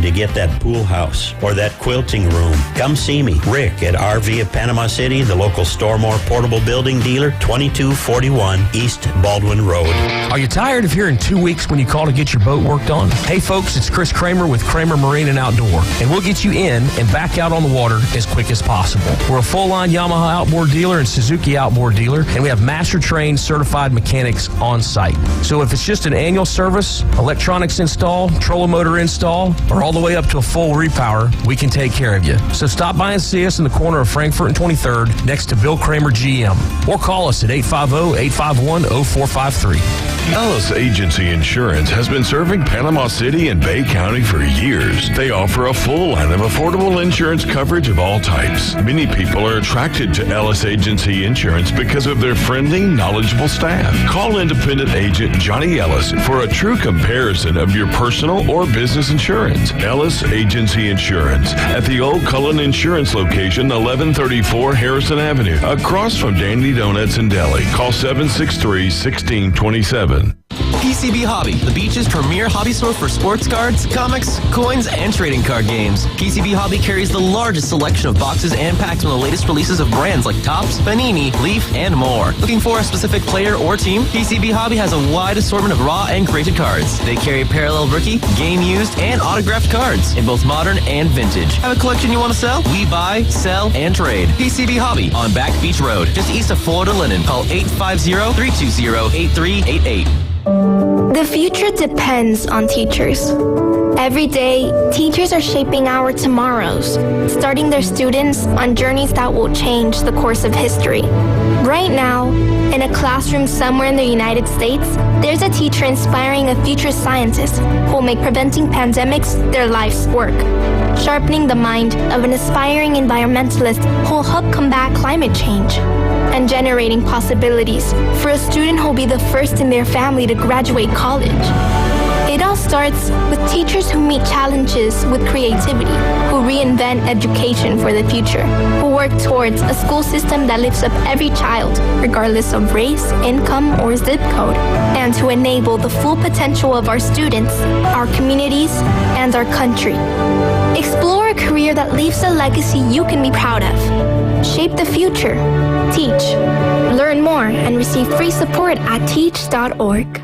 to get that pool house or that quilting room, come see me, Rick, at RV of Panama City, the local Stormore Portable Building dealer, 2241 East Baldwin Road. Are you tired of hearing 2 weeks when you call to get your boat worked on? Hey folks, it's Chris Kramer with Kramer Marine and Outdoor, and we'll get you in and back out on the water as quick as possible. We're a full-line Yamaha outboard dealer and Suzuki outboard dealer, and we have master-trained certified mechanics on site. So if it's just an annual service, electronics install, trolling motor install, or all the way up to a full repower, we can take care of you. So stop by and see us in the corner of Frankfurt and 23rd next to Bill Kramer GM, or call us at 850-851-0453. Ellis Agency Insurance has been serving Panama City and Bay County for years. They offer a full line of affordable insurance coverage of all types. Many people are attracted to Ellis Agency Insurance because of their friendly, knowledgeable staff. Call independent agent Johnny Ellis for a true comparison of your personal or business insurance. Ellis Agency Insurance at the Old Cullen Insurance location, 1134 Harrison Avenue, across from Dandy Donuts and Deli. Call 763-1627. PCB Hobby, the beach's premier hobby store for sports cards, comics, coins, and trading card games. PCB Hobby carries the largest selection of boxes and packs from the latest releases of brands like Topps, Panini, Leaf, and more. Looking for a specific player or team? PCB Hobby has a wide assortment of raw and graded cards. They carry parallel rookie, game used, and autographed cards in both modern and vintage. Have a collection you want to sell? We buy, sell, and trade. PCB Hobby on Back Beach Road, just east of Florida Linen. Call 850-320-8388. The future depends on teachers. Every day, teachers are shaping our tomorrows, starting their students on journeys that will change the course of history. Right now, in a classroom somewhere in the United States, there's a teacher inspiring a future scientist who will make preventing pandemics their life's work, sharpening the mind of an aspiring environmentalist who will help combat climate change, and generating possibilities for a student who will be the first in their family to graduate college. It all starts with teachers who meet challenges with creativity, who reinvent education for the future, who work towards a school system that lifts up every child, regardless of race, income, or zip code, and to enable the full potential of our students, our communities, and our country. Explore a career that leaves a legacy you can be proud of. Shape the future. Teach. Learn more and receive free support at teach.org.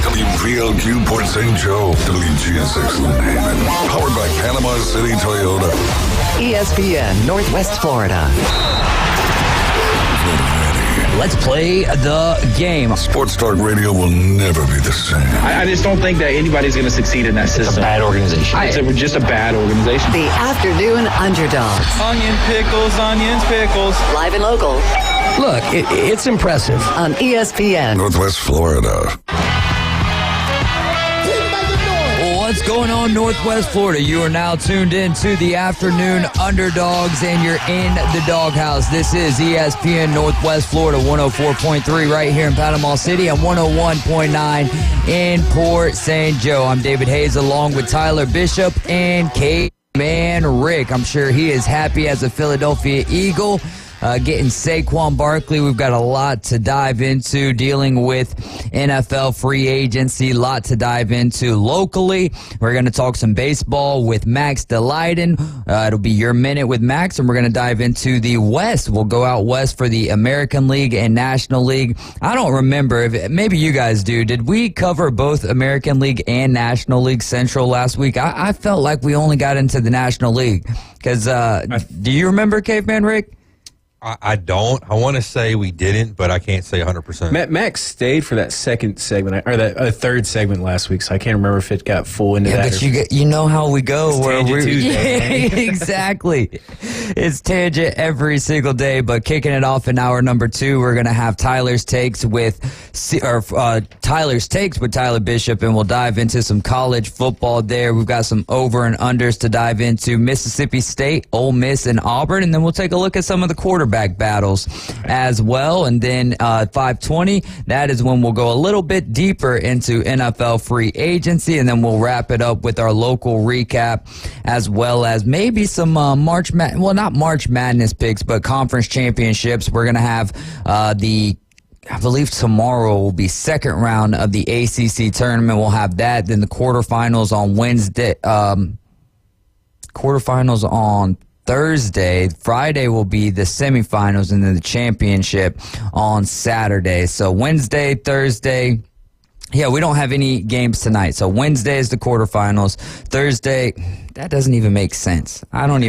WPLQ Port St. Joe, WGSX Lynn, powered by Panama City Toyota. ESPN Northwest Florida. Let's play the game. Sports Talk Radio will never be the same. I just don't think that anybody's going to succeed in that system. It's a bad organization. It's just a bad organization. The Afternoon Underdogs. Onion pickles, onions pickles. Live and local. Look, it's impressive. On ESPN. Northwest Florida. What's going on, Northwest Florida? You are now tuned in to the Afternoon Underdogs, and you're in the doghouse. This is ESPN Northwest Florida, 104.3 right here in Panama City and 101.9 in Port St. Joe. I'm David Hayes along with Tyler Bishop and K-Man Rick. I'm sure he is happy as a Philadelphia Eagle. Getting Saquon Barkley. We've got a lot to dive into, dealing with NFL free agency, a lot to dive into locally. We're going to talk some baseball with Max Delyden. It'll be your minute with Max, and we're going to dive into the West. We'll go out west for the American League and National League. I don't remember, maybe you guys do. Did we cover both American League and National League Central last week? I felt like we only got into the National League. Because, do you remember, Caveman Rick? I don't. I want to say we didn't, but I can't say 100%. Max stayed for that second segment, or that third segment last week, so I can't remember if it got full into that. But you know how we go. It's Tangent Tuesday. Yeah, exactly. It's Tangent every single day, but kicking it off in hour number 2, we're going to have Tyler's Takes with Tyler Bishop, and we'll dive into some college football there. We've got some over and unders to dive into. Mississippi State, Ole Miss, and Auburn, and then we'll take a look at some of the quarterbacks battles as well. And then 5:20, that is when we'll go a little bit deeper into NFL free agency, and then we'll wrap it up with our local recap, as well as maybe some not March Madness picks, but conference championships. We're going to have the I believe tomorrow will be second round of the ACC tournament. We'll have that. Then the quarterfinals on Wednesday. Quarterfinals on Thursday. Friday will be the semifinals, and then the championship on Saturday. So Wednesday, Thursday. Yeah, we don't have any games tonight. So Wednesday is the quarterfinals. Thursday, that doesn't even make sense. I don't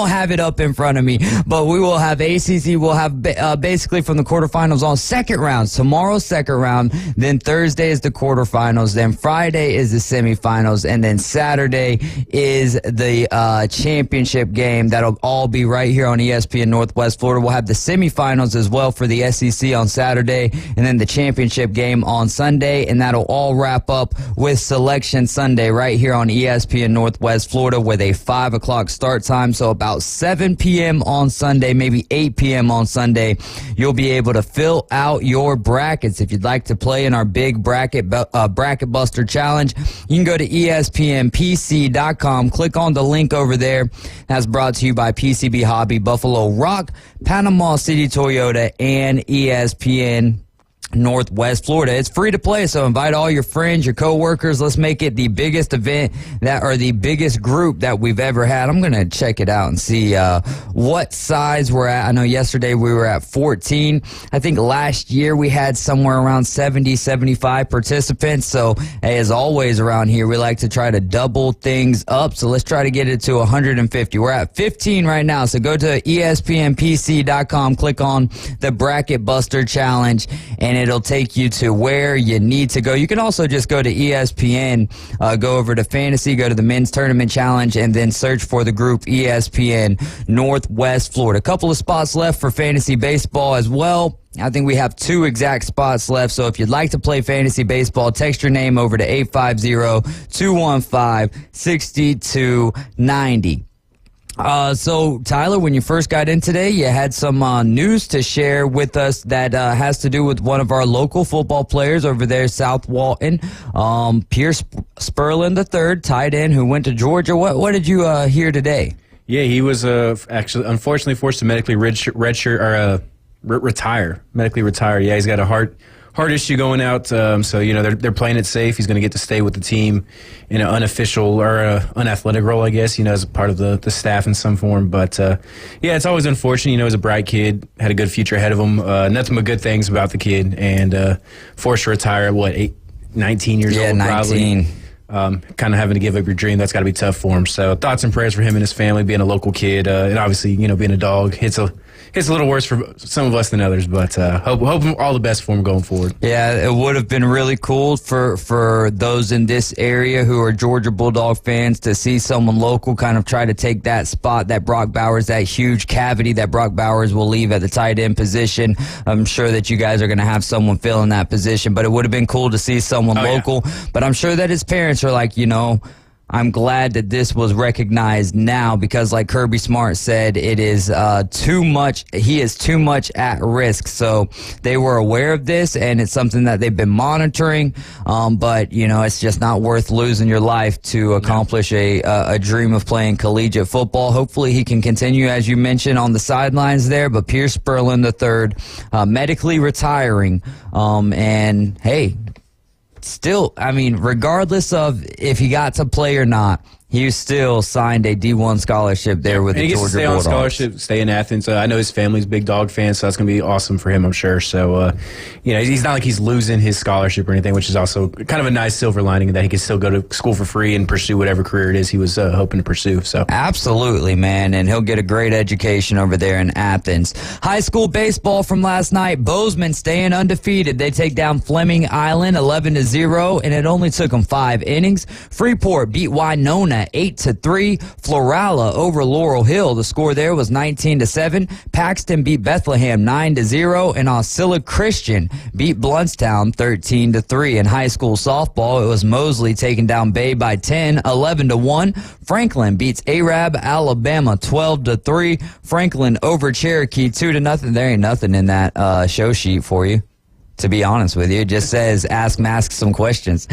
have it up in front of me. But we will have ACC. We'll have basically from the quarterfinals on second round. Tomorrow's second round. Then Thursday is the quarterfinals. Then Friday is the semifinals. And then Saturday is the championship game. That'll all be right here on ESPN Northwest Florida. We'll have the semifinals as well for the SEC on Saturday. And then the championship game on Sunday. And that'll all wrap up with Selection Sunday right here on ESPN Northwest Florida with a 5 o'clock start time. So about 7 p.m. on Sunday, maybe 8 p.m. on Sunday, you'll be able to fill out your brackets. If you'd like to play in our big bracket buster challenge, you can go to ESPNPC.com. Click on the link over there. That's brought to you by PCB Hobby, Buffalo Rock, Panama City Toyota, and ESPN Northwest Florida. It's free to play, so invite all your friends, your coworkers. Let's make it the biggest event or the biggest group that we've ever had. I'm going to check it out and see what size we're at. I know yesterday we were at 14. I think last year we had somewhere around 70, 75 participants. So, hey, as always around here, we like to try to double things up. So let's try to get it to 150. We're at 15 right now. So go to ESPNPC.com, click on the Bracket Buster Challenge, and it'll take you to where you need to go. You can also just go to ESPN, go over to Fantasy, go to the Men's Tournament Challenge, and then search for the group ESPN Northwest Florida. A couple of spots left for Fantasy Baseball as well. I think we have 2 exact spots left. So if you'd like to play Fantasy Baseball, text your name over to 850-215-6290. So, Tyler, when you first got in today, you had some news to share with us that has to do with one of our local football players over there, South Walton, Pierce Sperlin III, tight end who went to Georgia. What did you hear today? Yeah, he was actually unfortunately forced to medically retire. Medically retire. Yeah, he's got a heart issue going out. So they're playing it safe. He's going to get to stay with the team in an unofficial or unathletic role, I guess. As a part of the staff in some form. But yeah, it's always unfortunate. He's a bright kid, had a good future ahead of him. Nothing but good things about the kid, and forced to retire at 19 years old. Yeah, 19. Kind of having to give up your dream, that's got to be tough for him. So thoughts and prayers for him and his family, being a local kid, and obviously, being a dog. It's a little worse for some of us than others, but hope all the best for him going forward. Yeah, it would have been really cool for those in this area who are Georgia Bulldog fans to see someone local kind of try to take that spot that Brock Bowers, that huge cavity that Brock Bowers will leave at the tight end position. I'm sure that you guys are going to have someone fill in that position, but it would have been cool to see someone local. Yeah. But I'm sure that his parents are like, I'm glad that this was recognized now because, like Kirby Smart said, it is too much. He is too much at risk. So they were aware of this, and it's something that they've been monitoring. But it's just not worth losing your life to accomplish a dream of playing collegiate football. Hopefully, he can continue, as you mentioned, on the sidelines there. But Pierce Sperlin III, medically retiring, and hey. Still, regardless of if he got to play or not, he still signed a D1 scholarship there with the Georgia Bulldogs. He gets to stay on scholarship, stay in Athens. I know his family's big dog fans, so that's going to be awesome for him, I'm sure. So, he's not like he's losing his scholarship or anything, which is also kind of a nice silver lining that he can still go to school for free and pursue whatever career it is he was hoping to pursue. So absolutely, man, and he'll get a great education over there in Athens. High school baseball from last night. Bozeman staying undefeated. They take down Fleming Island 11-0, and it only took them 5 innings. Freeport beat Winona 8-3. Florala over Laurel Hill. The score there was 19-7. Paxton beat Bethlehem 9-0, and Osceola Christian beat Bluntstown 13-3. In high school softball, it was Mosley taking down Bay by 10, 11-1. Franklin beats Arab Alabama 12-3. Franklin over Cherokee 2-0. There ain't nothing in that show sheet for you. to be honest with you. It just says ask Mask some questions.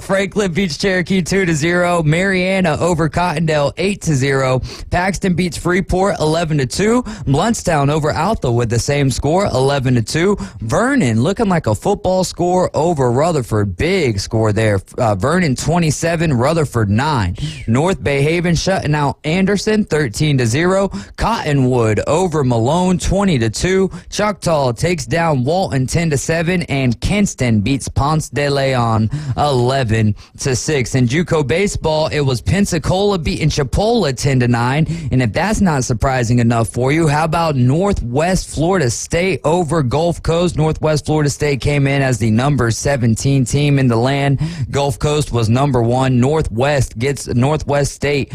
Franklin beats Cherokee 2-0. Mariana over Cottondale 8-0. Paxton beats Freeport 11-2. Bluntstown over Alpha with the same score 11-2. Vernon looking like a football score over Rutherford. Big score there. Vernon 27, Rutherford 9. North Bay Haven shutting out Anderson 13-0. Cottonwood over Malone 20-2. Choctaw takes down Walton 10-7, and Kinston beats Ponce de Leon 11-6. In JUCO baseball, it was Pensacola beating Chipola 10-9, and if that's not surprising enough for you, how about Northwest Florida State over Gulf Coast? Northwest Florida State came in as the number 17 team in the land. Gulf Coast was number 1. Northwest State.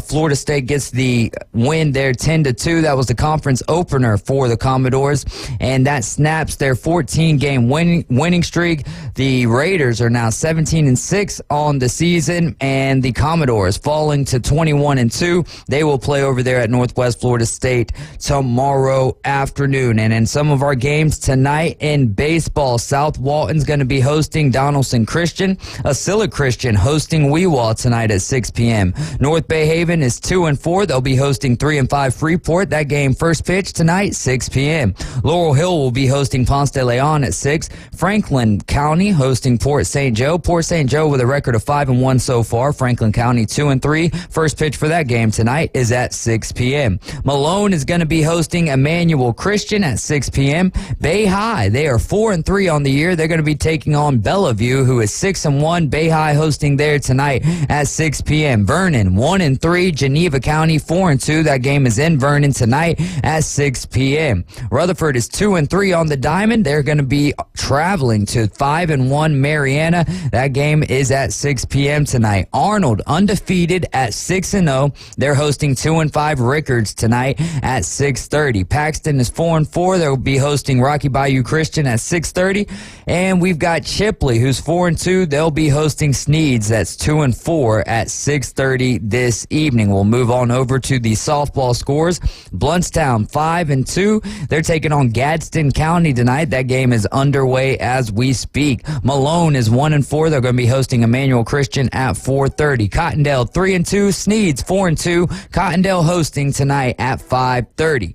Florida State gets the win there 10-2. That was the conference opener for the Commodores, and that snaps their 14-game winning streak. The Raiders are now 17-6 on the season, and the Commodores falling to 21-2. They will play over there at Northwest Florida State tomorrow afternoon. And in some of our games tonight in baseball, South Walton's going to be hosting Donaldson Christian. Acilla Christian hosting Weewaw tonight at 6 p.m. North Bay Haven is 2-4. They'll be hosting 3-5 Freeport. That game first pitch tonight, 6 p.m. Laurel Hill will be hosting Ponce de Leon at 6. Franklin County hosting Port St. Joe. Port St. Joe with a record of 5-1 so far. Franklin County 2-3. First pitch for that game tonight is at 6 p.m. Malone is going to be hosting Emmanuel Christian at 6 p.m. Bay High, they are 4-3 on the year. They're going to be taking on Bellevue, who is 6-1. Bay High hosting there tonight at 6 p.m. Vernon 1-3. Geneva County 4-2. That game is in Vernon tonight at 6 p.m. Rutherford is 2-3 on the diamond. They're going to be traveling to 5-1 Mariana. That game is at 6 p.m. tonight. Arnold undefeated at 6-0. They're hosting 2-5 Rickards tonight at 6:30. Paxton is 4-4. They'll be hosting Rocky Bayou Christian at 6:30. And we've got Chipley, who's 4-2. They'll be hosting Sneeds. That's 2-4 at 6:30 this evening. We'll move on over to the softball scores. Bluntstown 5-2. They're taking on Gadsden County tonight. That game is underway as we speak. Malone is 1-4. They're going to be hosting Emmanuel Christian at 4:30. Cottondale 3-2. Sneeds 4-2. Cottondale hosting tonight at 5:30.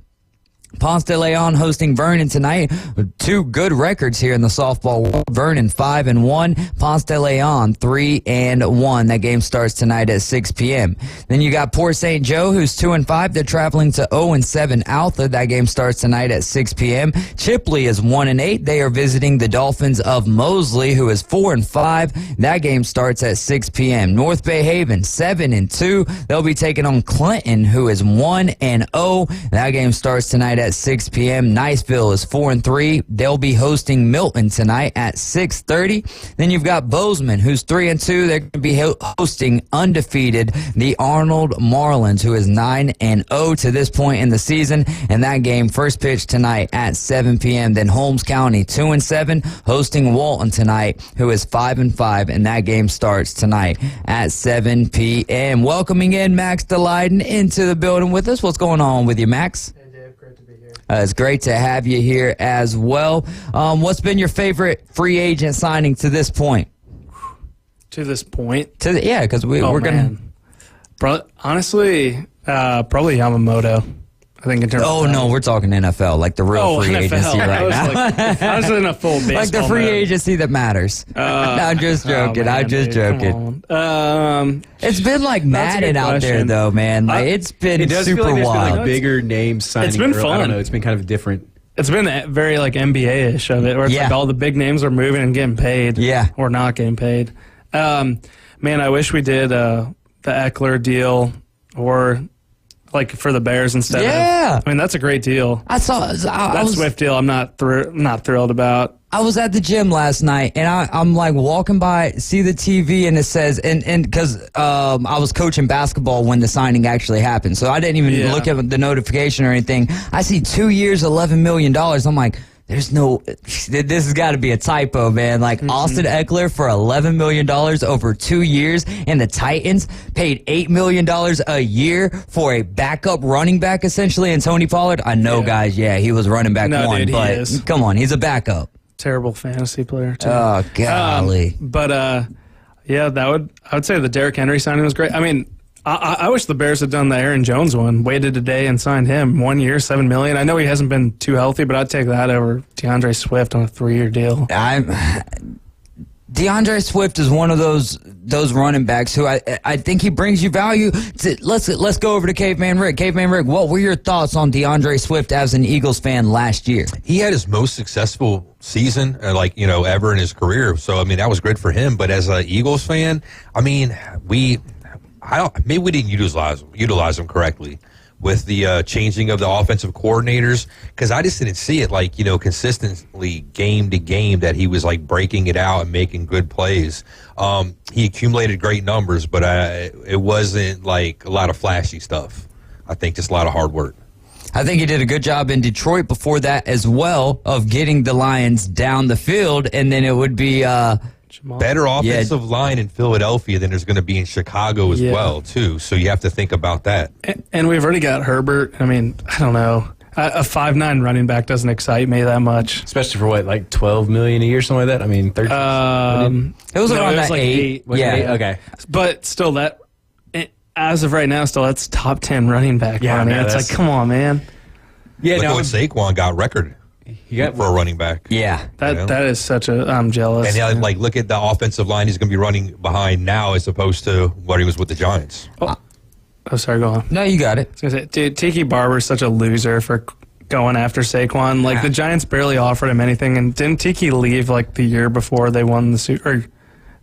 Ponce de Leon hosting Vernon tonight. Two good records here in the softball world. Vernon 5-1. Ponce de Leon 3-1. That game starts tonight at 6 p.m. Then you got Port St. Joe, who's 2-5. They're traveling to 0-7 Alpha. That game starts tonight at 6 p.m. Chipley is 1-8. They are visiting the Dolphins of Mosley, who is 4-5. That game starts at 6 p.m. North Bay Haven 7-2. They'll be taking on Clinton, who is 1-0. That game starts tonight at 6 p.m. Niceville is 4-3. They'll be hosting Milton tonight at 6:30. Then you've got Bozeman, who's 3-2. They're going to be hosting undefeated the Arnold Marlins, who is 9-0 to this point in the season. And that game first pitch tonight at 7 p.m. Then Holmes County 2-7 hosting Walton tonight, who is 5-5, and that game starts tonight at 7 p.m. Welcoming in Max DeLayden into the building with us. What's going on with you, Max? It's great to have you here as well. What's been your favorite free agent signing to this point? To this point? Yeah, because we're going to... Honestly, probably Yamamoto. I think in terms of no, we're talking NFL, like the real free NFL. agency right now. I was in a full baseball like the free agency that matters. No, I'm just joking. I'm just joking. It's been like Madden out there, though, man. Like, it's been super feel like wild. Been, like, bigger names signing. It's been fun. I don't know. It's been kind of different. It's been very like NBA-ish of it, where it's like all the big names are moving and getting paid, or not getting paid. Man, I wish we did the Eckler deal or. Like for the Bears instead. Yeah, I mean that's a great deal. That Swift deal. I'm not thrilled about. I was at the gym last night and I'm like walking by, see the TV, and it says and because I was coaching basketball when the signing actually happened, so I didn't even look at the notification or anything. I see 2 years, $11 million. I'm like, There's no. This has got to be a typo, man. Like Austin Eckler for $11 million over 2 years, and the Titans paid $8 million a year for a backup running back, essentially. And Tony Pollard, I know, guys. Yeah, he was running back one, dude, but come on, he's a backup. Terrible fantasy player, too. Oh, golly. Yeah, I would say the Derrick Henry signing was great. I mean, I wish the Bears had done the Aaron Jones one, waited a day and signed him. 1 year, $7 million. I know he hasn't been too healthy, but I'd take that over DeAndre Swift on a 3-year deal. DeAndre Swift is one of those running backs who I think he brings you value. Let's go over to Caveman Rick. Caveman Rick, what were your thoughts on DeAndre Swift as an Eagles fan last year? He had his most successful season, ever in his career. So, I mean, that was good for him. But as an Eagles fan, I mean, maybe we didn't utilize him correctly with the changing of the offensive coordinators, because I just didn't see it consistently game to game that he was breaking it out and making good plays. He accumulated great numbers, but it wasn't a lot of flashy stuff. I think just a lot of hard work. I think he did a good job in Detroit before that as well of getting the Lions down the field, and then it would be better offensive line in Philadelphia than there's going to be in Chicago as well, too. So you have to think about that. And we've already got Herbert. I mean, I don't know. A 5'9" running back doesn't excite me that much. Especially for $12 million a year, something like that? I mean, 13. It was around that 8. Yeah, okay. But still, as of right now, that's top 10 running back money. It's come on, man. Yeah, look what Saquon got record. He got for a running back. Yeah. That is such a... I'm jealous. And look at the offensive line he's going to be running behind now as opposed to what he was with the Giants. Oh, sorry, go on. No, you got it. I was going to say, dude, Tiki Barber's such a loser for going after Saquon. The Giants barely offered him anything, and didn't Tiki leave the year before they won the Super... Or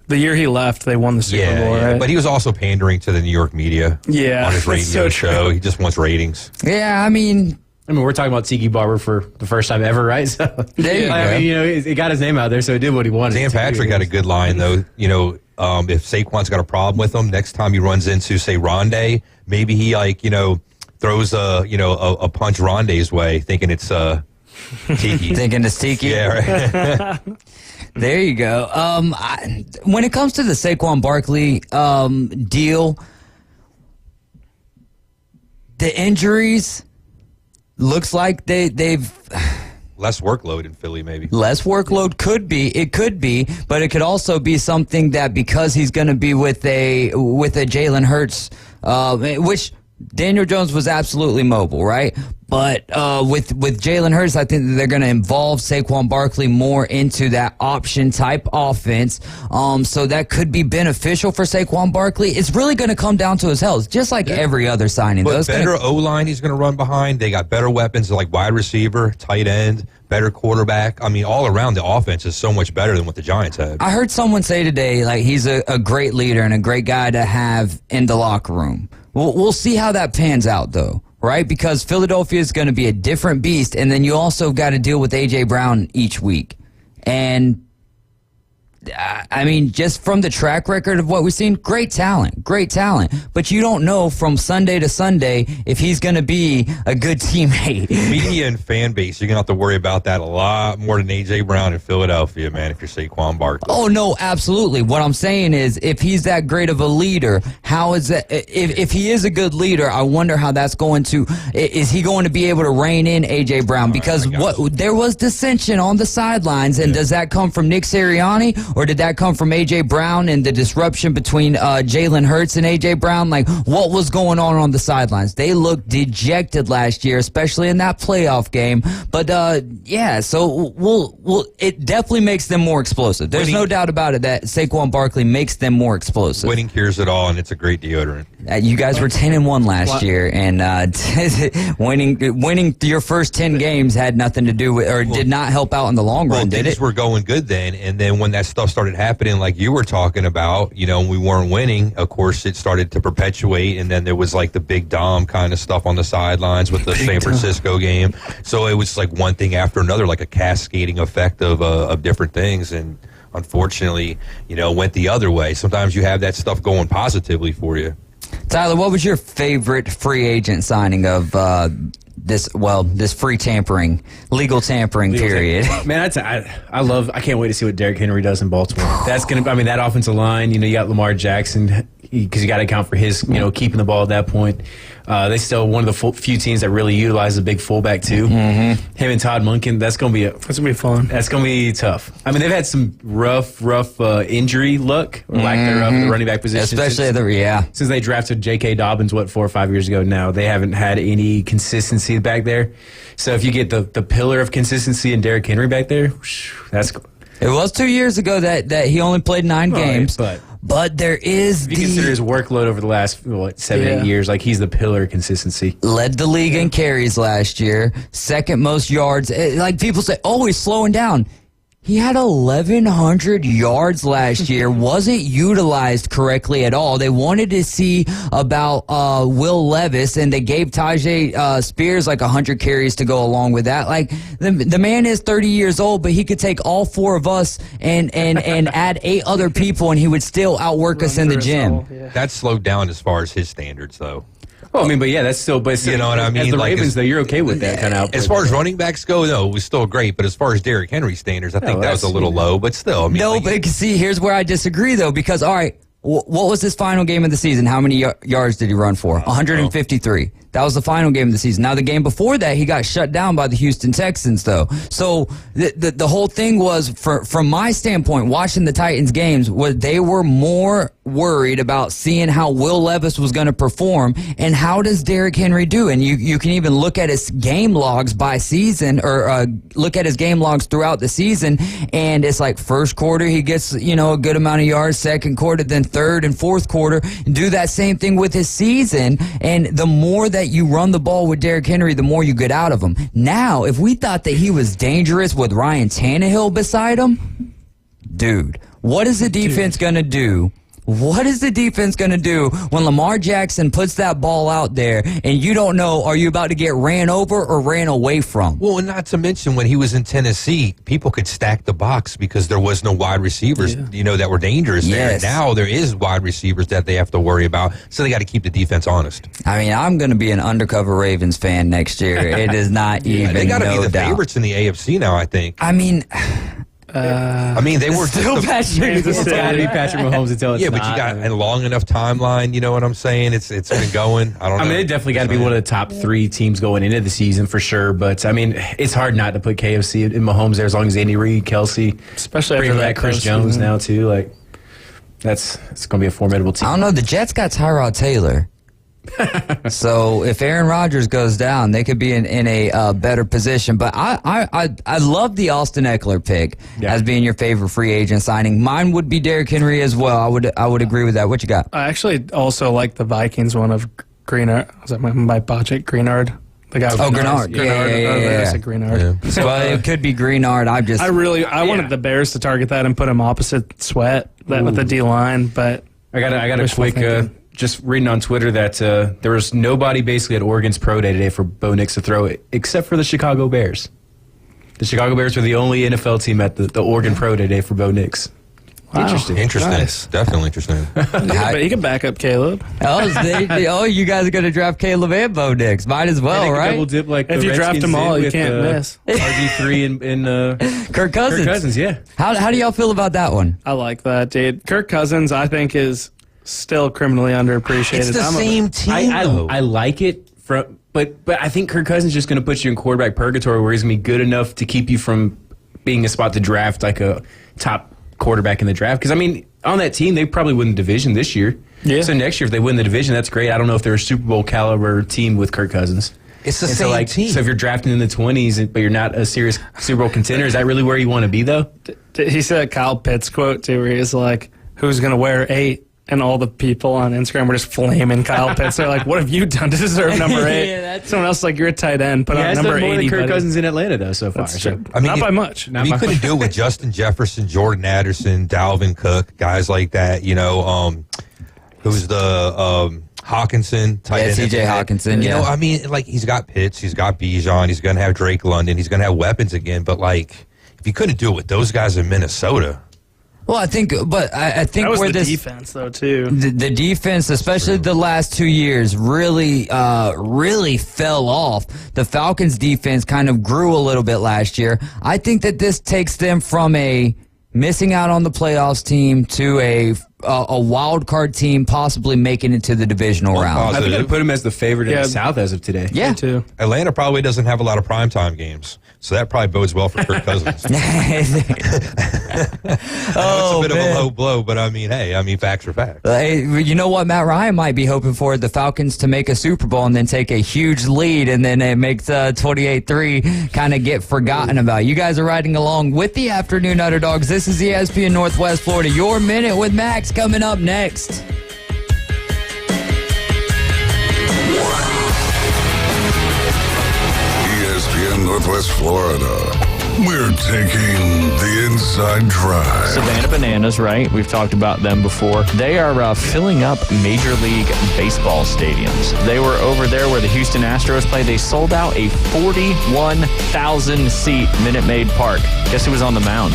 the year he left, they won the Super Bowl, right? But he was also pandering to the New York media on his radio show. He just wants ratings. Yeah, I mean, we're talking about Tiki Barber for the first time ever, right? So there you go. He got his name out there, so he did what he wanted. Dan Patrick had a good line, though. If Saquon's got a problem with him, next time he runs into, say, Rondé, maybe he throws a punch Rondé's way, thinking it's Tiki. Thinking it's Tiki. Yeah, right. There you go. When it comes to the Saquon Barkley deal, the injuries looks like they've less workload in Philly, maybe. Less workload could be. It could be, but it could also be something that because he's going to be with a Jalen Hurts, which Daniel Jones was absolutely mobile, right? But with Jalen Hurts, I think that they're going to involve Saquon Barkley more into that option type offense. So that could be beneficial for Saquon Barkley. It's really going to come down to his health, just like every other signing. But better O-line he's going to run behind. They got better weapons like wide receiver, tight end, better quarterback. I mean, all around the offense is so much better than what the Giants had. I heard someone say today, he's a great leader and a great guy to have in the locker room. We'll see how that pans out, though, right? Because Philadelphia is going to be a different beast, and then you also got to deal with A.J. Brown each week. And, I mean, just from the track record of what we've seen, great talent. But you don't know from Sunday to Sunday if he's going to be a good teammate. Media and fan base, you're going to have to worry about that a lot more than A.J. Brown in Philadelphia, man, if you're Saquon Barkley. Oh, no, absolutely. What I'm saying is if he's that great of a leader, how is that? If he is a good leader, I wonder how that's going to – is he going to be able to rein in A.J. Brown? Because there was dissension on the sidelines, and does that come from Nick Sirianni? Or did that come from A.J. Brown and the disruption between Jalen Hurts and A.J. Brown? What was going on the sidelines? They looked dejected last year, especially in that playoff game. But, so it definitely makes them more explosive. There's no doubt about it that Saquon Barkley makes them more explosive. Winning cures it all, and it's a great deodorant. You guys were 10-1 last year, and winning your first 10 games had nothing to do with, or did not help out in the long run, did it? Things were going good then, and then when that stuff started happening like you were talking about, and we weren't winning, of course it started to perpetuate, and then there was the big Dom kind of stuff on the sidelines with the San Francisco game. So it was one thing after another, a cascading effect of different things, and unfortunately, went the other way. Sometimes you have that stuff going positively for you. Tyler, what was your favorite free agent signing of this free tampering, legal tampering period. Man, I can't wait to see what Derrick Henry does in Baltimore. That's gonna. I mean, that offensive line. You got Lamar Jackson, because you got to account for his, keeping the ball at that point. They still one of the few teams that really utilize a big fullback too. Mm-hmm. Him and Todd Monken. That's gonna be fun. That's gonna be tough. I mean, they've had some rough injury luck or lack thereof in the running back position, especially since they drafted J.K. Dobbins 4 or 5 years ago. Now they haven't had any consistency back there. So if you get the pillar of consistency in Derrick Henry back there, that's. It was 2 years ago that he only played 9 games. But there is if you consider his workload over the last 7-8 years, like he's the pillar of consistency. Led the league in carries last year, second most yards. Like people say, oh, he's slowing down. He had 1,100 yards last year, wasn't utilized correctly at all. They wanted to see about Will Levis, and they gave Tajay Spears 100 carries to go along with that. Like, the man is 30 years old, but he could take all 4 of us and add 8 other people, and he would still outwork us in the gym. That's slowed down as far as his standards, though. Well, I mean, but that's still, you know what I mean? As the Ravens, though, you're okay with that kind of output. As far as running backs go, no, it was still great. But as far as Derrick Henry standards, I think that was a little low. But still, I mean, but see, here's where I disagree, though, because, all right, what was his final game of the season? How many yards did he run for? 153. That was the final game of the season. Now, the game before that, he got shut down by the Houston Texans, though. So the whole thing was, from my standpoint, watching the Titans games, they were more worried about seeing how Will Levis was going to perform and how does Derrick Henry do. And you can even look at his game logs by season, or look at his game logs throughout the season, and it's like first quarter he gets a good amount of yards, second quarter, then third and fourth quarter. Do that same thing with his season, and the more that you run the ball with Derrick Henry, the more you get out of him. Now, if we thought that he was dangerous with Ryan Tannehill beside him, dude, what is the defense going to do? What is the defense going to do when Lamar Jackson puts that ball out there and you don't know, are you about to get ran over or ran away from? Well, and not to mention when he was in Tennessee, people could stack the box because there was no wide receivers, that were dangerous there. Now there is wide receivers that they have to worry about, so they got to keep the defense honest. I mean, I'm going to be an undercover Ravens fan next year. It is not even they got to be the doubt. favorites in the AFC now, I think. I mean... they were still Patrick. It's got to be Patrick Mahomes until it's but you got a long enough timeline. You know what I'm saying? It's been going. I don't know. I mean, they definitely got to be one of the top 3 teams going into the season for sure. But I mean, it's hard not to put KFC in Mahomes there as long as Andy Reid, Kelsey, especially after that Chris Jones now too. Like, it's going to be a formidable team. I don't know. The Jets got Tyrod Taylor. So if Aaron Rodgers goes down, they could be in a better position. But I love the Austin Eckler pick as being your favorite free agent signing. Mine would be Derrick Henry as well. I would agree with that. What you got? I actually also like the Vikings one of Greenard. Was that my Bocek? Greenard? The guy. Greenard. Yeah. I said Greenard. So it could be Greenard. I wanted the Bears to target that and put him opposite Sweat with the D line, but I got a quick. Just reading on Twitter that there was nobody basically at Oregon's Pro Day today for Bo Nix to throw it, except for the Chicago Bears. The Chicago Bears were the only NFL team at the Oregon Pro Day today for Bo Nix. Wow. Interesting. Nice. Definitely interesting. He can back up Caleb. You guys are going to draft Caleb and Bo Nix. Might as well, right? Double dip like if you draft them all, you can't miss. RG3 and Kirk Cousins. Kirk Cousins, yeah. How do y'all feel about that one? I like that, dude. Kirk Cousins, I think, is still criminally underappreciated. It's the same team. I like it, but I think Kirk Cousins is just going to put you in quarterback purgatory where he's going to be good enough to keep you from being a spot to draft like a top quarterback in the draft. Because, I mean, on that team, they probably win the division this year. Yeah. So next year, if they win the division, that's great. I don't know if they're a Super Bowl caliber team with Kirk Cousins. It's the same team. So if you're drafting in the 20s, but you're not a serious Super Bowl contender, is that really where you want to be, though? He said a Kyle Pitts quote, too, where he's like, who's going to wear 8? And all the people on Instagram were just flaming Kyle Pitts. They're like, what have you done to deserve number 8? Someone else is like, you're a tight end. Put on number 80. More than Kirk Cousins in Atlanta, though, so far. That's true. I mean, not by much. You couldn't do it with Justin Jefferson, Jordan Addison, Dalvin Cook, guys like that. Who's the Hawkinson, tight end. C.J. Hawkinson, I mean, like, he's got Pitts, he's got Bijan, he's going to have Drake London, he's going to have weapons again. But, like, if you couldn't do it with those guys in Minnesota... Well, I think that was where the this defense though too. The defense, especially the last 2 years, really fell off. The Falcons' defense kind of grew a little bit last year. I think that this takes them from a missing out on the playoffs team to a wild card team, possibly making it to the divisional round. I think I'd put him as the favorite in the South as of today. Yeah, too. Atlanta probably doesn't have a lot of primetime games, so that probably bodes well for Kirk Cousins. That's a bit of a low blow, but facts are facts. Hey, you know what Matt Ryan might be hoping for? The Falcons to make a Super Bowl and then take a huge lead, and then it makes 28-3 kind of get forgotten about. You guys are riding along with the Afternoon Underdogs. This is ESPN Northwest Florida. Your Minute with Max coming up next. ESPN Northwest Florida. We're taking the inside drive. Savannah Bananas, right? We've talked about them before. They are filling up Major League Baseball stadiums. They were over there where the Houston Astros play. They sold out a 41,000-seat Minute Maid Park. Guess who was on the mound?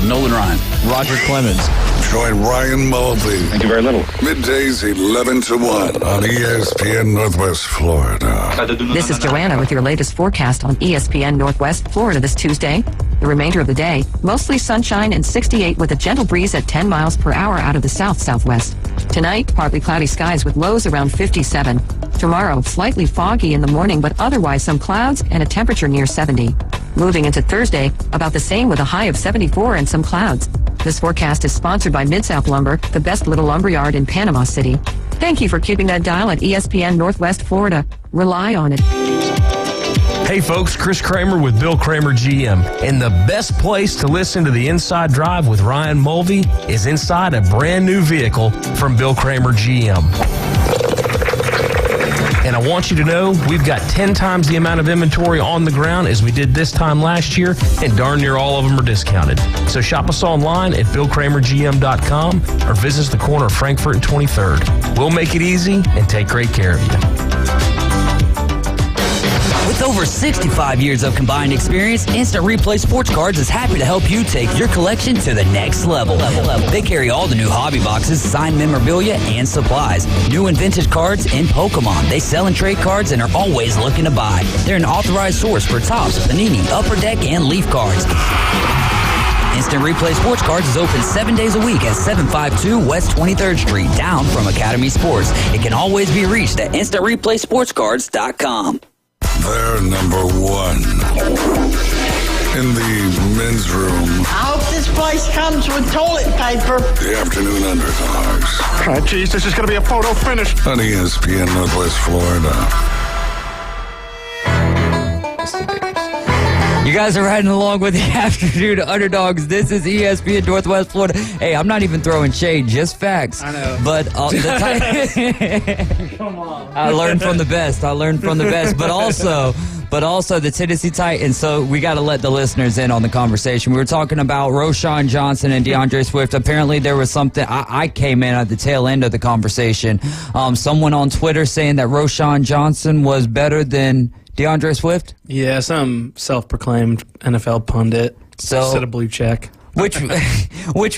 Nolan Ryan. Roger Clemens. Join Ryan Mulvey. Thank you very little. Middays 11 to 1 on ESPN Northwest Florida. This is Joanna with your latest forecast on ESPN Northwest Florida this Tuesday. The remainder of the day, mostly sunshine and 68 with a gentle breeze at 10 miles per hour out of the south-southwest. Tonight, partly cloudy skies with lows around 57. Tomorrow, slightly foggy in the morning, but otherwise some clouds and a temperature near 70. Moving into Thursday, about the same with a high of 74 and some clouds. This forecast is sponsored by Mid-South Lumber, the best little lumberyard in Panama City. Thank you for keeping that dial at ESPN Northwest Florida. Rely on it. Hey folks, Chris Kramer with Bill Kramer GM. And the best place to listen to the Inside Drive with Ryan Mulvey is inside a brand new vehicle from Bill Kramer GM. And I want you to know we've got 10 times the amount of inventory on the ground as we did this time last year, and darn near all of them are discounted. So shop us online at BillKramerGM.com or visit us the corner of Frankfurt and 23rd. We'll make it easy and take great care of you. With over 65 years of combined experience, Instant Replay Sports Cards is happy to help you take your collection to the next level. They carry all the new hobby boxes, signed memorabilia, and supplies. New and vintage cards in Pokemon. They sell and trade cards and are always looking to buy. They're an authorized source for Topps, Panini, Upper Deck, and Leaf cards. Instant Replay Sports Cards is open 7 days a week at 752 West 23rd Street, down from Academy Sports. It can always be reached at InstantReplaySportsCards.com. They're number one in the men's room. I hope this place comes with toilet paper. The Afternoon Underdogs. Oh, geez, this is going to be a photo finish. On ESPN Northwest Florida. You guys are riding along with the Afternoon Underdogs. This is ESPN Northwest Florida. Hey, I'm not even throwing shade, just facts. I know. But Come on. I learned from the best. But also the Tennessee Titans. So we got to let the listeners in on the conversation. We were talking about Roschon Johnson and DeAndre Swift. Apparently there was something. I came in at the tail end of the conversation. Someone on Twitter saying that Roschon Johnson was better than DeAndre Swift? Yeah, some self-proclaimed NFL pundit. Set a blue check. Which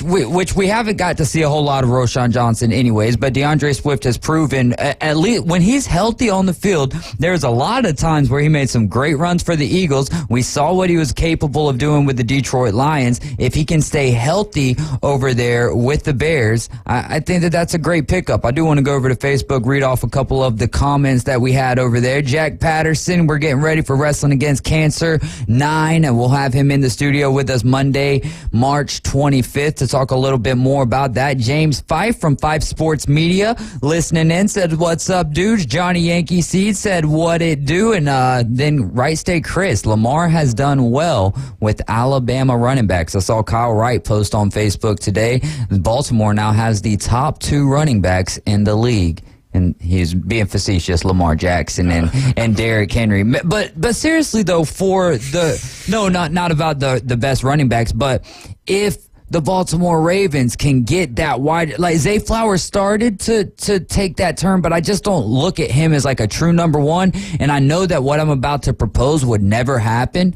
we haven't got to see a whole lot of Roschon Johnson anyways, but DeAndre Swift has proven, at least when he's healthy on the field, there's a lot of times where he made some great runs for the Eagles. We saw what he was capable of doing with the Detroit Lions. If he can stay healthy over there with the Bears, I think that that's a great pickup. I do want to go over to Facebook, read off a couple of the comments that we had over there. Jack Patterson, we're getting ready for Wrestling Against Cancer 9, and we'll have him in the studio with us Monday, March 25th to talk a little bit more about that. James Fife from Fife Sports Media listening in said, "What's up, dudes?" Johnny Yankee Seed said, "What it do?" And then Wright State Chris, Lamar has done well with Alabama running backs. I saw Kyle Wright post on Facebook today. Baltimore now has the top 2 running backs in the league. And he's being facetious, Lamar Jackson and Derrick Henry. But seriously though, not about the best running backs, but if the Baltimore Ravens can get that wide, like Zay Flowers started to take that turn, but I just don't look at him as like a true number one. And I know that what I'm about to propose would never happen.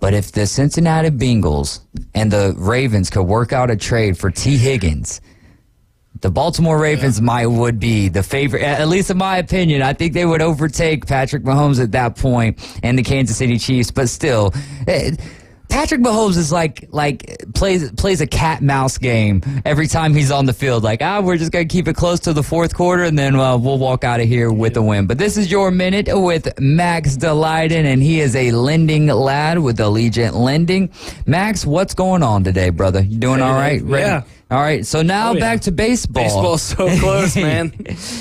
But if the Cincinnati Bengals and the Ravens could work out a trade for T. Higgins, the Baltimore Ravens would be the favorite, at least in my opinion. I think they would overtake Patrick Mahomes at that point and the Kansas City Chiefs. But still, Patrick Mahomes is like plays a cat mouse game every time he's on the field. Like, we're just gonna keep it close to the fourth quarter, and then we'll walk out of here with a win. But this is your minute with Max Delyden, and he is a lending lad with Allegiant Lending. Max, what's going on today, brother? You doing all right? Ready? Yeah. All right, so now back to baseball. Baseball's so close, man.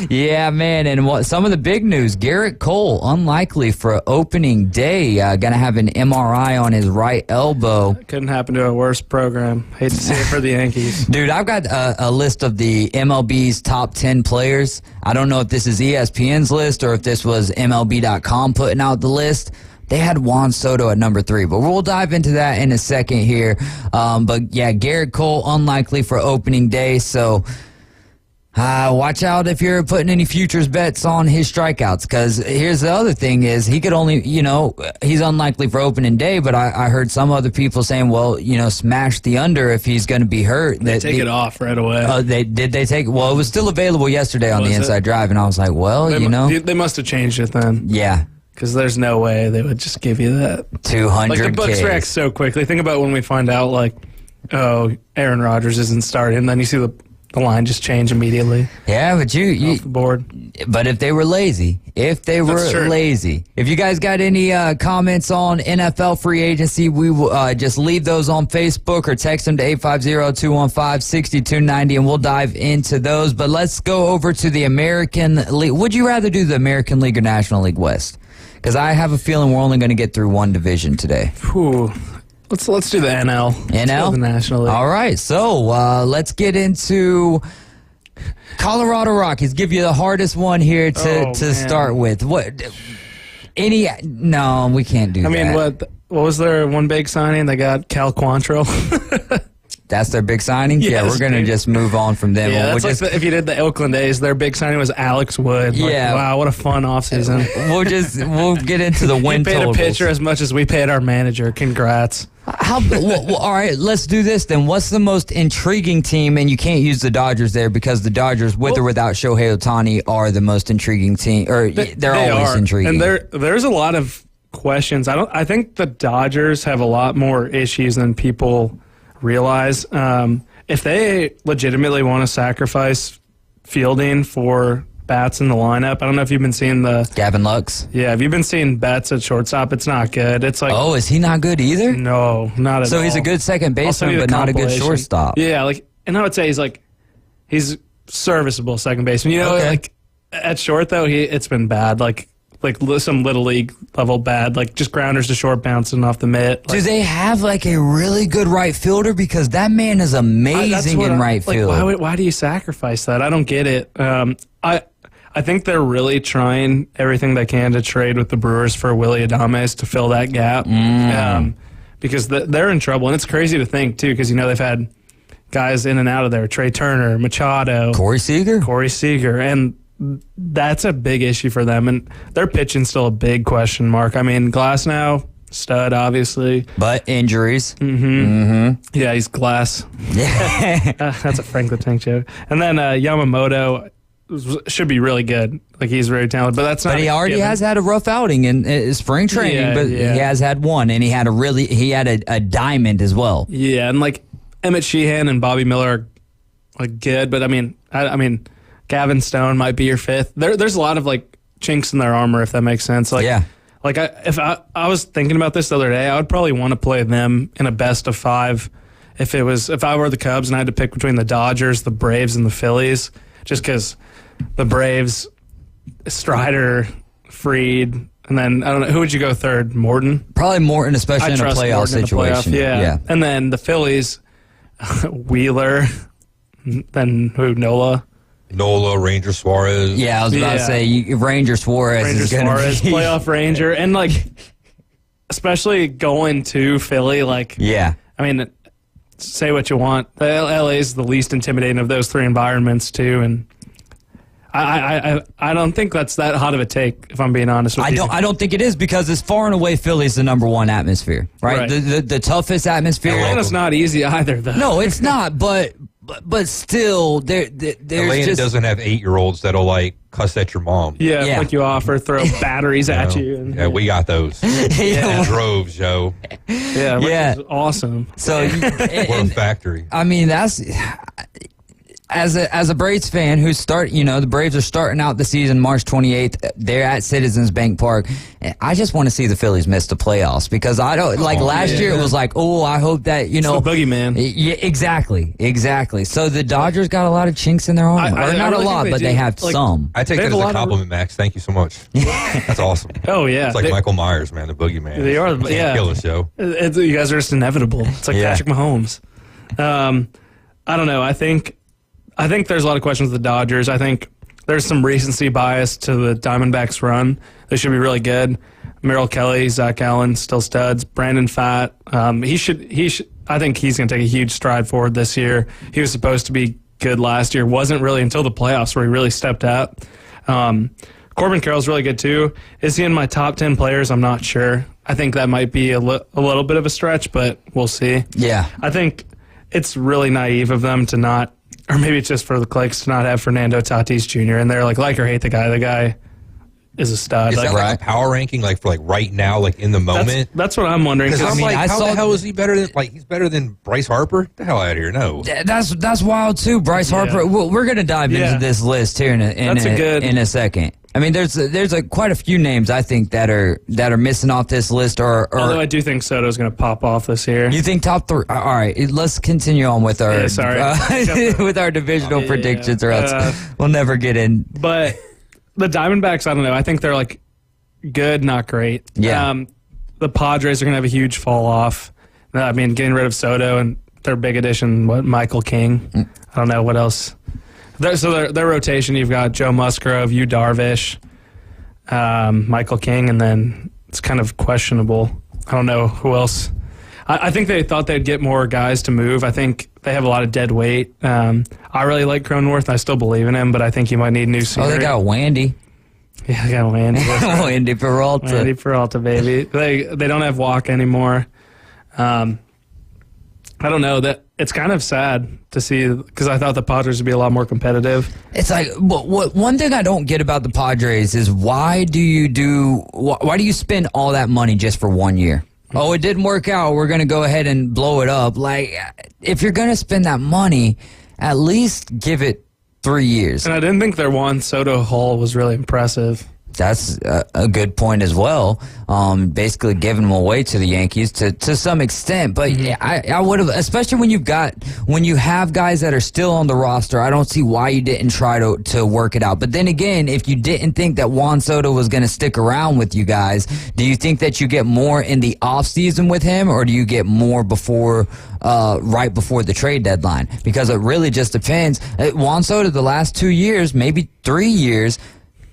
Yeah, man, and some of the big news, Garrett Cole, unlikely for opening day, going to have an MRI on his right elbow. Couldn't happen to a worse program. Hate to see it for the Yankees. Dude, I've got a list of the MLB's top 10 players. I don't know if this is ESPN's list or if this was MLB.com putting out the list. They had Juan Soto at number 3, but we'll dive into that in a second here. But yeah, Garrett Cole unlikely for opening day, so watch out if you're putting any futures bets on his strikeouts, because here's the other thing is he could only, he's unlikely for opening day, but I heard some other people saying, well, smash the under if he's going to be hurt. They take it off right away. They take, well, it was still available yesterday on the Inside Drive, and I was like, well, They must have changed it then. Yeah. Because there's no way they would just give you that. 200 Like, the books react so quickly. Think about when we find out, like, Aaron Rodgers isn't starting, and then you see the line just change immediately. Yeah, but you off the board. But if they were lazy, if you guys got any comments on NFL free agency, we will just leave those on Facebook or text them to 850-215-6290, and we'll dive into those. But let's go over to the American League. Would you rather do the American League or National League West? Because I have a feeling we're only going to get through one division today. Whew. Let's do the NL. NL? The National League. All right, so let's get into Colorado Rockies. Give you the hardest one here to start with. No, we can't do that. I mean, what was their one big signing? They got Cal Quantrill. That's their big signing? Yes, yeah, we're going to just move on from them. Yeah, that's if you did the Oakland A's, their big signing was Alex Wood. Yeah. Wow, what a fun offseason. We'll get into the win totals. We paid a pitcher as much as we paid our manager. Congrats. All right, let's do this then. What's the most intriguing team? And you can't use the Dodgers there because the Dodgers, with or without Shohei Ohtani, are the most intriguing team. Or they're always intriguing. And there's a lot of questions. I think the Dodgers have a lot more issues than people realize. If they legitimately want to sacrifice fielding for bats in the lineup, I don't know if you've been seeing the Gavin Lux. Yeah, have you been seeing bats at shortstop? It's not good. It's like, oh, is he not good either? No, not at all. So he's a good second baseman, but not a good shortstop. Yeah, and I would say he's serviceable second baseman. Like at short though, it's been bad. Like some little league level bad, like just grounders to short bouncing off the mitt. Do they have a really good right fielder? Because that man is amazing in right field. Why do you sacrifice that? I don't get it. I think they're really trying everything they can to trade with the Brewers for Willy Adames to fill that gap. Because they're in trouble. And it's crazy to think, too, because, they've had guys in and out of there. Trey Turner, Machado. Corey Seager. And that's a big issue for them. And their pitching's still a big question mark. I mean, Glasnow, stud, obviously. But injuries. Yeah, he's glass. Yeah. That's a Frank the Tank joke. And then Yamamoto should be really good. Like, he's very talented, but that's not. But he already has had a rough outing in spring training. But he has had one, and he had a diamond as well. Yeah, and Emmett Sheehan and Bobby Miller are good, but I mean, Gavin Stone might be your fifth. There's a lot of chinks in their armor, if that makes sense. If I was thinking about this the other day, I would probably want to play them in a best of 5. If I were the Cubs and I had to pick between the Dodgers, the Braves, and the Phillies, just because the Braves, Strider, Fried, and then I don't know, who would you go third? Morton? Probably Morton, especially in a playoff situation. Yeah. And then the Phillies, Wheeler, then who? Nola, Ranger Suarez. Yeah, I was about to say Ranger Suarez is going to be playoff Ranger, and especially going to Philly. I mean, say what you want. LA is the least intimidating of those 3 environments too, and I don't think that's that hot of a take, if I'm being honest with you. I don't think it is, because it's far and away Philly's the number one atmosphere, right? The toughest atmosphere. Atlanta's not easy either, though. No, it's not, but still, there's Atlanta just doesn't have 8-year-olds that'll like cuss at your mom. Yeah, flick you off or throw batteries at you. And, yeah, we got those. In droves, Joe. Yeah, which is awesome. So we're a factory. I mean, that's as a Braves fan who's the Braves are starting out the season March 28th. They're at Citizens Bank Park. I just want to see the Phillies miss the playoffs, because I don't last year it was like, oh, I hope that it's the boogeyman. Yeah, exactly. So the Dodgers got a lot of chinks in their armor, or not really a lot, but they have some. I take that as a compliment, Max. Thank you so much. That's awesome. Oh yeah, it's like Michael Myers, man, the boogeyman. They are. Can't kill us, Joe. You guys are just inevitable. It's like Patrick Mahomes. I don't know. I think there's a lot of questions with the Dodgers. I think there's some recency bias to the Diamondbacks' run. They should be really good. Merrill Kelly, Zach Allen, still studs. Brandon Pfaadt, he should. I think he's going to take a huge stride forward this year. He was supposed to be good last year. Wasn't really until the playoffs where he really stepped up. Corbin Carroll's really good too. Is he in my top 10 players? I'm not sure. I think that might be a little bit of a stretch, but we'll see. Yeah. I think it's really naive of them to not, or maybe it's just for the clicks, to not have Fernando Tatis Jr. in there. Like or hate the guy. The guy is a stud. Is that like a power ranking, like for like right now, like in the moment? That's what I'm wondering. Because I'm like, how the hell is he better than he's better than Bryce Harper? Get the hell out of here! No, that's wild too. Bryce Harper. We're gonna dive into this list here in a second. I mean, there's quite a few names I think that are missing off this list. Although I do think Soto's going to pop off this year. You think top 3? All right, let's continue on with our with our divisional predictions, or else we'll never get in. But the Diamondbacks, I don't know. I think they're like good, not great. Yeah. The Padres are going to have a huge fall off. I mean, getting rid of Soto and their big addition, Michael King. I don't know what else. Their rotation, you've got Joe Musgrove, Yu Darvish, Michael King, and then it's kind of questionable. I don't know who else. I think they thought they'd get more guys to move. I think they have a lot of dead weight. I really like Cronenworth. I still believe in him, but I think he might need new scenery. Oh, they got Wandy. Yeah, they got Wandy. Wandy Peralta. Wandy Peralta, baby. They don't have Walk anymore. I don't know. That it's kind of sad to see, because I thought the Padres would be a lot more competitive. It's like one thing I don't get about the Padres is why do you spend all that money just for 1 year? Oh, it didn't work out, we're going to go ahead and blow it up. Like, if you're going to spend that money, at least give it 3 years. And I didn't think their Juan Soto haul was really impressive. That's a good point as well. Basically giving them away to the Yankees to some extent. But I would have, especially when you have guys that are still on the roster, I don't see why you didn't try to work it out. But then again, if you didn't think that Juan Soto was going to stick around with you guys, do you think that you get more in the offseason with him, or do you get more right before the trade deadline? Because it really just depends. Juan Soto, the last 2 years, maybe 3 years,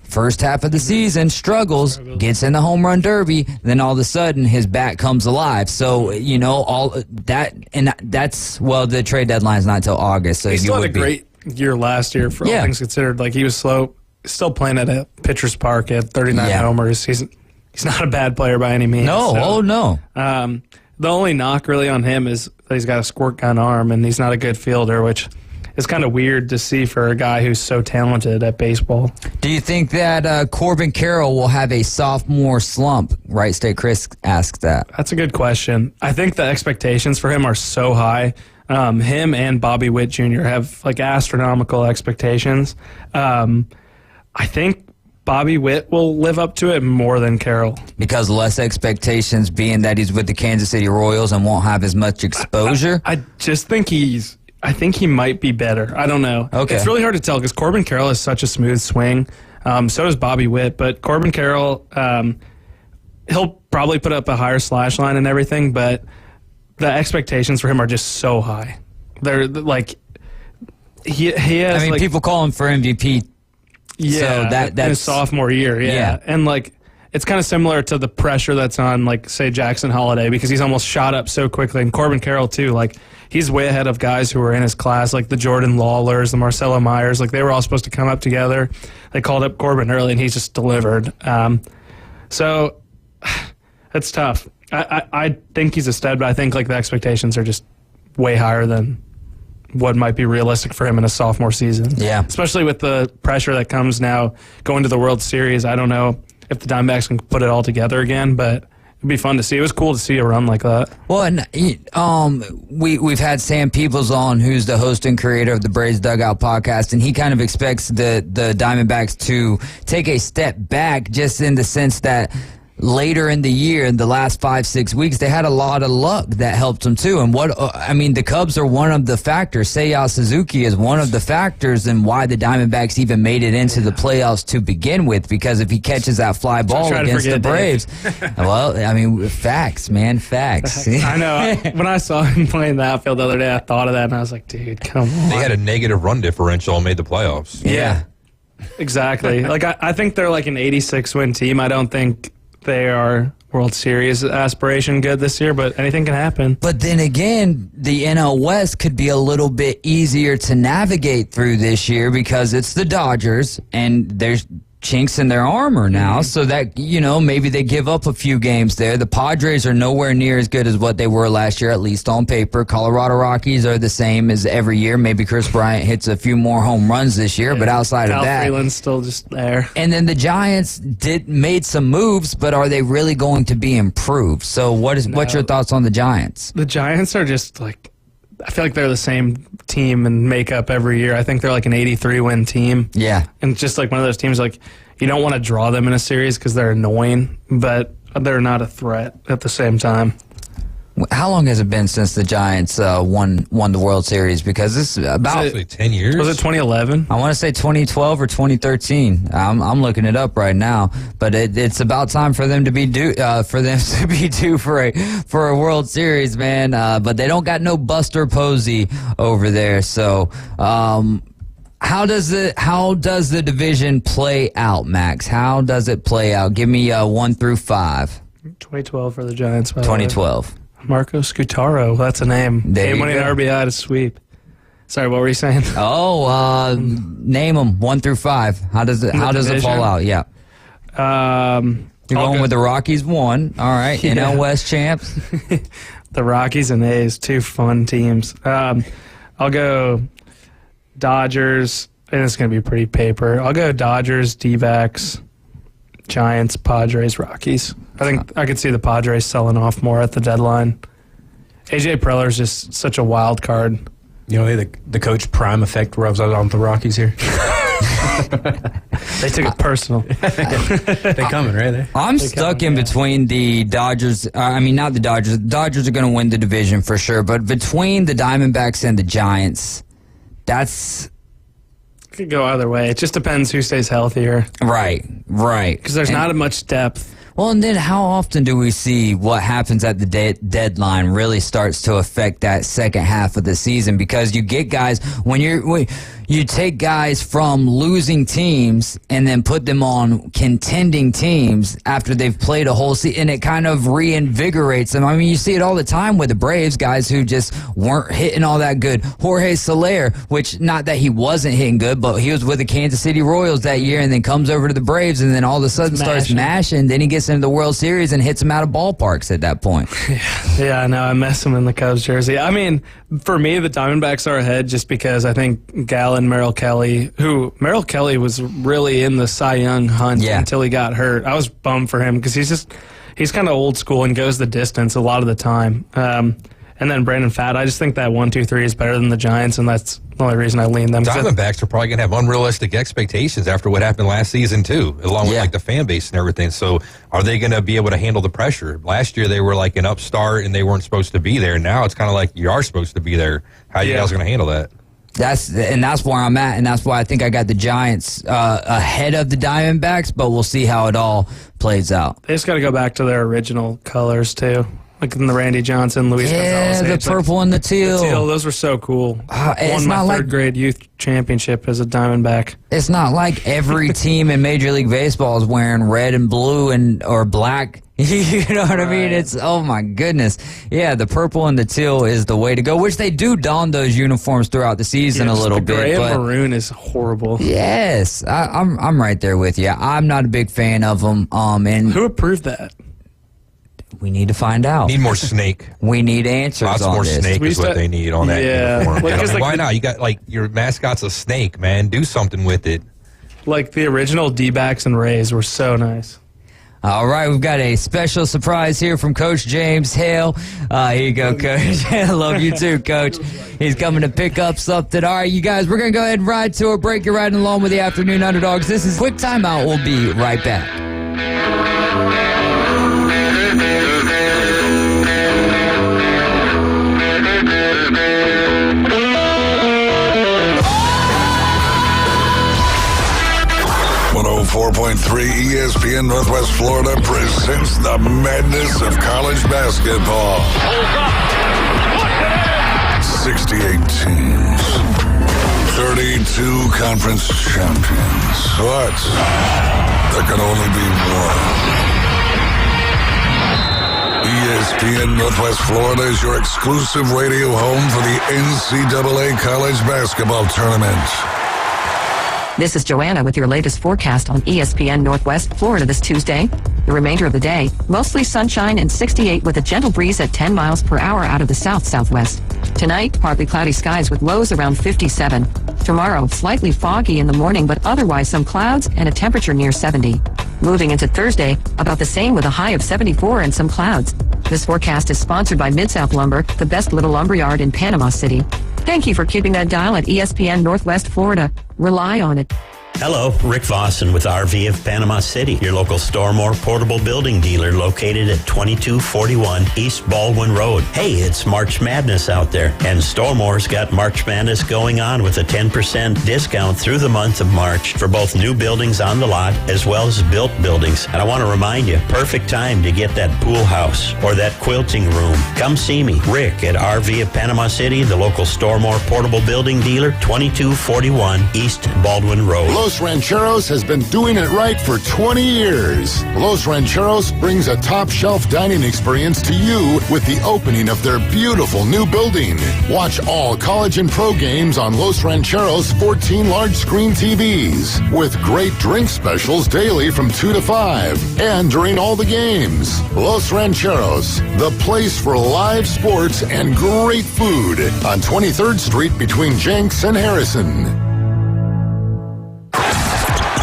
first half of the season, struggles, gets in the home run derby, then all of a sudden his bat comes alive. So, all that, and that's, the trade deadline's not until August. So he still had a great year last year, for all things considered. Like, he was still playing at a pitcher's park at 39 homers. He's not a bad player by any means. No, no. The only knock really on him is that he's got a squirt gun arm and he's not a good fielder, which it's kind of weird to see for a guy who's so talented at baseball. Do you think that Corbin Carroll will have a sophomore slump? Right State Chris asked that. That's a good question. I think the expectations for him are so high. Him and Bobby Witt Jr. have like astronomical expectations. I think Bobby Witt will live up to it more than Carroll. Because less expectations, being that he's with the Kansas City Royals and won't have as much exposure? I just think I think he might be better. I don't know. Okay. It's really hard to tell because Corbin Carroll has such a smooth swing. So does Bobby Witt. But Corbin Carroll, he'll probably put up a higher slash line and everything, but the expectations for him are just so high. They're like, he has. I mean, people call him for MVP. Yeah, so that's his sophomore year. Yeah. And like, it's kind of similar to the pressure that's on, like, say, Jackson Holiday, because he's almost shot up so quickly. And Corbin Carroll, too. Like, he's way ahead of guys who were in his class, like the Jordan Lawlers, the Marcelo Myers. Like, they were all supposed to come up together. They called up Corbin early, and he just delivered. So it's tough. I think he's a stud, but I think, like, the expectations are just way higher than what might be realistic for him in a sophomore season. Yeah. Especially with the pressure that comes now going to the World Series. I don't know if the Diamondbacks can put it all together again, but it'd be fun to see. It was cool to see a run like that. Well, and we've had Sam Peoples on, who's the host and creator of the Braves Dugout podcast, and he kind of expects the Diamondbacks to take a step back, just in the sense that later in the year, in the last 5-6 weeks, they had a lot of luck that helped them too. And the Cubs are one of the factors. Seiya Suzuki is one of the factors in why the Diamondbacks even made it into the playoffs to begin with, because if he catches that fly ball against the Braves, well, I mean, facts, man, facts. I know. When I saw him playing the outfield the other day, I thought of that, and I was like, dude, come on. They had a negative run differential and made the playoffs. Yeah. Exactly. Like, I think they're like an 86-win team. I don't think they are World Series aspiration good this year, but anything can happen. But then again, the NL West could be a little bit easier to navigate through this year, because it's the Dodgers, and there's chinks in their armor now, so that, maybe they give up a few games there. The Padres are nowhere near as good as what they were last year, at least on paper. Colorado Rockies are the same as every year. Maybe Chris Bryant hits a few more home runs this year, but outside of that, Freeland's still just there. And then the Giants made some moves, but are they really going to be improved? So what's your thoughts on the Giants? The Giants are just like, I feel like they're the same team and makeup every year. I think they're like an 83-win team. Yeah. And just like one of those teams, like, you don't want to draw them in a series because they're annoying, but they're not a threat at the same time. How long has it been since the Giants won the World Series? Because this is about 10 years. Was it 2011? I want to say 2012 or 2013. I'm looking it up right now, but it's about time for them to be due for a World Series, man. But they don't got no Buster Posey over there, so. How does the division play out, Max? How does it play out? Give me 1 through 5. 2012 for the Giants. 2012. Marco Scutaro, that's a name. Game-winning RBI to sweep. Sorry, what were you saying? Oh, name them 1 through 5. How does it fall out? Yeah. You're going with the Rockies 1. All right. Yeah. NL West champs. The Rockies and A's, 2 fun teams. I'll go Dodgers, and it's going to be pretty paper. I'll go Dodgers, D-backs, Giants, Padres, Rockies. I think I could see the Padres selling off more at the deadline. AJ Preller's just such a wild card. The coach prime effect rubs out on the Rockies here. They took it personal. They coming, right? I'm stuck in between the Dodgers. Not the Dodgers. The Dodgers are going to win the division for sure, but between the Diamondbacks and the Giants, it could go either way. It just depends who stays healthier. Right. Because there's not much depth. Well, and then how often do we see what happens at the deadline really starts to affect that second half of the season? Because you get guys, when you take guys from losing teams and then put them on contending teams after they've played a whole season, and it kind of reinvigorates them. I mean, you see it all the time with the Braves, guys who just weren't hitting all that good. Jorge Soler, which, not that he wasn't hitting good, but he was with the Kansas City Royals that year and then comes over to the Braves and then all of a sudden starts mashing. Then he gets into the World Series and hits them out of ballparks at that point. Yeah, I know. I miss him in the Cubs jersey. I mean, for me, the Diamondbacks are ahead just because I think Gallen, Merrill Kelly was really in the Cy Young hunt until he got hurt. I was bummed for him because he's kind of old school and goes the distance a lot of the time. And then Brandon Pfaadt, I just think that 1, 2, 3 is better than the Giants, and that's the only reason I lean them. Diamondbacks are probably going to have unrealistic expectations after what happened last season, too, along with the fan base and everything. So are they going to be able to handle the pressure? Last year they were like an upstart and they weren't supposed to be there. Now it's kind of like you are supposed to be there. How are you guys going to handle that? That's where I'm at, and that's why I think I got the Giants ahead of the Diamondbacks, but we'll see how it all plays out. They just got to go back to their original colors, too. Like in the Randy Johnson, Luis Gonzalez. Yeah, the purple and the teal. Those were so cool. Won my third grade youth championship as a Diamondback. It's not like every team in Major League Baseball is wearing red and blue or black. You know what I mean? It's, oh my goodness. Yeah, the purple and the teal is the way to go, which they do don those uniforms throughout the season a little bit. Gray and maroon is horrible. Yes, I'm right there with you. I'm not a big fan of them. And who approved that? We need to find out. Need more snake. We need answers Lots on more this. snake is what they need on that uniform. Why not? You got, your mascot's a snake, man. Do something with it. Like the original D-backs and Rays were so nice. All right, we've got a special surprise here from Coach James Hale. Here you go, Coach. I love you too, Coach. He's coming to pick up something. All right, you guys, we're going to go ahead and ride to a break. You're riding along with the Afternoon Underdogs. This is Quick Timeout. We'll be right back. 104.3 ESPN Northwest Florida presents the madness of college basketball. 68 teams, 32 conference champions, but there can only be one. ESPN Northwest Florida is your exclusive radio home for the NCAA College Basketball Tournament. This is Joanna with your latest forecast on ESPN Northwest Florida this Tuesday. The remainder of the day, mostly sunshine and 68 with a gentle breeze at 10 miles per hour out of the south-southwest. Tonight, partly cloudy skies with lows around 57. Tomorrow, slightly foggy in the morning, but otherwise some clouds and a temperature near 70. Moving into Thursday, about the same with a high of 74 and some clouds. This forecast is sponsored by Mid-South Lumber, the best little lumberyard in Panama City. Thank you for keeping that dial at ESPN Northwest Florida. Rely on it. Hello, Rick Vossen with RV of Panama City, your local Stormore portable building dealer located at 2241 East Baldwin Road. Hey, it's March Madness out there, and Stormore's got March Madness going on with a 10% discount through the month of March for both new buildings on the lot as well as built buildings. And I want to remind you, perfect time to get that pool house or that quilting room. Come see me, Rick, at RV of Panama City, the local Stormore portable building dealer, 2241 East Baldwin Road. Los Rancheros has been doing it right for 20 years. Los Rancheros brings a top-shelf dining experience to you with the opening of their beautiful new building. Watch all college and pro games on Los Rancheros' 14 large-screen TVs with great drink specials daily from 2 to 5 and during all the games. Los Rancheros, the place for live sports and great food on 23rd Street between Jenks and Harrison.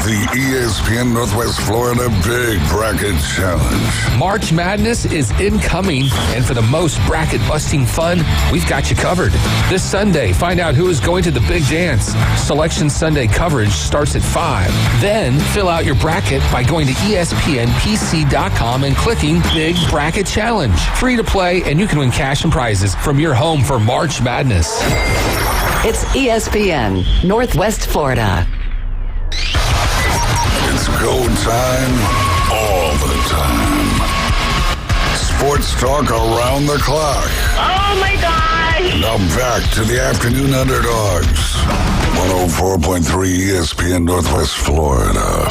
The ESPN Northwest Florida Big Bracket Challenge. March Madness is incoming, and for the most bracket-busting fun, we've got you covered. This Sunday, find out who is going to the big dance. Selection Sunday coverage starts at 5. Then, fill out your bracket by going to ESPNPC.com and clicking Big Bracket Challenge. Free to play, and you can win cash and prizes from your home for March Madness. It's ESPN Northwest Florida. It's go time all the time. Sports talk around the clock. Oh my gosh! Now back to the Afternoon Underdogs. 104.3 ESPN Northwest Florida.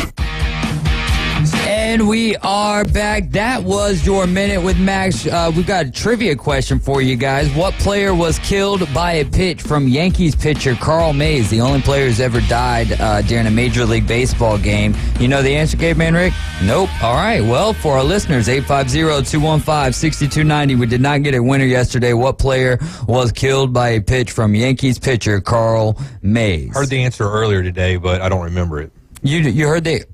And we are back. That was your Minute with Max. We've got a trivia question for you guys. What player was killed by a pitch from Yankees pitcher Carl Mays, the only player who's ever died during a Major League Baseball game? You know the answer, Caveman Rick? Nope. All right. Well, for our listeners, 850-215-6290. We did not get a winner yesterday. What player was killed by a pitch from Yankees pitcher Carl Mays? Heard the answer earlier today, but I don't remember it. You heard the...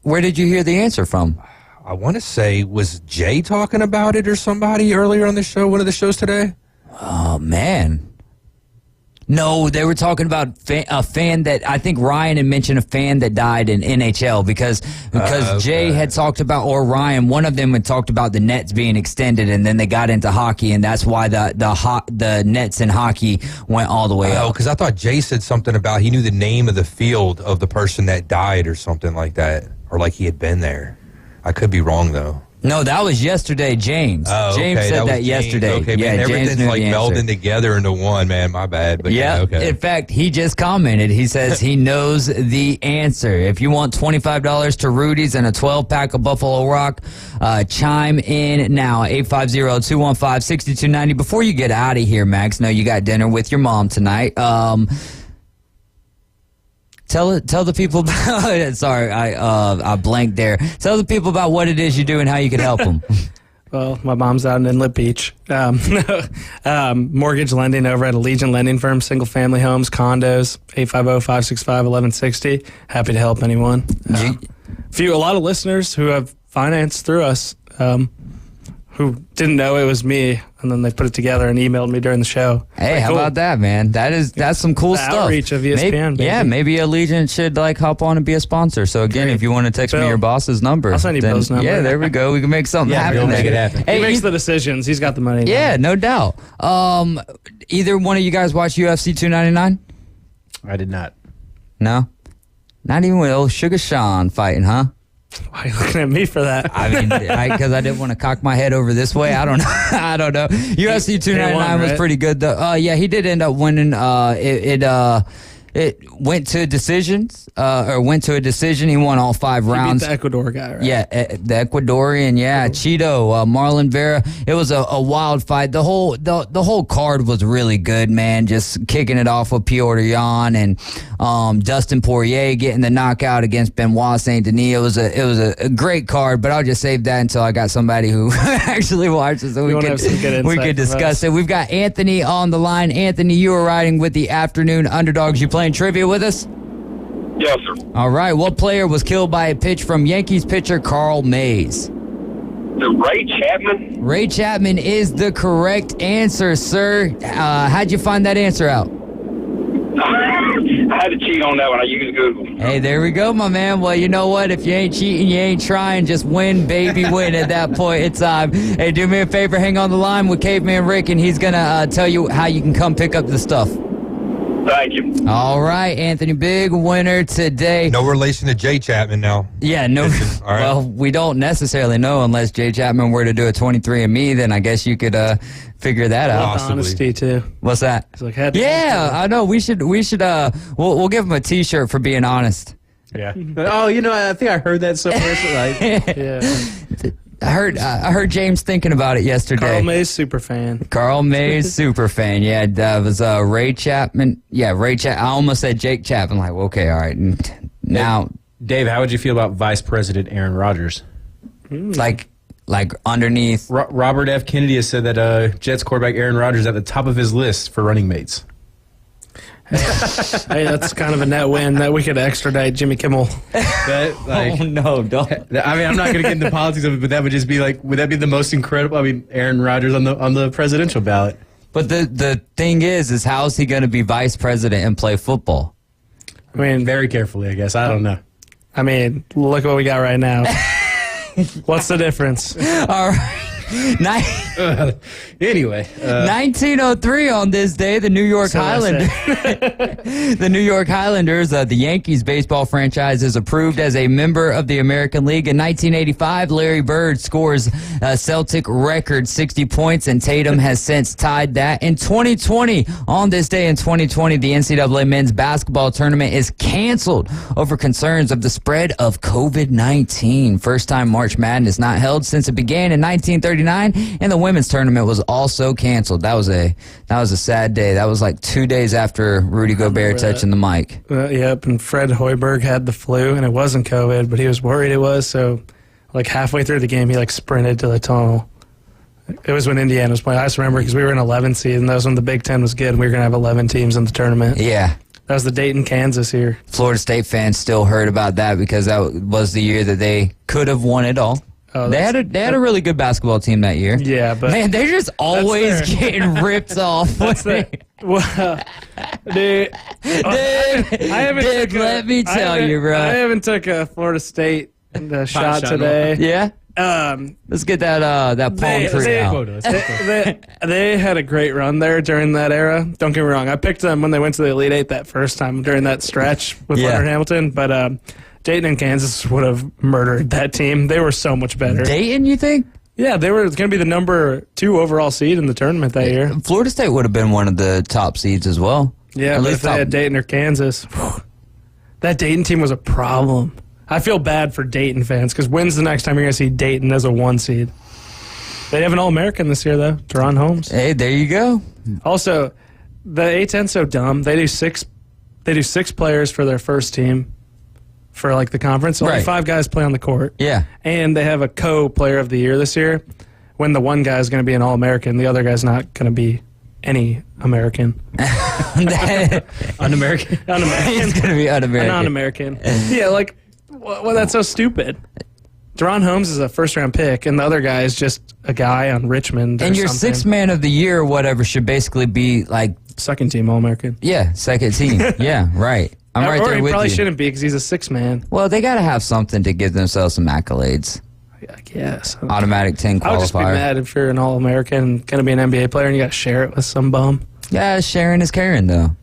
Where did you hear the answer from? I want to say, was Jay talking about it or somebody earlier on the show, one of the shows today? Oh, man. No, they were talking about a fan that, I think Ryan had mentioned a fan that died in NHL because okay. Jay had talked about, or Ryan, one of them had talked about the nets being extended, and then they got into hockey, and that's why the nets in hockey went all the way up. Oh, because I thought Jay said something about he knew the name of the field of the person that died or something like that, or like he had been there. I could be wrong, though. No, that was yesterday, James. Oh, okay. James said that James. yesterday. Okay, yeah, man, James everything's knew like the answer. melding together into one, man. My bad. But Yeah, okay. in fact, he just commented. He says he knows the answer. If you want $25 to Rudy's and a 12-pack of Buffalo Rock, chime in now, 850-215-6290. Before you get out of here, Max, know you got dinner with your mom tonight. Tell the people about, sorry, I blanked there. Tell the people about what it is you do and how you can help them. Well, my mom's out in Inlet Beach. Mortgage lending over at Allegiant Lending Firm, single-family homes, condos, 850-565-1160. Happy to help anyone. A lot of listeners who have financed through us who didn't know it was me, and then they put it together and emailed me during the show. Hey, how about that, man? That's some cool stuff. Outreach of ESPN. Maybe Allegiant should hop on and be a sponsor. So again, if you want to text me your boss's number, I'll send you Bill's number. Yeah, there we go. We can make something happen. We'll make it happen. He makes the decisions. He's got the money. Yeah, no doubt. Either one of you guys watch UFC 299? I did not. No, not even with old Sugar Sean fighting, huh? Why are you looking at me for that? I mean, because I didn't want to cock my head over this way. I don't know. I don't know. UFC 299 was pretty good, though. Yeah, he did end up winning. It went to decisions, went to a decision. He won all 5 rounds. He beat the Ecuador guy, right? Yeah, the Ecuadorian, Cheeto, Marlon Vera. It was a wild fight. The whole card was really good, man. Just kicking it off with Piotr Jan and Dustin Poirier getting the knockout against Benoit Saint Denis. It was a great card, but I'll just save that until I got somebody who actually watches, so we could discuss it. We've got Anthony on the line. Anthony, you are riding with the Afternoon Underdogs. You playing trivia with us? Yes, sir. All right. What player was killed by a pitch from Yankees pitcher Carl Mays? Ray Chapman. Ray Chapman is the correct answer, sir. How'd you find that answer out? I had to cheat on that one. I used Google. Hey, there we go, my man. Well, you know what? If you ain't cheating, you ain't trying. Just win, baby, win at that point in time. Hey, do me a favor. Hang on the line with Caveman Rick, and he's going to tell you how you can come pick up the stuff. Thank you. All right, Anthony, big winner today. No relation to Jay Chapman now. Yeah, no. All right. Well, we don't necessarily know unless Jay Chapman were to do a 23andMe. Then I guess you could figure that out. Possibly. Honesty too. What's that? It's like, I know. We should. We'll give him a T-shirt for being honest. Yeah. Oh, I think I heard that somewhere. Yeah. I heard James thinking about it yesterday. Carl Mays super fan. Carl Mays super fan. Yeah, that was Ray Chapman. Yeah, Ray Chapman. I almost said Jake Chapman. Like, okay, all right. Now, Dave, how would you feel about Vice President Aaron Rodgers? Like underneath. Robert F. Kennedy has said that Jets quarterback Aaron Rodgers is at the top of his list for running mates. Hey, that's kind of a net win that we could extradite Jimmy Kimmel. Oh no, don't. I mean, I'm not going to get into politics of it, but that would just be like, would that be the most incredible? I mean, Aaron Rodgers on the presidential ballot. But the thing is how is he going to be vice president and play football? I mean, very carefully, I guess. I don't know. I mean, look what we got right now. What's the difference? All right. Anyway, 1903 on this day, the New York Highlanders, the Yankees baseball franchise, is approved as a member of the American League. In 1985, Larry Bird scores a Celtic record 60 points, and Tatum has since tied that. In 2020, on this day in 2020, the NCAA men's basketball tournament is canceled over concerns of the spread of COVID-19. First time March Madness not held since it began in 1939. And the women's tournament was also canceled. That was a sad day. That was like 2 days after Rudy Gobert touching the mic. Yep, and Fred Hoiberg had the flu, and it wasn't COVID, but he was worried it was, so like halfway through the game, he sprinted to the tunnel. It was when Indiana was playing. I just remember because we were in 11 seed, and that was when the Big Ten was good, and we were going to have 11 teams in the tournament. Yeah. That was the Dayton, Kansas year. Florida State fans still heard about that because that was the year that they could have won it all. Oh, they had a really good basketball team that year. Yeah, but man, they're just always getting ripped off. Well, dude, let me tell you, bro. I haven't took a Florida State shot today. Yeah. Let's get that palm tree out. They had a great run there during that era. Don't get me wrong. I picked them when they went to the Elite Eight that first time during that stretch with Leonard Hamilton. But Dayton and Kansas would have murdered that team. They were so much better. Dayton, you think? Yeah, they were going to be the number 2 overall seed in the tournament that year. Florida State would have been one of the top seeds as well. Yeah, At but least if they had Dayton or Kansas, that Dayton team was a problem. I feel bad for Dayton fans because when's the next time you're going to see Dayton as a 1 seed? They have an All-American this year, though, Teron Holmes. Hey, there you go. Also, the A-10's so dumb. They do six players for their first team for, like, the conference. Only 5 guys play on the court. Yeah. And they have a co-player of the year this year when the one guy is going to be an All-American. The other guy's not going to be any American. Un-American? Un-American. He's going to be un-American. A non-American. Yeah, like, well, that's so stupid. Teron Holmes is a first-round pick, and the other guy is just a guy on Richmond. And your something. 6th man of the year or whatever should basically be like second team All-American. Yeah, second team. Yeah, right. I'm right there he with probably you. shouldn't be because he's a 6th man. Well, they got to have something to give themselves some accolades. I guess. Automatic 10 qualifier. I would just be mad if you're an All-American and going to be an NBA player and you got to share it with some bum. Yeah, sharing is caring, though.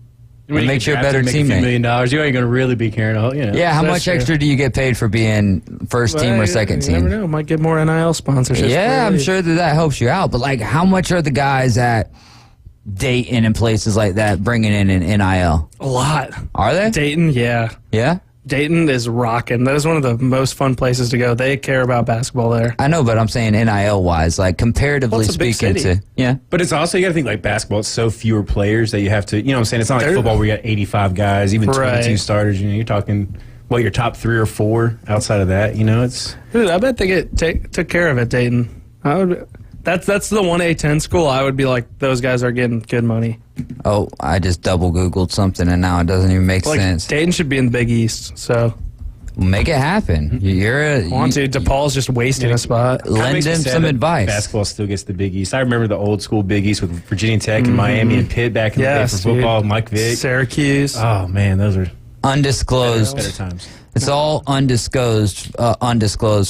It makes you a better $1 teammate. million, you ain't going to really be caring. Yeah, how much extra do you get paid for being first team or second team? You never know. Might get more NIL sponsorships. Yeah, I'm sure that helps you out. But, like, how much are the guys at Dayton and places like that bringing in an NIL? A lot. Are they? Dayton, yeah. Yeah? Dayton is rocking. That is one of the most fun places to go. They care about basketball there. I know, but I'm saying NIL-wise, like, comparatively it's a big speaking city. to... Yeah. But it's also, you got to think, like, basketball, it's so fewer players that you have to, you know what I'm saying? It's not like football where you got 85 guys, even 22 starters. You know, you're talking, your top 3 or 4 outside of that, it's... Dude, I bet they took care of it, Dayton. That's the 1A10 school. I would be like, those guys are getting good money. Oh, I just double Googled something and now it doesn't even make sense. Dayton should be in the Big East, so... Make it happen. DePaul's just wasting a spot. Lend them some advice. Basketball still gets the Big East. I remember the old school Big East with Virginia Tech and Miami and Pitt back in the day for football. Mike Vick. Syracuse. Oh, man, those are... Undisclosed. Better times. It's all undisclosed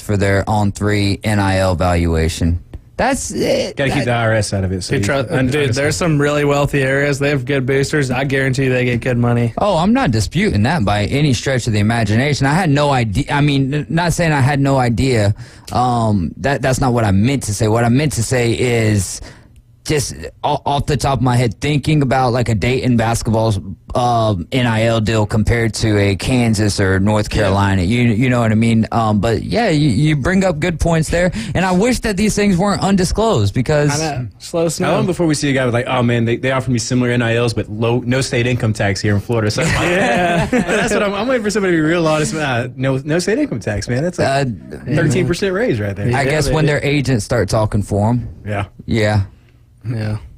for their on-3 NIL valuation. That's it. Got to keep the IRS out of it. So dude, there's some really wealthy areas. They have good boosters. I guarantee they get good money. Oh, I'm not disputing that by any stretch of the imagination. I had no idea. I mean, not saying I had no idea. That's not what I meant to say. What I meant to say is just off the top of my head, thinking about like a Dayton basketball NIL deal compared to a Kansas or North Carolina. You know what I mean? But yeah, you bring up good points there, and I wish that these things weren't undisclosed because slow snow. How long before we see a guy with like, oh man, they offered me similar NILs, but no state income tax here in Florida. So that's what I'm waiting for somebody to be real honest. No state income tax, man. That's like 13% raise right there. I guess when their agents start talking for them. Yeah.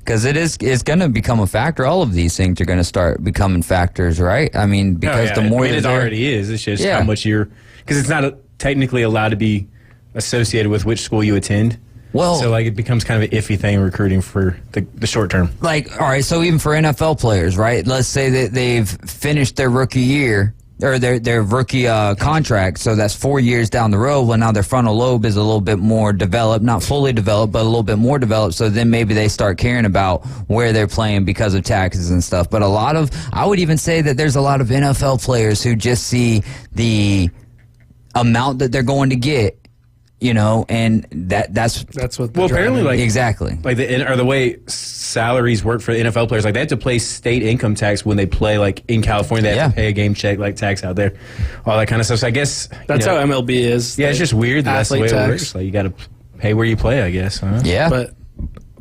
Because it's going to become a factor. All of these things are going to start becoming factors, right? I mean, because the more it already is. It's just how much because it's not technically allowed to be associated with which school you attend. Well, so like it becomes kind of an iffy thing recruiting for the short term. Like, all right, so even for NFL players, right? Let's say that they've finished their rookie year or their rookie contract, so that's 4 years down the road. Well, now their frontal lobe is a little bit more developed, not fully developed, but a little bit more developed. So then maybe they start caring about where they're playing because of taxes and stuff. But I would even say that there's a lot of NFL players who just see the amount that they're going to get. And that's what. Apparently, like exactly, like the way salaries work for NFL players, like they have to pay state income tax when they play, like in California, they have to pay a game check, like tax out there, all that kind of stuff. So I guess that's how MLB is. Yeah, it's just weird that that's the way it works. Like you got to pay where you play, I guess. Huh? Yeah,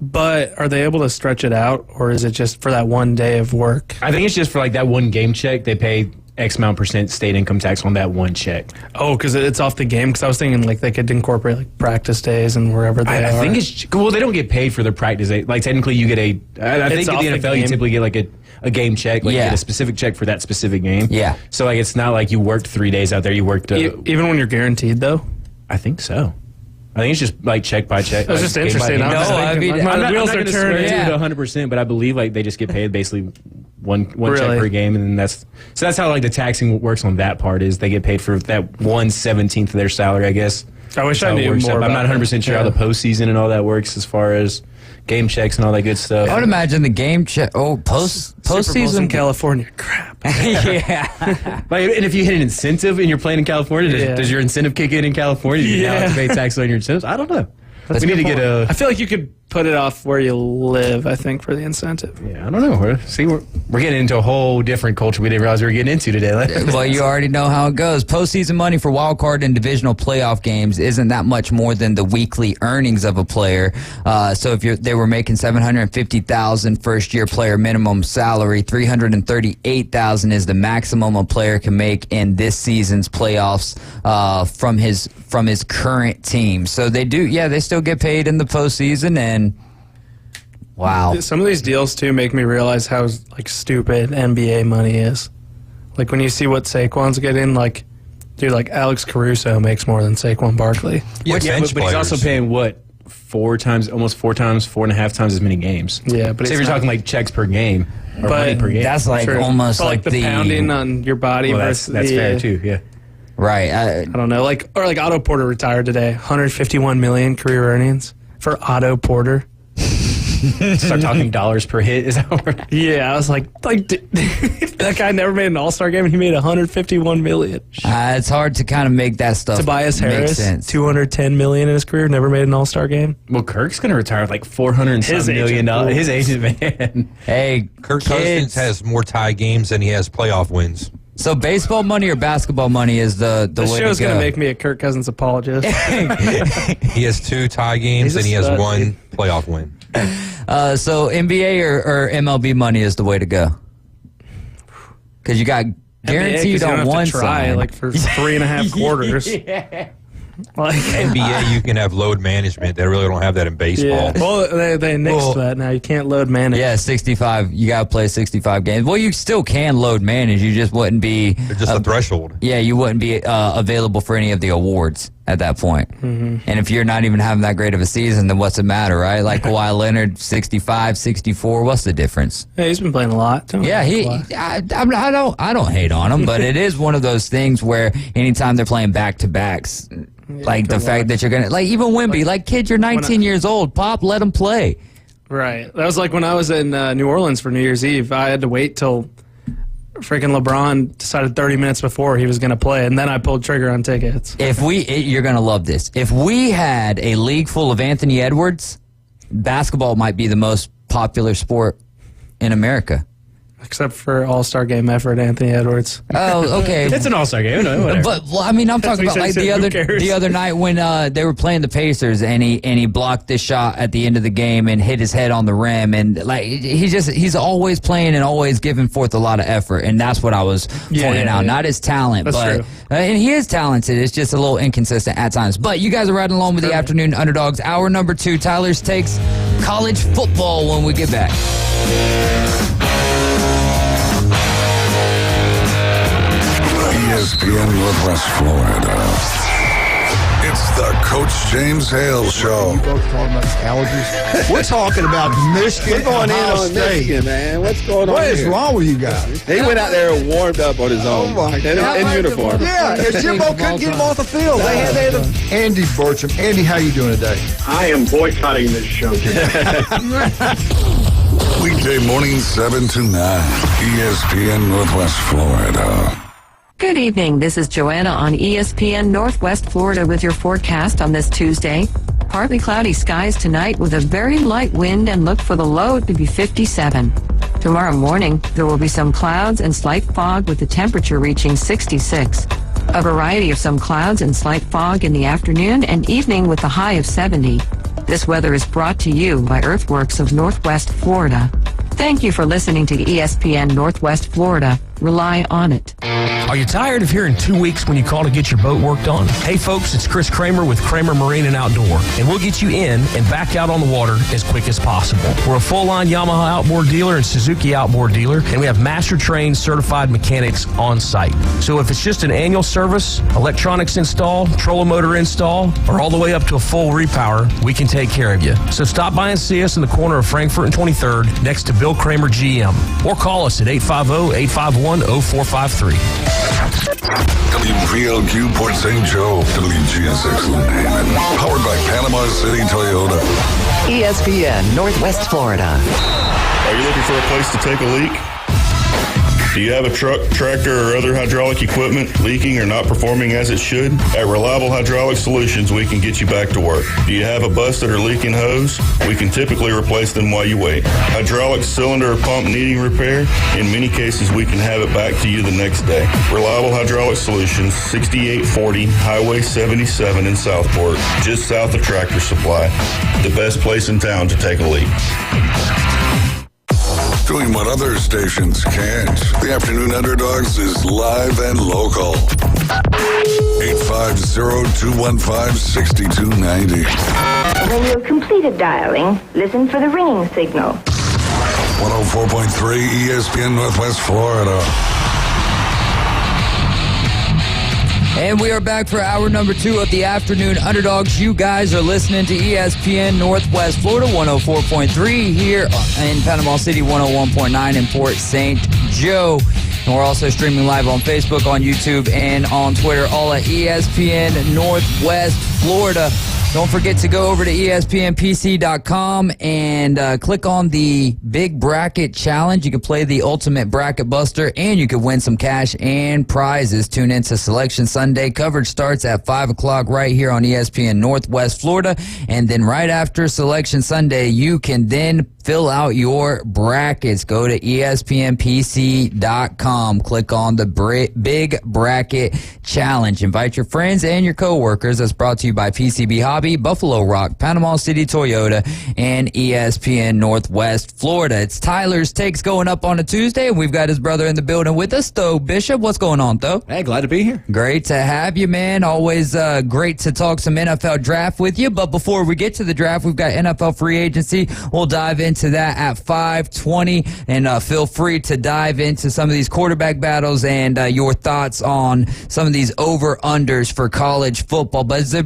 but are they able to stretch it out, or is it just for that one day of work? I think it's just for like that one game check. They pay X amount % state income tax on that one check. Oh, because it's off the game? Because I was thinking like they could incorporate like practice days and wherever they are. I think it's they don't get paid for their practice day. Like technically, you get I think in the NFL you typically get like a game check. Like you get a specific check for that specific game. Yeah. So like it's not like you worked 3 days out there. You worked even when you're guaranteed though. I think so. I think it's just like check by check. That's just interesting. I'm not going to swear to it 100%, but I believe like they just get paid basically one check per game, and then that's how like the taxing works on that part is they get paid for that 1/17 of their salary, I guess. I wish I how it knew works more out. I'm about not 100% sure how the postseason and all that works as far as game checks and all that good stuff. I would imagine the game check. Oh, Super Bowl's postseason in California. Crap. Yeah. And if you hit an incentive and you're playing in California, does your incentive kick in California? Do you now have to pay tax on your incentives? I don't know. That's we need to get I feel like you could put it off where you live, I think, for the incentive. Yeah, I don't know. We're getting into a whole different culture we didn't realize we were getting into today. Well, you already know how it goes. Postseason money for wild card and divisional playoff games isn't that much more than the weekly earnings of a player. So if they were making $750,000 first year player minimum salary, $338,000 is the maximum a player can make in this season's playoffs from his current team. So they still get paid in the postseason. And wow, some of these deals too make me realize how stupid NBA money is. Like when you see what Saquon's getting, like Alex Caruso makes more than Saquon Barkley. But he's also paying what, almost 4.5 times as many games. Yeah, but so if you're talking like checks per game or money per game, that's almost like the pounding on your body. Well, versus that's fair too. Yeah. Right. I don't know. Like Otto Porter retired today. $151 million career earnings for Otto Porter. Start talking dollars per hit. Is that what? Yeah, I was like that guy never made an All-Star game and he made $151 million. It's hard to kind of make that stuff. Tobias make Harris, sense. $210 million in his career, never made an All-Star game. Well, Kirk's going to retire with like $400 million. His agent, man. Hey, Kirk Cousins has more tie games than he has playoff wins. So baseball money or basketball money is the way to go. This show's going to make me a Kirk Cousins apologist. He has 2 tie games and he has 1 playoff win. So NBA or MLB money is the way to go. Because you got guaranteed on one side. Like for 3.5 quarters. Yeah. NBA, you can have load management. They really don't have that in baseball. Yeah. Well, they nixed that now. You can't load manage. Yeah, 65. You got to play 65 games. Well, you still can load manage. You just wouldn't be... Just a threshold. Yeah, you wouldn't be available for any of the awards at that point. Mm-hmm. And if you're not even having that great of a season, then what's the matter, right? Like Kawhi Leonard, 65, 64. What's the difference? Yeah, he's been playing a lot. I don't hate on him, but it is one of those things where anytime they're playing back-to-backs... Like the fact that you're going to, like even Wemby, like kid, you're 19 years old. Pop, let him play. Right. That was like when I was in New Orleans for New Year's Eve. I had to wait till freaking LeBron decided 30 minutes before he was going to play, and then I pulled trigger on tickets. You're going to love this. If we had a league full of Anthony Edwards, basketball might be the most popular sport in America. Except for All-Star Game effort, Anthony Edwards. Oh, okay. It's an All-Star game. No, whatever. But I mean, I'm talking about like the other night when they were playing the Pacers and he blocked this shot at the end of the game and hit his head on the rim, and like he's always playing and always giving forth a lot of effort, and that's what I was pointing out. Not his talent, that's but true. And he is talented. It's just a little inconsistent at times. But you guys are riding along with the Afternoon Underdogs. Hour number 2, Tyler's takes college football when we get back. ESPN Northwest Florida. It's the Coach James Hale Show. You both talking about allergies? We're talking about Michigan. We're going Ohio in on State. Michigan, man. What's going on? What is here? wrong with you guys? He went out there and warmed up on his own. Oh my God. In uniform. Yeah, and Jimbo couldn't get him off the field. They had Andy Burcham. Andy, how you doing today? I am boycotting this show today. Weekday morning 7 to 9. ESPN Northwest Florida. Good evening. This is Joanna on ESPN Northwest Florida with your forecast on this Tuesday. Partly cloudy skies tonight with a very light wind, and look for the low to be 57. Tomorrow morning, there will be some clouds and slight fog with the temperature reaching 66. A variety of some clouds and slight fog in the afternoon and evening with a high of 70. This weather is brought to you by Earthworks of Northwest Florida. Thank you for listening to ESPN Northwest Florida. Rely on it. Are you tired of hearing 2 weeks when you call to get your boat worked on? Hey folks, it's Chris Kramer with Kramer Marine and Outdoor, and we'll get you in and back out on the water as quick as possible. We're a full-line Yamaha outboard dealer and Suzuki outboard dealer, and we have master-trained certified mechanics on site. So if it's just an annual service, electronics install, trolling motor install, or all the way up to a full repower, we can take care of you. So stop by and see us in the corner of Frankfurt and 23rd next to Bill Kramer GM, or call us at 850-851-0453. PLQ Port St. Joe, WGSX Lynn. Powered by Panama City Toyota. ESPN Northwest Florida. Are you looking for a place to take a leak? Do you have a truck, tractor, or other hydraulic equipment leaking or not performing as it should? At Reliable Hydraulic Solutions, we can get you back to work. Do you have a busted or leaking hose? We can typically replace them while you wait. Hydraulic cylinder or pump needing repair? In many cases, we can have it back to you the next day. Reliable Hydraulic Solutions, 6840 Highway 77 in Southport, just south of Tractor Supply. The best place in town to take a leak. Doing what other stations can't. The Afternoon Underdogs is live and local. 850-215-6290. When you've completed dialing, listen for the ringing signal. 104.3 ESPN Northwest Florida. And we are back for hour number 2 of the Afternoon Underdogs. You guys are listening to ESPN Northwest Florida, 104.3 here in Panama City, 101.9 in Port St. Joe. And we're also streaming live on Facebook, on YouTube, and on Twitter, all at ESPN Northwest Florida. Don't forget to go over to ESPNPC.com and click on the Big Bracket Challenge. You can play the Ultimate Bracket Buster, and you can win some cash and prizes. Tune into Selection Sunday. Coverage starts at 5 o'clock right here on ESPN Northwest Florida. And then right after Selection Sunday, you can then fill out your brackets. Go to ESPNPC.com. Click on the Big Bracket Challenge. Invite your friends and your coworkers. That's brought to you by PCB Hobby, Buffalo Rock, Panama City Toyota, and ESPN Northwest Florida. It's Tyler's Takes going up on a Tuesday, and we've got his brother in the building with us, Tho Bishop. What's going on, Tho? Hey, glad to be here. Great to have you, man. Always great to talk some NFL draft with you. But before we get to the draft, we've got NFL free agency. We'll dive into that at 5:20, and feel free to dive into some of these quarterback battles and your thoughts on some of these over-unders for college football. But is there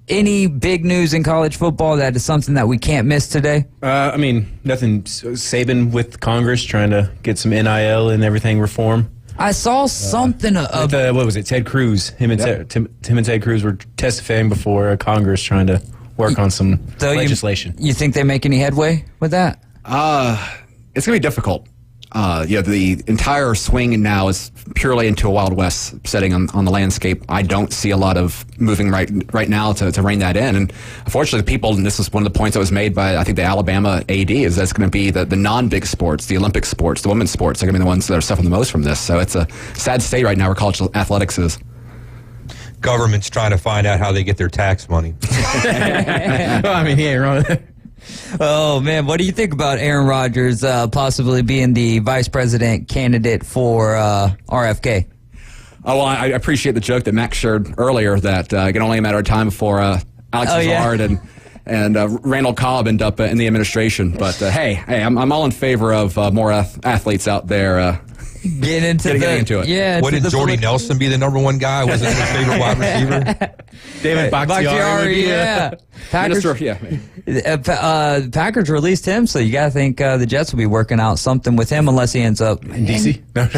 any big news in college football that is something that we can't miss today? I mean, nothing. Saban with Congress trying to get some NIL and everything reform. I saw something of what was it? Ted Cruz. Him and Ted Cruz were testifying before Congress trying to work on some legislation. You think they make any headway with that? It's going to be difficult. The entire swing now is purely into a Wild West setting on the landscape. I don't see a lot of moving right now to rein that in. And unfortunately, people, and this is one of the points that was made by, I think, the Alabama AD, is that's going to be the non-big sports, the Olympic sports, the women's sports are going to be the ones that are suffering the most from this. So it's a sad state right now where college athletics is. Government's trying to find out how they get their tax money. Well, I mean, he ain't wrong. Oh, man. What do you think about Aaron Rodgers possibly being the vice president candidate for RFK? Oh, well, I appreciate the joke that Max shared earlier that it can only a matter of time before Alex Lazard and Randall Cobb end up in the administration. But, hey, I'm all in favor of more athletes out there getting into it. Yeah. What did Jordy Nelson be the number one guy? Was that his favorite wide receiver? David Bakhtiari. Yeah. Packers released him, so you got to think the Jets will be working out something with him unless he ends up in D.C. He can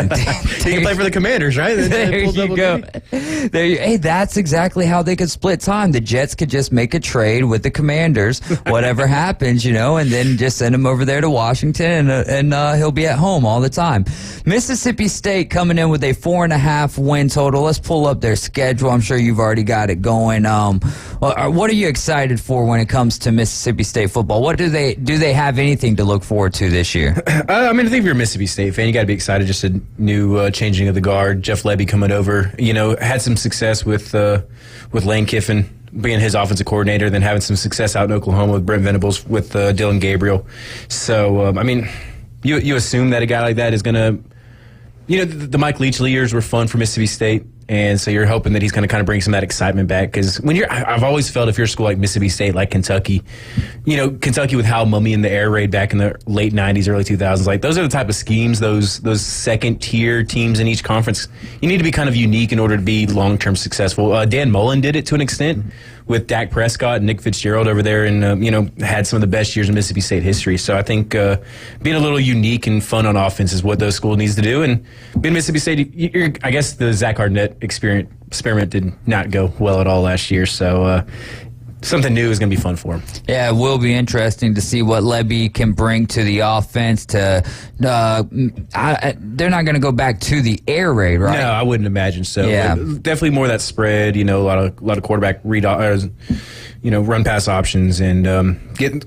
play for the Commanders, right? There you go. Hey, that's exactly how they could split time. The Jets could just make a trade with the Commanders, whatever happens, and then just send him over there to Washington, and he'll be at home all the time. Mississippi State coming in with a 4.5 win total. Let's pull up their schedule. I'm sure you've already got it going. What are you excited for when it comes to Mississippi State football? What do they have anything to look forward to this year? I think if you're a Mississippi State fan, you got to be excited. Just a new changing of the guard. Jeff Lebby coming over. Had some success with Lane Kiffin being his offensive coordinator, then having some success out in Oklahoma with Brent Venables, with Dylan Gabriel. So you assume that a guy like that is going to. The Mike Leach years were fun for Mississippi State, and so you're hoping that he's going to kind of bring some of that excitement back. Because I've always felt if you're a school like Mississippi State, like Kentucky, Kentucky with Hal Mummy and the air raid back in the late 90s, early 2000s, like those are the type of schemes, those second-tier teams in each conference, you need to be kind of unique in order to be long-term successful. Dan Mullen did it to an extent with Dak Prescott and Nick Fitzgerald over there, and had some of the best years in Mississippi State history. So I think being a little unique and fun on offense is what those schools needs to do. And being Mississippi State, I guess the Zach Arnett experiment did not go well at all last year. So something new is going to be fun for him. Yeah, it will be interesting to see what Lebby can bring to the offense. They're not going to go back to the air raid, right? No, I wouldn't imagine so. Yeah. But definitely more of that spread. A lot of quarterback read, run pass options, and getting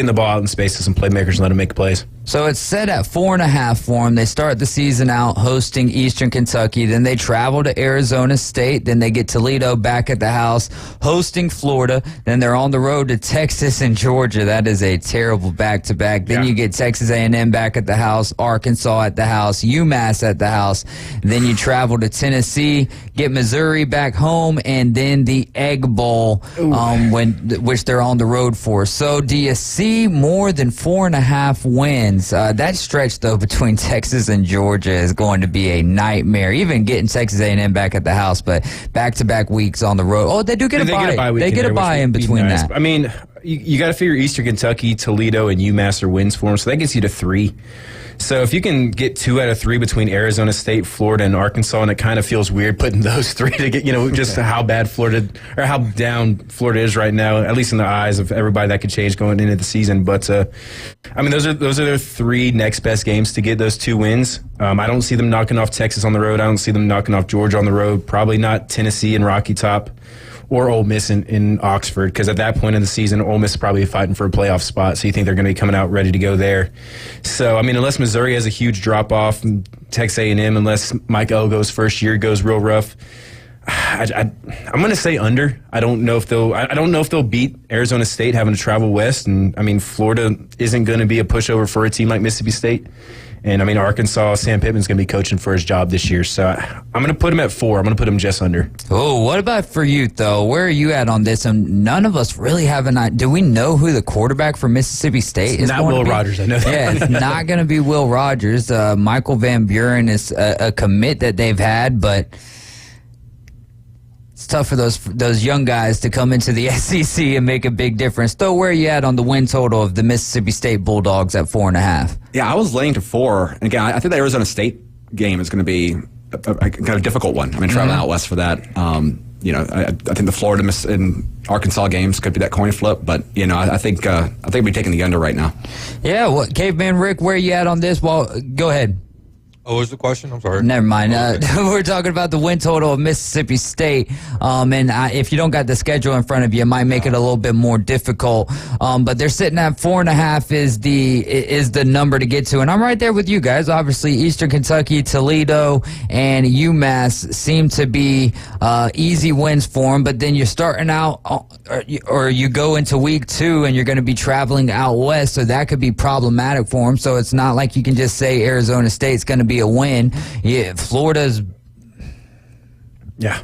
the ball out in space to some playmakers and let them make plays. So it's set at 4.5 for them. They start the season out hosting Eastern Kentucky. Then they travel to Arizona State. Then they get Toledo back at the house, hosting Florida. Then they're on the road to Texas and Georgia. That is a terrible back-to-back. Then you get Texas A&M back at the house, Arkansas at the house, UMass at the house. Then you travel to Tennessee, get Missouri back home, and then the Egg Bowl, which they're on the road for. So do you see more than 4.5 wins? That stretch, though, between Texas and Georgia is going to be a nightmare. Even getting Texas A&M back at the house, but back-to-back weeks on the road. Oh, they do get a bye. They get a bye in between that. I mean, you got to figure Eastern Kentucky, Toledo, and UMass are wins for them, so that gets you to 3. So if you can get 2 out of 3 between Arizona State, Florida, and Arkansas, and it kind of feels weird putting those 3 to get, just how bad Florida, or how down Florida is right now, at least in the eyes of everybody. That could change going into the season. But those are their 3 next best games to get those 2 wins. I don't see them knocking off Texas on the road. I don't see them knocking off Georgia on the road. Probably not Tennessee and Rocky Top or Ole Miss in Oxford, because at that point in the season, Ole Miss is probably fighting for a playoff spot, so you think they're going to be coming out ready to go there. So, unless Missouri has a huge drop-off, Texas A&M, unless Mike Elgo's first year goes real rough, I'm going to say under. I don't know if they'll beat Arizona State having to travel west, and, Florida isn't going to be a pushover for a team like Mississippi State. And, Arkansas, Sam Pittman's going to be coaching for his job this year. So I'm going to put him at 4. I'm going to put him just under. Oh, what about for you, though? Where are you at on this? And none of us really have an idea. Do we know who the quarterback for Mississippi State is? Not Will Rogers, I know that. Yeah, it's not going to be Will Rogers. Michael Van Buren is a commit that they've had, but it's tough for those young guys to come into the SEC and make a big difference. Though, where are you at on the win total of the Mississippi State Bulldogs at 4.5? Yeah, I was laying to 4. And again, I think the Arizona State game is going to be a kind of difficult one. Traveling out west for that. I think the Florida and Arkansas games could be that coin flip, but I think we're taking the under right now. Yeah, Caveman Rick, where are you at on this? Well, go ahead. Oh, what was the question? I'm sorry. Never mind. We're talking about the win total of Mississippi State. And if you don't got the schedule in front of you, it might make it a little bit more difficult. But they're sitting at 4.5 is the number to get to. And I'm right there with you guys. Obviously, Eastern Kentucky, Toledo, and UMass seem to be easy wins for them. But then you're starting out, or you go into week 2, and you're going to be traveling out west. So that could be problematic for them. So it's not like you can just say Arizona State's going to be a win. Yeah, Florida's. Yeah.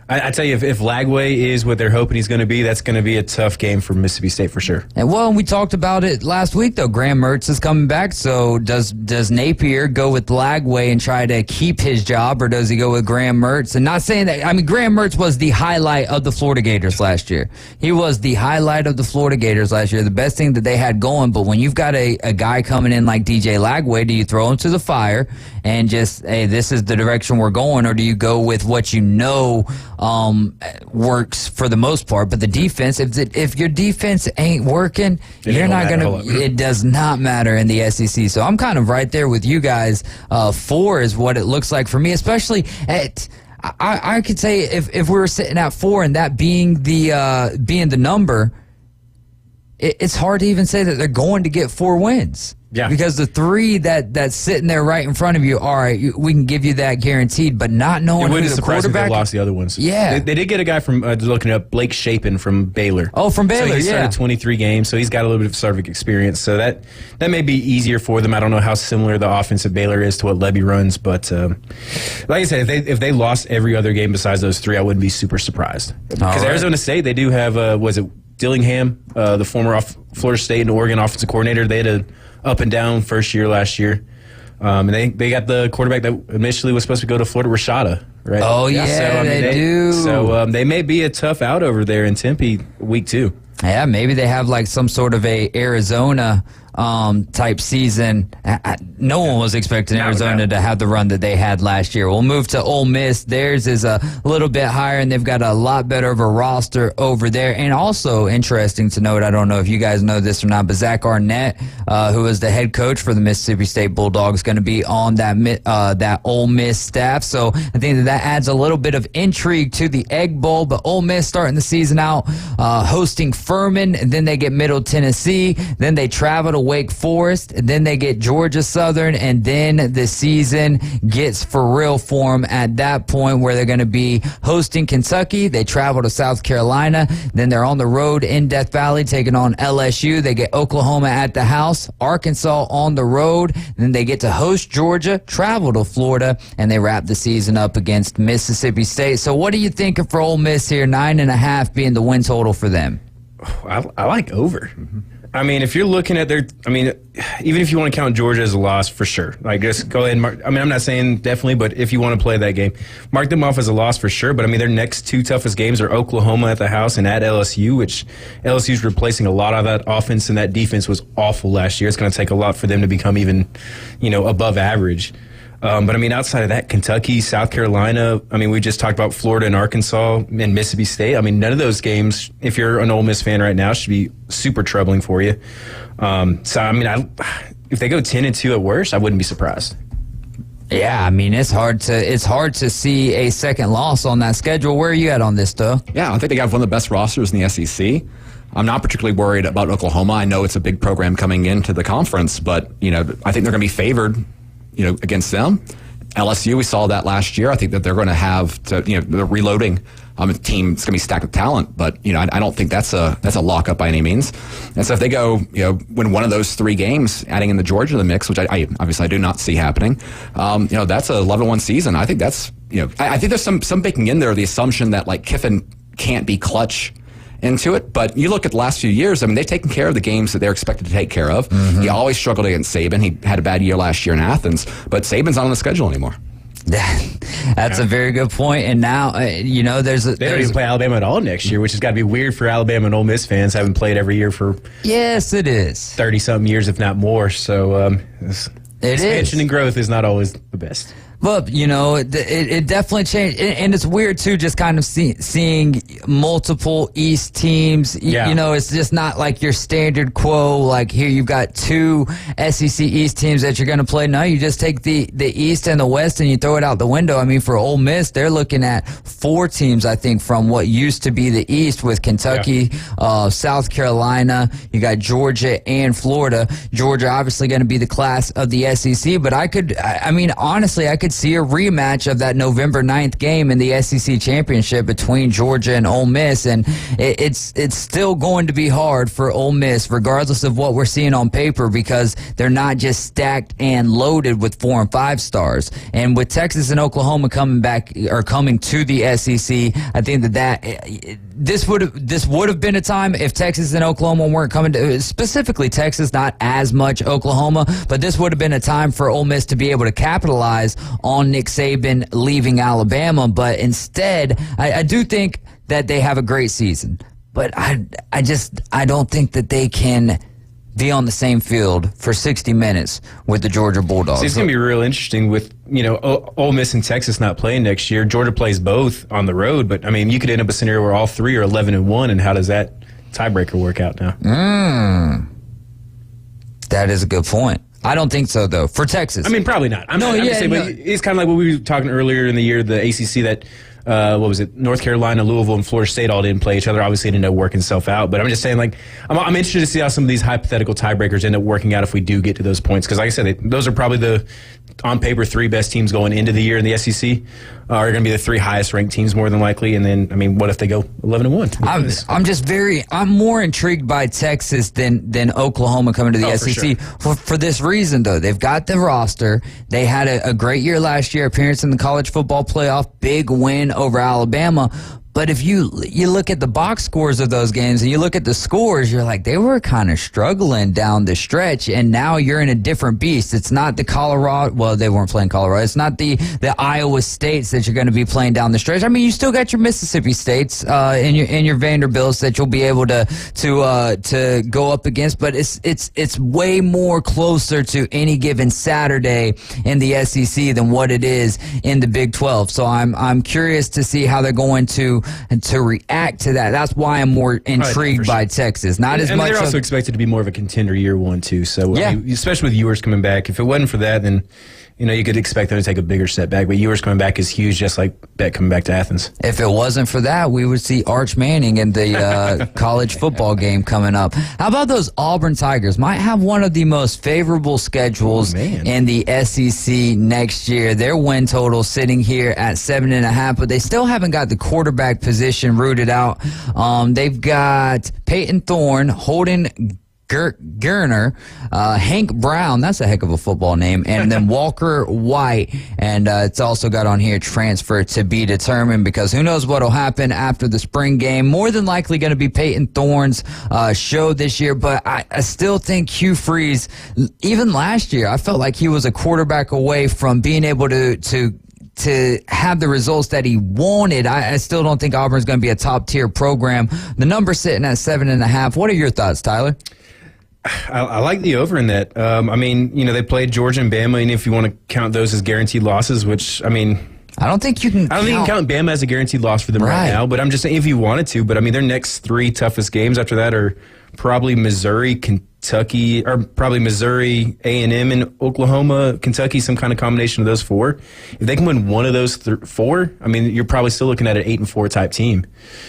I tell you, if Lagway is what they're hoping he's going to be, that's going to be a tough game for Mississippi State for sure. And we talked about it last week, though. Graham Mertz is coming back. So does Napier go with Lagway and try to keep his job, or does he go with Graham Mertz? And not saying that. Graham Mertz was the highlight of the Florida Gators last year. He was the highlight of the Florida Gators last year. The best thing that they had going. But when you've got a guy coming in like DJ Lagway, do you throw him to the fire and just, hey, this is the direction we're going, or do you go with what you know works for the most part? But the defense, if your defense ain't working, you're not gonna. It does not matter in the SEC. So I'm kind of right there with you guys. 4 is what it looks like for me, especially at. I could say if we were sitting at 4 and that being the number, it's hard to even say that they're going to get 4 wins. Yeah. Because the 3 that's sitting there right in front of you, all right, we can give you that guaranteed, but not knowing who the quarterback. They lost the other ones. Yeah. They did get a guy from, looking it up, Blake Shapen from Baylor. Oh, from Baylor, so he started 23 games, so he's got a little bit of service experience. So that may be easier for them. I don't know how similar the offense at Baylor is to what Lebby runs, but like I said, if they lost every other game besides those 3, I wouldn't be super surprised. Because Arizona State, they do have, was it Dillingham, the former Florida State and Oregon offensive coordinator. They had a up and down first year last year. And they got the quarterback that initially was supposed to go to Florida, Rashada, right? Oh, yeah, so, they do. So they may be a tough out over there in Tempe week 2. Yeah, maybe they have like some sort of a Arizona type season. No one was expecting Arizona to have the run that they had last year. We'll move to Ole Miss. Theirs is a little bit higher, and they've got a lot better of a roster over there. And also interesting to note, I don't know if you guys know this or not, but Zach Arnett, who is the head coach for the Mississippi State Bulldogs, going to be on that Ole Miss staff. So I think that adds a little bit of intrigue to the Egg Bowl. But Ole Miss starting the season out hosting Furman, and then they get Middle Tennessee, then they travel to Wake Forest, and then they get Georgia Southern, and then the season gets for real for them at that point where they're going to be hosting Kentucky. They travel to South Carolina, then they're on the road in Death Valley taking on LSU. They get Oklahoma at the house, Arkansas on the road, then they get to host Georgia, travel to Florida, and they wrap the season up against Mississippi State. So what are you thinking for Ole Miss here? 9.5 being the win total for them. I like over. I mean, if you're looking at even if you want to count Georgia as a loss, for sure. Like, just go ahead and mark. I mean, I'm not saying definitely, but if you want to play that game, mark them off as a loss for sure. But I mean, their next 2 toughest games are Oklahoma at the house and at LSU, which LSU's replacing a lot of that offense, and that defense was awful last year. It's going to take a lot for them to become even, above average. But I mean, outside of that, Kentucky, South Carolina, I mean, we just talked about Florida and Arkansas and Mississippi State. I mean, none of those games, if you're an Ole Miss fan right now, should be super troubling for you. So, I mean, if they go 10-2 at worst, I wouldn't be surprised. Yeah, I mean, it's hard to see a second loss on that schedule. Where are you at on this, though? Yeah, I think they have one of the best rosters in the SEC. I'm not particularly worried about Oklahoma. I know it's a big program coming into the conference, but, I think they're going to be favored against them. LSU, we saw that last year. I think that they're going to have to, they're reloading a team. It's going to be stacked with talent, but I don't think that's a lockup by any means. And so if they go, win one of those 3 games, adding in the Georgia to the mix, which I obviously I do not see happening, that's a 11-1 season. I think that's, I think there's some baking in there the assumption that like Kiffin can't be clutch into it, but you look at the last few years, I mean, they've taken care of the games that they're expected to take care of. Mm-hmm. He always struggled against Saban. He had a bad year last year in Athens, but Saban's not on the schedule anymore. That's a very good point. And now, they don't even play Alabama at all next year, which has got to be weird for Alabama and Ole Miss fans. Haven't played every year for yes, it is 30-something years, if not more. So expansion and growth is not always the best. But, it definitely changed. And it's weird, too, just kind of seeing multiple East teams. Yeah. It's just not like your standard quo. Like, here you've got 2 SEC East teams that you're going to play. No, you just take the East and the West and you throw it out the window. I mean, for Ole Miss, they're looking at 4 teams, I think, from what used to be the East with Kentucky, South Carolina. You got Georgia and Florida. Georgia obviously going to be the class of the SEC. But honestly, I could see a rematch of that November 9th game in the SEC championship between Georgia and Ole Miss, and it's still going to be hard for Ole Miss regardless of what we're seeing on paper, because they're not just stacked and loaded with 4 and 5 stars. And with Texas and Oklahoma coming to the SEC, I think that this would have been a time if Texas and Oklahoma weren't coming to, specifically Texas, not as much Oklahoma, but this would have been a time for Ole Miss to be able to capitalize on Nick Saban leaving Alabama. But instead, I do think that they have a great season, but I don't think that they can be on the same field for 60 minutes with the Georgia Bulldogs. See, it's going to be real interesting with, Ole Miss and Texas not playing next year. Georgia plays both on the road, but, I mean, you could end up a scenario where all 3 are 11-1, and how does that tiebreaker work out now? That is a good point. I don't think so, though, for Texas. I mean, probably not. But it's kind of like what we were talking earlier in the year, the ACC, that North Carolina, Louisville, and Florida State all didn't play each other. Obviously, it ended up working itself out. But I'm just saying, like, I'm interested to see how some of these hypothetical tiebreakers end up working out if we do get to those points. Because, like I said, those are probably the, on paper, 3 best teams going into the year in the SEC. Are going to be the 3 highest ranked teams more than likely. And then, I mean, what if they go 11-1? I'm more intrigued by Texas than Oklahoma coming to the SEC. For this reason, though. They've got the roster. They had a great year last year, appearance in the college football playoff, big win over Alabama. But if you look at the box scores of those games and you look at the scores, you're like, they were kind of struggling down the stretch, and now you're in a different beast. It's not the Colorado. Well, they weren't playing Colorado. It's not the Iowa States that you're going to be playing down the stretch. I mean, you still got your Mississippi States and your Vanderbilts that you'll be able to go up against, but it's way more closer to any given Saturday in the SEC than what it is in the Big 12. So I'm curious to see how they're going to react to that. That's why I'm more intrigued by Texas. Not as much. They're also expected to be more of a contender year one too. So I mean, especially with Ewers coming back, if it wasn't for that, then you could expect them to take a bigger setback. But Ewers coming back is huge, just like Beck coming back to Athens. If it wasn't for that, we would see Arch Manning in the college football game coming up. How about those Auburn Tigers? Might have one of the most favorable schedules in the SEC next year. Their win total sitting here at 7.5, but they still haven't got the quarterback position rooted out. They've got Peyton Thorne, Holden Gerner, Hank Brown, that's a heck of a football name, and then Walker White, and it's also got on here transfer to be determined, because who knows what will happen after the spring game. More than likely going to be Peyton Thorne's show this year, but I still think Hugh Freeze, even last year, I felt like he was a quarterback away from being able to have the results that he wanted. I still don't think Auburn's going to be a top-tier program. The number's sitting at 7.5. What are your thoughts, Tyler? I like the over in that. I mean, they played Georgia and Bama, and if you want to count those as guaranteed losses, which, I mean, I don't think you can. I don't think you can count Bama as a guaranteed loss for them right now, but I'm just saying if you wanted to. But I mean, their next three toughest games after that are probably Missouri, Kentucky, or probably Missouri, A&M, and Oklahoma, Kentucky, some kind of combination of those four. If they can win one of those four, I mean, you're probably still looking at an 8-4 type team.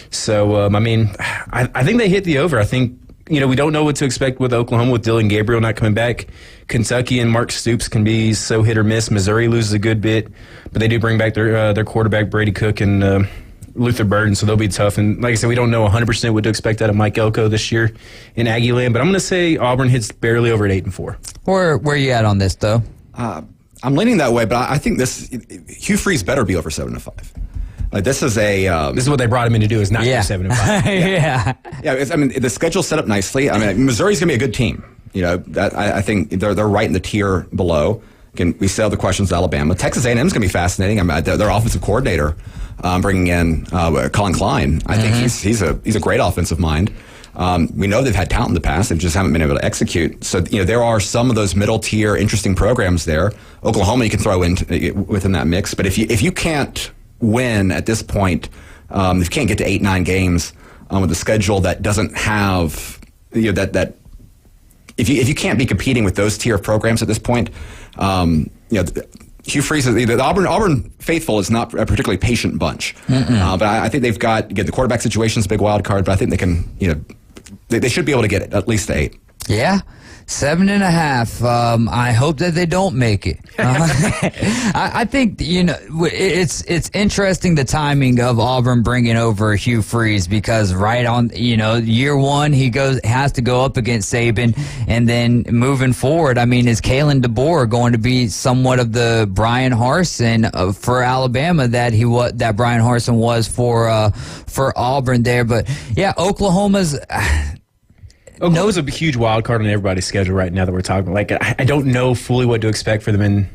So, I mean, I think they hit the over. I think, we don't know what to expect with Oklahoma with Dylan Gabriel not coming back. Kentucky and Mark Stoops can be so hit or miss. Missouri loses a good bit, but they do bring back their quarterback, Brady Cook, and Luther Burden, so they'll be tough. And like I said, we don't know 100% what to expect out of Mike Elko this year in Aggie Land, but I'm going to say Auburn hits barely over at 8-4. Where are you at on this, though? I'm leaning that way, but I think Hugh Freeze better be over 7-5. This is what they brought him in to do, is not go 7-5. I mean, the schedule's set up nicely. I mean, Missouri's going to be a good team. I think they're right in the tier below. Again, we still have the questions with Alabama. Texas A&M is going to be fascinating. I mean, their offensive coordinator, bringing in Colin Klein. I think he's a great offensive mind. We know they've had talent in the past; they just haven't been able to execute. So, there are some of those middle tier interesting programs there. Oklahoma you can throw in within that mix, but if you can't win at this point, if you can't get to 8-9 games with a schedule that doesn't have that if you can't be competing with those tier of programs at this point, Hugh Freeze, the Auburn faithful is not a particularly patient bunch, but I think they've got the quarterback situation is a big wild card, but I think they can they should be able to get it at least to 8. Yeah. 7.5. I hope that they don't make it. I think it's interesting the timing of Auburn bringing over Hugh Freeze, because right on year one he has to go up against Saban, and then moving forward, I mean, is Kalen DeBoer going to be somewhat of the Brian Harsin for Alabama that Brian Harsin was for Auburn there? But yeah, Oklahoma's a huge wild card on everybody's schedule right now that we're talking about. Like, I don't know fully what to expect for them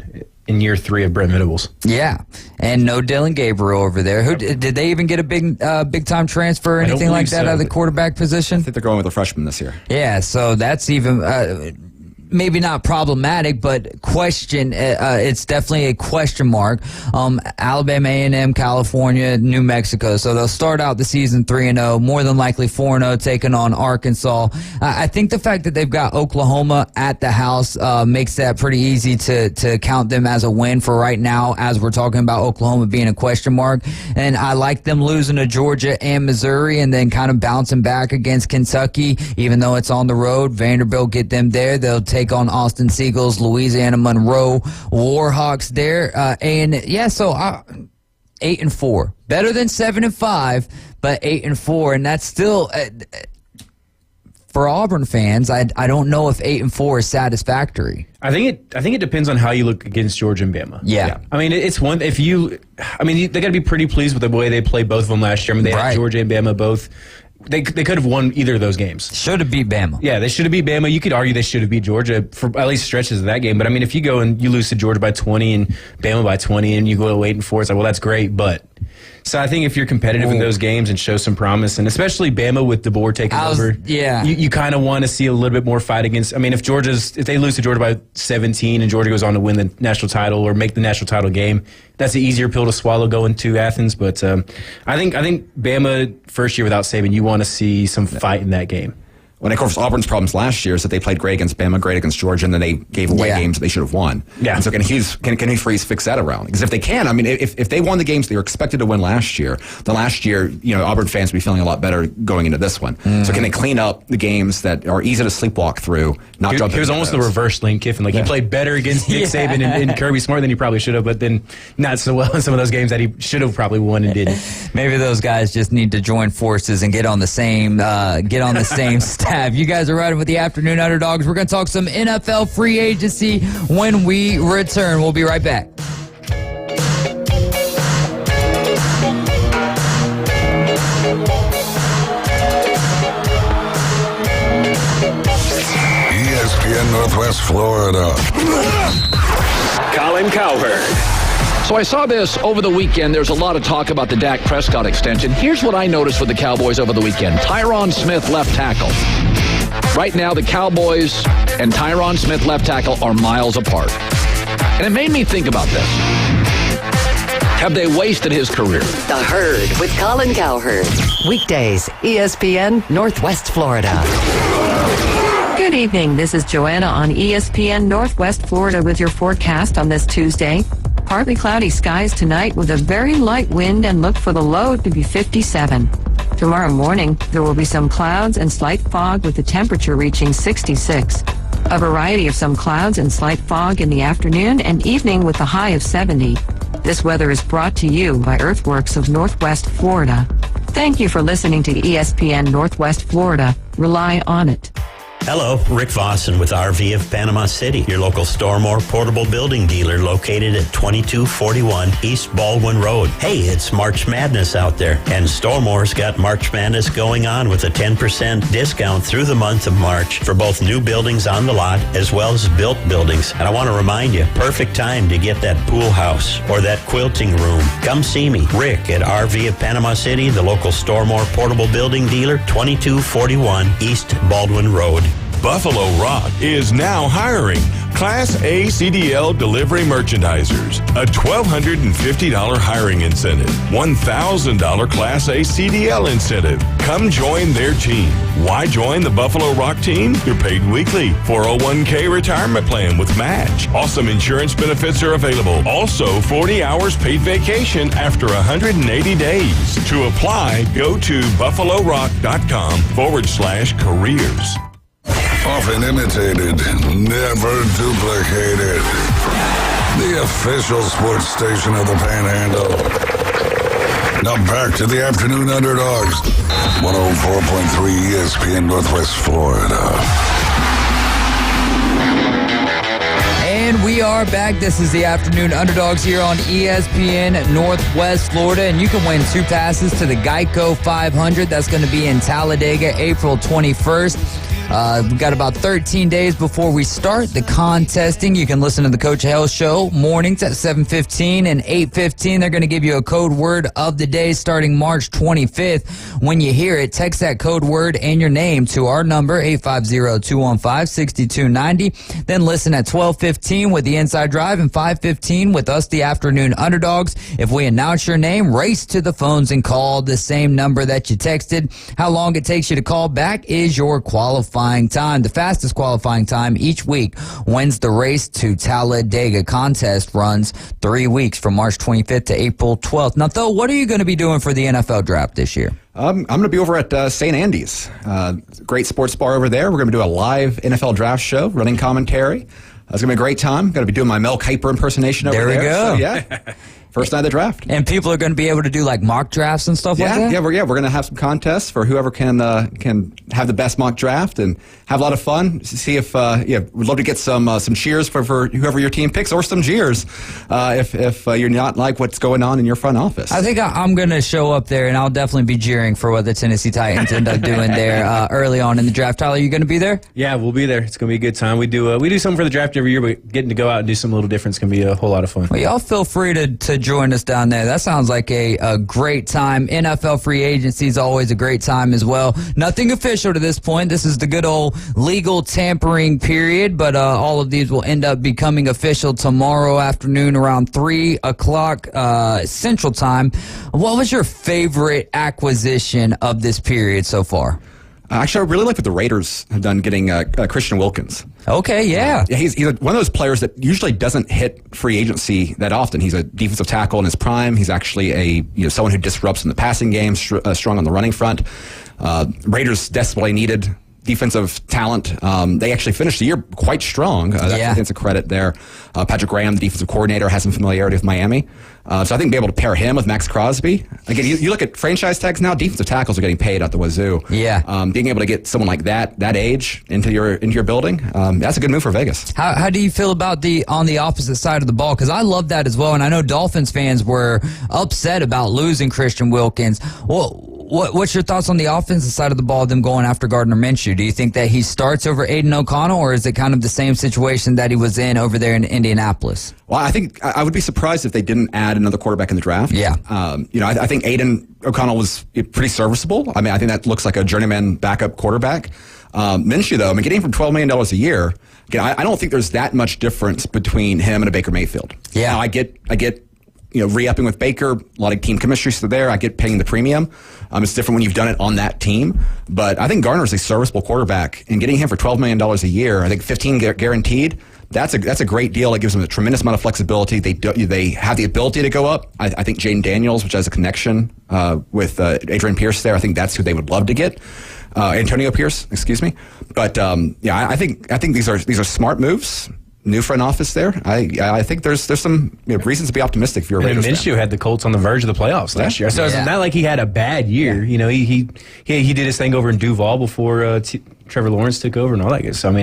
in year 3 of Brent Venables. Yeah, and no Dylan Gabriel over there. Who did they even get a big time transfer or anything like that out of the quarterback position? I think they're going with a freshman this year. Yeah, so that's even maybe not problematic, but question. It's definitely a question mark. Alabama, A&M, California, New Mexico. So they'll start out the season 3-0, more than likely 4-0, taking on Arkansas. I think the fact that they've got Oklahoma at the house makes that pretty easy to count them as a win for right now, as we're talking about Oklahoma being a question mark. And I like them losing to Georgia and Missouri, and then kind of bouncing back against Kentucky, even though it's on the road. Vanderbilt get them there. They'll take on Austin Seagulls, Louisiana Monroe Warhawks there. So 8-4, better than 7-5, but 8-4, and that's still for Auburn fans, I don't know if 8-4 is satisfactory. I think it depends on how you look against Georgia and Bama. Yeah. I mean, it's one they got to be pretty pleased with the way they played both of them last year. I mean, they had Georgia and Bama both. They could have won either of those games. Should have beat Bama. Yeah, they should have beat Bama. You could argue they should have beat Georgia for at least stretches of that game. But I mean, if you go and you lose to Georgia by 20 and Bama by 20 and you go to 8-4, it's like, well, that's great. But so I think if you're competitive in those games and show some promise, and especially Bama with DeBoer taking over, you kind of want to see a little bit more fight against. I mean, if they lose to Georgia by 17 and Georgia goes on to win the national title or make the national title game, that's an easier pill to swallow going to Athens. But I think Bama first year without Saban, you want to see some fight in that game. Well, of course, Auburn's problems last year is that they played great against Bama, great against Georgia, and then they gave away games that they should have won. Yeah. And so can Hugh Freeze fix that around? Because if they can, I mean, if they won the games they were expected to win last year, then last year, Auburn fans would be feeling a lot better going into this one. Mm-hmm. So can they clean up the games that are easy to sleepwalk through? Not He was almost the reverse Lane Kiffin. He played better against Nick Saban and Kirby Smart than he probably should have, but then not so well in some of those games that he should have probably won and didn't. Maybe those guys just need to join forces and get on the same staff. You guys are riding with the Afternoon Underdogs. We're going to talk some NFL free agency when we return. We'll be right back. ESPN Northwest Florida. Colin Cowherd. So I saw this over the weekend. There's a lot of talk about the Dak Prescott extension. Here's what I noticed with the Cowboys over the weekend. Tyron Smith, left tackle. Right now, the Cowboys and Tyron Smith, left tackle, are miles apart. And it made me think about this. Have they wasted his career? The Herd with Colin Cowherd. Weekdays, ESPN Northwest Florida. Good evening. This is Joanna on ESPN Northwest Florida with your forecast on this Tuesday. Partly cloudy skies tonight with a very light wind and look for the low to be 57. Tomorrow morning, there will be some clouds and slight fog with the temperature reaching 66. A variety of some clouds and slight fog in the afternoon and evening with a high of 70. This weather is brought to you by Earthworks of Northwest Florida. Thank you for listening to ESPN Northwest Florida. Rely on it. Hello, Rick Vossen with RV of Panama City, your local Stormore portable building dealer located at 2241 East Baldwin Road. Hey, it's March Madness out there, and Stormore's got March Madness going on with a 10% discount through the month of March for both new buildings on the lot as well as built buildings. And I want to remind you, perfect time to get that pool house or that quilting room. Come see me, Rick, at RV of Panama City, the local Stormore portable building dealer, 2241 East Baldwin Road. Buffalo Rock is now hiring Class A CDL delivery merchandisers. A $1,250 hiring incentive. $1,000 Class A CDL incentive. Come join their team. Why join the Buffalo Rock team? You're paid weekly. 401k retirement plan with match. Awesome insurance benefits are available. Also, 40 hours paid vacation after 180 days. To apply, go to buffalorock.com/careers. Often imitated, never duplicated. The official sports station of the Panhandle. Now back to the Afternoon Underdogs. 104.3 ESPN Northwest Florida. And we are back. This is the Afternoon Underdogs here on ESPN Northwest Florida. And you can win 2 passes to the Geico 500. That's going to be in Talladega, April 21st. We've got about 13 days before we start the contesting. You can listen to the Coach Hale Show mornings at 7:15 and 8:15. They're going to give you a code word of the day starting March 25th. When you hear it, text that code word and your name to our number, 850-215-6290. Then listen at 12:15 with the Inside Drive and 5:15 with us, the Afternoon Underdogs. If we announce your name, race to the phones and call the same number that you texted. How long it takes you to call back is your qualifying time. The fastest qualifying time each week wins the race to Talladega. Contest runs 3 weeks from March 25th to April 12th. Now, Tho, what are you going to be doing for the NFL draft this year? I'm going to be over at St. Andy's. Great sports bar over there. We're going to do a live NFL draft show, running commentary. It's going to be a great time. Going to be doing my Mel Kiper impersonation over there. There we go. So, yeah. first night of the draft. And people are going to be able to do like mock drafts and stuff like that? Yeah, we're going to have some contests for whoever can have the best mock draft and have a lot of fun. See if we'd love to get some cheers for whoever your team picks, or some jeers if you're not like what's going on in your front office. I think I'm going to show up there, and I'll definitely be jeering for what the Tennessee Titans end up doing there early on in the draft. Tyler, you going to be there? Yeah, we'll be there. It's going to be a good time. We do something for the draft every year, but getting to go out and do something a little different is going to be a whole lot of fun. Well, y'all feel free to join us down there. That sounds like a great time. NFL free agency is always a great time as well. Nothing official to this point. This is the good old legal tampering period, but all of these will end up becoming official tomorrow afternoon around 3 o'clock Central Time. What was your favorite acquisition of this period so far? Actually, I really like what the Raiders have done getting Christian Wilkins. Okay, yeah. He's one of those players that usually doesn't hit free agency that often. He's a defensive tackle in his prime. He's actually someone who disrupts in the passing game, strong on the running front. Raiders desperately needed defensive talent. They actually finished the year quite strong. That's a credit there. Patrick Graham, the defensive coordinator, has some familiarity with Miami. So I think being able to pair him with Max Crosby. Again, you look at franchise tags now, defensive tackles are getting paid out the wazoo. Yeah. Being able to get someone like that age into your building, that's a good move for Vegas. How do you feel about on the opposite side of the ball? Because I love that as well, and I know Dolphins fans were upset about losing Christian Wilkins. Well, what's your thoughts on the offensive side of the ball, them going after Gardner Minshew? Do you think that he starts over Aiden O'Connell, or is it kind of the same situation that he was in over there in Indianapolis? Well, I think I would be surprised if they didn't add another quarterback in the draft. Yeah. I think Aiden O'Connell was pretty serviceable. I mean, I think that looks like a journeyman backup quarterback. Minshew, though, getting him for $12 million a year, again, I don't think there's that much difference between him and a Baker Mayfield. Yeah. I get re-upping with Baker, a lot of team chemistry still there. I get paying the premium. It's different when you've done it on that team. But I think Gardner's a serviceable quarterback, and getting him for $12 million a year, I think 15 guaranteed, that's a great deal. It gives them a tremendous amount of flexibility. They have the ability to go up. I think Jaden Daniels, which has a connection with Adrian Pierce there, I think that's who they would love to get. Antonio Pierce, excuse me. But I think these are smart moves. New front office there. I think there's some reasons to be optimistic if you're a Raiders fan. Minshew had the Colts on the verge of the playoffs last year, so it's not like he had a bad year. Yeah. He did his thing over in Duval before Trevor Lawrence took over and all that good. So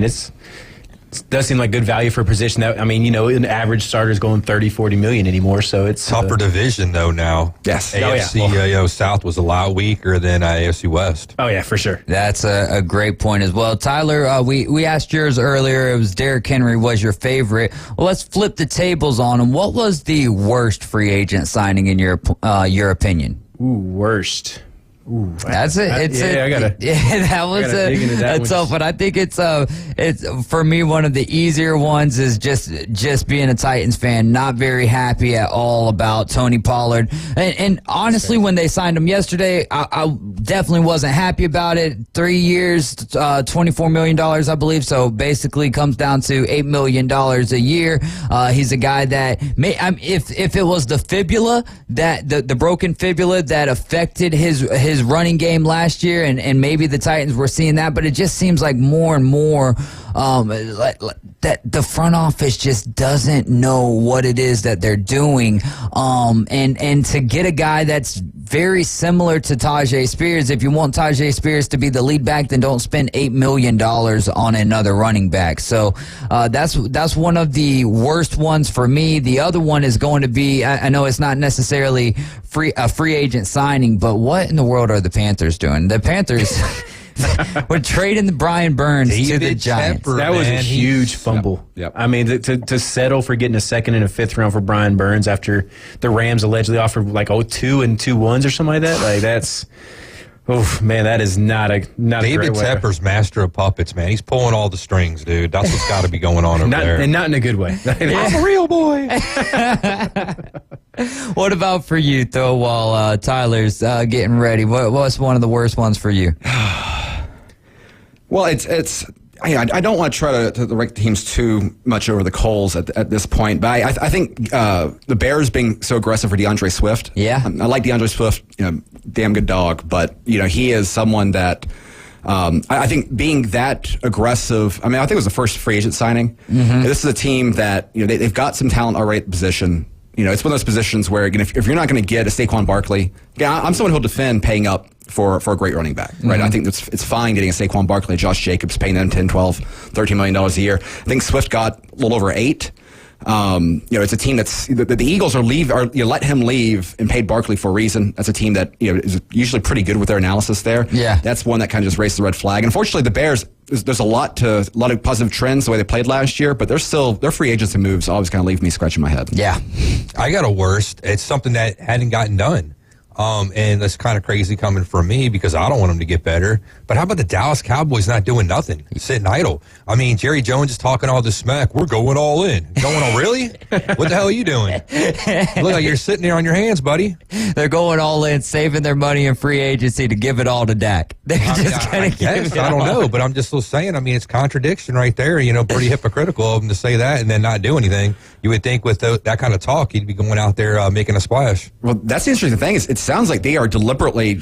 it does seem like good value for a position that, an average starter is going $30-40 million anymore. So it's tougher division though now. Yes, AFC South was a lot weaker than AFC West. Oh yeah, for sure. That's a great point as well, Tyler. We asked yours earlier. It was Derrick Henry was your favorite. Well, let's flip the tables on him. What was the worst free agent signing in your opinion? Worst. Ooh, that's it. That was a tough one. I think it's for me one of the easier ones is just being a Titans fan, not very happy at all about Tony Pollard. And honestly, when they signed him yesterday, I definitely wasn't happy about it. 3 years, $24 million, I believe. So basically, comes down to $8 million a year. He's a guy that if it was the fibula the broken fibula that affected his running game last year, and maybe the Titans were seeing that, but it just seems like more and more that the front office just doesn't know what it is that they're doing. And to get a guy that's very similar to Tajay Spears, if you want Tajay Spears to be the lead back, then don't spend $8 million on another running back. So that's one of the worst ones for me. The other one is going to be, I know it's not necessarily a free agent signing, but what in the world are the Panthers doing? The Panthers we're trading the Brian Burns to the Giants. That was a huge fumble. Yep. I mean, to settle for getting a second and a fifth round for Brian Burns after the Rams allegedly offered 2 and 2 1s or something like that. That's, that is not a David great way. Tepper's master of puppets, man. He's pulling all the strings, dude. That's what's got to be going on over there. And not in a good way. I'm a real boy. What about for you, though, while Tyler's getting ready? What's one of the worst ones for you? Well, I don't want to try to rank the teams too much over the coals at this point, but I think the Bears being so aggressive for DeAndre Swift. Yeah. I like DeAndre Swift, damn good dog, but he is someone that I think being that aggressive. I think it was the first free agent signing. Mm-hmm. This is a team that they've got some talent already at the position. it's one of those positions where if you're not going to get a Saquon Barkley, I'm someone who'll defend paying up for a great running back, right? I think it's fine getting a Saquon Barkley, Josh Jacobs, paying them $10, $12, $13 million a year. I think Swift got a little over $8. It's a team that's the Eagles let him leave and paid Barkley for a reason. That's a team that is usually pretty good with their analysis there. Yeah, that's one that kind of just raised the red flag. Unfortunately, the Bears, there's a lot of positive trends the way they played last year, but their free agency moves always kind of leave me scratching my head. Yeah, I got a worst. It's something that hadn't gotten done. And that's kind of crazy coming from me because I don't want them to get better. But how about the Dallas Cowboys not doing nothing, sitting idle? I mean, Jerry Jones is talking all this smack. We're going all in. Going all really? What the hell are you doing? You look like you're sitting there on your hands, buddy. They're going all in, saving their money in free agency to give it all to Dak. They're just going to give it I don't all. know, but I'm just still saying. I mean, it's contradiction right there. Pretty hypocritical of them to say that and then not do anything. You would think with that kind of talk, he'd be going out there making a splash. Well, that's the interesting thing. It sounds like they are deliberately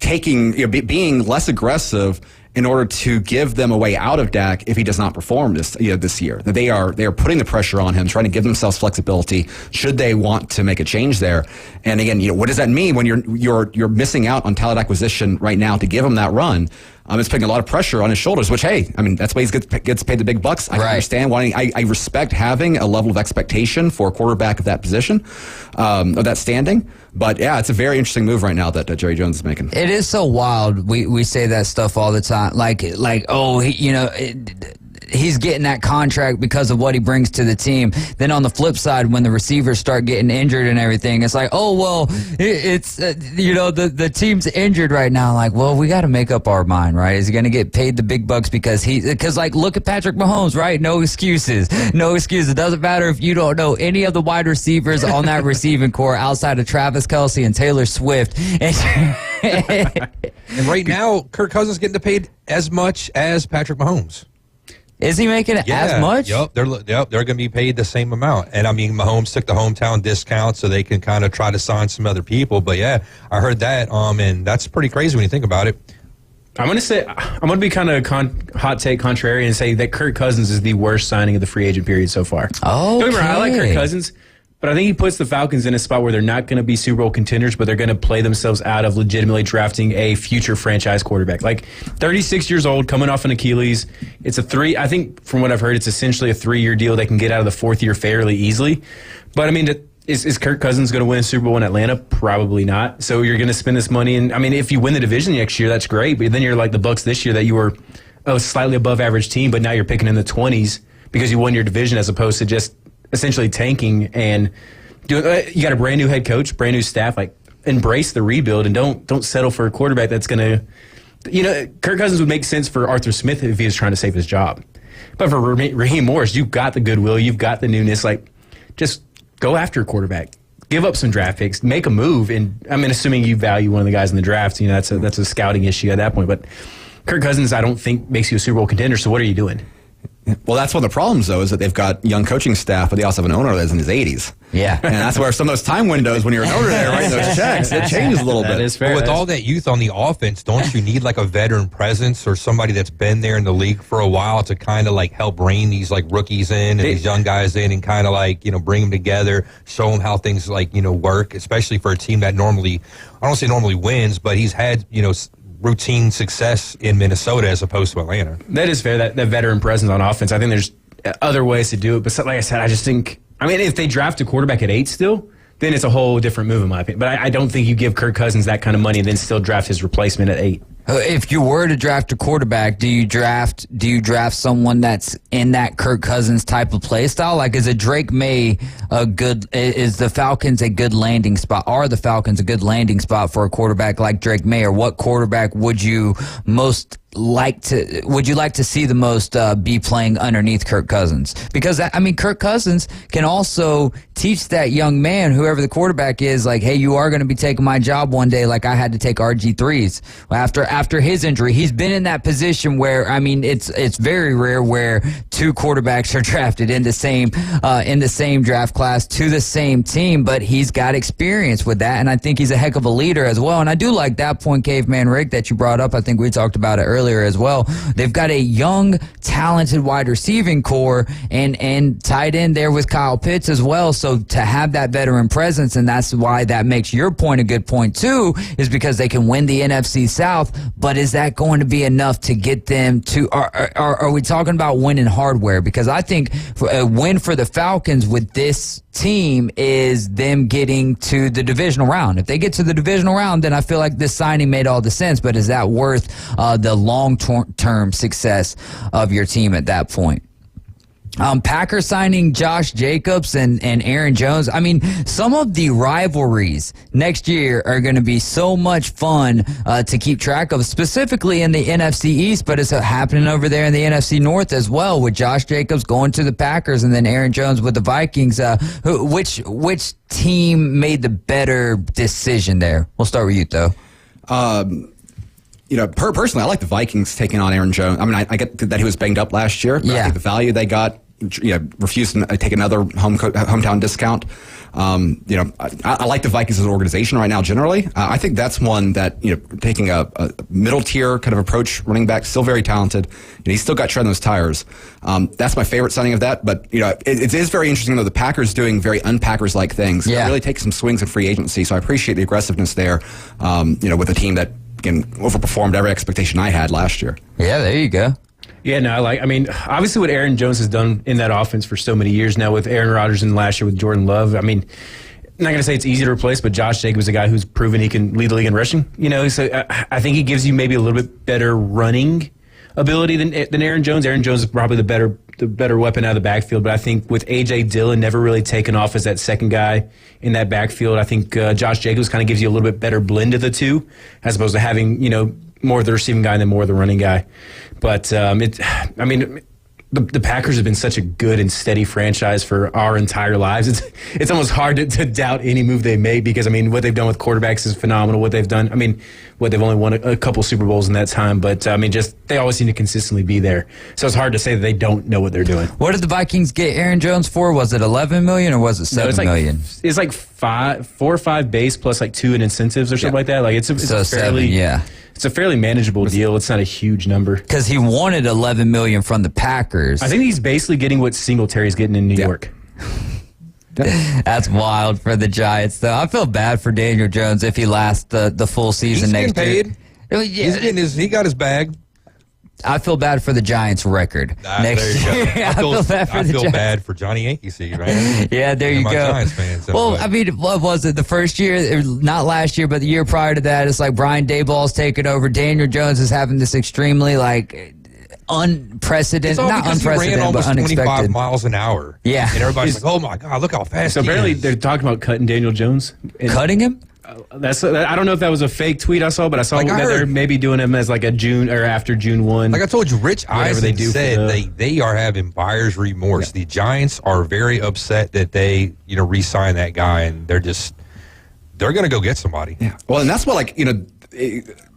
being less aggressive in order to give them a way out of Dak if he does not perform this year. That they are putting the pressure on him, trying to give themselves flexibility should they want to make a change there. And again, what does that mean when you're missing out on talent acquisition right now to give him that run? It's putting a lot of pressure on his shoulders, which, hey, I mean, that's why he gets paid the big bucks. I understand why. I respect having a level of expectation for a quarterback of that position, of that standing. But, yeah, it's a very interesting move right now that Jerry Jones is making. It is so wild. We say that stuff all the time. He's getting that contract because of what he brings to the team. Then on the flip side, when the receivers start getting injured and everything, it's like, oh, well, it's, the team's injured right now. Like, well, we got to make up our mind, right? Is he going to get paid the big bucks because look at Patrick Mahomes, right? No excuses. No excuses. It doesn't matter if you don't know any of the wide receivers on that receiving core outside of Travis Kelce and Taylor Swift. And right now, Kirk Cousins getting paid as much as Patrick Mahomes. Is he making it as much? Yep, they're going to be paid the same amount. And I mean, Mahomes took the hometown discount so they can kind of try to sign some other people. But yeah, I heard that, and that's pretty crazy when you think about it. I'm going to be kind of hot take contrarian and say that Kirk Cousins is the worst signing of the free agent period so far. Oh, don't get me wrong, I like Kirk Cousins, but I think he puts the Falcons in a spot where they're not going to be Super Bowl contenders, but they're going to play themselves out of legitimately drafting a future franchise quarterback. Like 36 years old, coming off an Achilles. It's I think from what I've heard, it's essentially a 3-year deal. They can get out of the 4th year fairly easily. But I mean, is Kirk Cousins going to win a Super Bowl in Atlanta? Probably not. So you're going to spend this money. And I mean, if you win the division next year, that's great. But then you're like the Bucs this year that you were a slightly above average team, but now you're picking in the 20s because you won your division as opposed to just essentially tanking and you got a brand new head coach, brand new staff. Like, embrace the rebuild and don't settle for a quarterback that's going to, Kirk Cousins would make sense for Arthur Smith if he was trying to save his job. But for Raheem Morris, you've got the goodwill, you've got the newness. Like, just go after a quarterback, give up some draft picks, make a move. And I mean, assuming you value one of the guys in the draft, that's a scouting issue at that point. But Kirk Cousins, I don't think makes you a Super Bowl contender. So what are you doing? Well, that's one of the problems, though, is that they've got young coaching staff, but they also have an owner that's in his 80s. Yeah. And that's where some of those time windows, when you're an owner there writing those checks, it changes a little bit. That is fair. But with all that youth on the offense, don't you need like a veteran presence or somebody that's been there in the league for a while to kind of like help rein these like rookies in and these young guys in and kind of like, bring them together, show them how things like, work, especially for a team that normally, I don't say normally wins, but he's had, routine success in Minnesota as opposed to Atlanta. That is fair, that veteran presence on offense. I think there's other ways to do it. But like I said, I just think, if they draft a quarterback at 8 still, then it's a whole different move in my opinion. But I don't think you give Kirk Cousins that kind of money and then still draft his replacement at 8. If you were to draft a quarterback, do you draft someone that's in that Kirk Cousins type of play style? Like, is a Drake May is the Falcons a good landing spot? Are the Falcons a good landing spot for a quarterback like Drake May? Or what quarterback would you like to see the most be playing underneath Kirk Cousins? Because Kirk Cousins can also teach that young man, whoever the quarterback is, like, hey, you are going to be taking my job one day, like I had to take RG3's. After his injury, he's been in that position where it's very rare where 2 quarterbacks are drafted in the same draft class to the same team, but he's got experience with that, and I think he's a heck of a leader as well. And I do like that point, Caveman Rick, that you brought up. I think we talked about it earlier. earlier as well. They've got a young, talented wide receiving core and tight end there with Kyle Pitts as well. So to have that veteran presence, and that's why that makes your point a good point too, is because they can win the NFC South. But is that going to be enough to get them to? Are we talking about winning hardware? Because I think a win for the Falcons with this team is them getting to the divisional round. If they get to the divisional round, then I feel like this signing made all the sense. But is that worth the long-term success of your team at that point? Packers signing Josh Jacobs and Aaron Jones. I mean, some of the rivalries next year are going to be so much fun to keep track of, specifically in the NFC East, but it's happening over there in the NFC North as well, with Josh Jacobs going to the Packers and then Aaron Jones with the Vikings. Which team made the better decision there? We'll start with you, though. Personally, I like the Vikings taking on Aaron Jones. I mean, I get that he was banged up last year, but I think the value they got, refused to take another hometown discount. I like the Vikings as an organization right now generally. I think that's one that, taking a middle tier kind of approach, running back, still very talented. He's still got tread on those tires. That's my favorite signing of that. But, it is very interesting, though, the Packers doing very un-Packers-like things. Yeah. Really take some swings in free agency. So I appreciate the aggressiveness there, with a team that, again, overperformed every expectation I had last year. Yeah, there you go. Yeah, no, obviously what Aaron Jones has done in that offense for so many years now with Aaron Rodgers and last year with Jordan Love. I mean, I'm not going to say it's easy to replace, but Josh Jacobs is a guy who's proven he can lead the league in rushing. So I think he gives you maybe a little bit better running ability than Aaron Jones. Aaron Jones is probably the better weapon out of the backfield, but I think with A.J. Dillon never really taken off as that second guy in that backfield, I think Josh Jacobs kind of gives you a little bit better blend of the two, as opposed to having, more of the receiving guy than more of the running guy. But, the Packers have been such a good and steady franchise for our entire lives. It's almost hard to doubt any move they make because, what they've done with quarterbacks is phenomenal. What they've done, they've only won a couple Super Bowls in that time, but, they always seem to consistently be there. So it's hard to say that they don't know what they're doing. What did the Vikings get Aaron Jones for? Was it $11 million or was it $7 million? It's like 4 or 5 base plus like 2 in incentives or something like that. Like it's a fairly, 7, it's a fairly manageable deal. It's not a huge number. Because he wanted $11 million from the Packers. I think he's basically getting what Singletary's getting in New York. That's wild for the Giants, though. I feel bad for Daniel Jones if he lasts the full season next year. He's getting he got his bag. I feel bad for the Giants' record next year. I feel bad for Johnny Yankee seed, right? Yeah, there you go. Giants fans, well, what was it? The first year, not last year, but the year prior to that, it's like Brian Daboll's taking over. Daniel Jones is having this extremely unprecedented, not unprecedented, he ran almost but unexpected. 25 miles an hour. Yeah, and everybody's like, "Oh my God, look how fast!" So apparently, they're talking about cutting Daniel Jones. Cutting him? I don't know if that was a fake tweet I saw, but I saw that they're maybe doing him as like a June or after June 1. Like I told you, Rich Eisen said they are having buyer's remorse. Yeah. The Giants are very upset that they re-signed that guy, and they're going to go get somebody. Yeah. Well, and that's what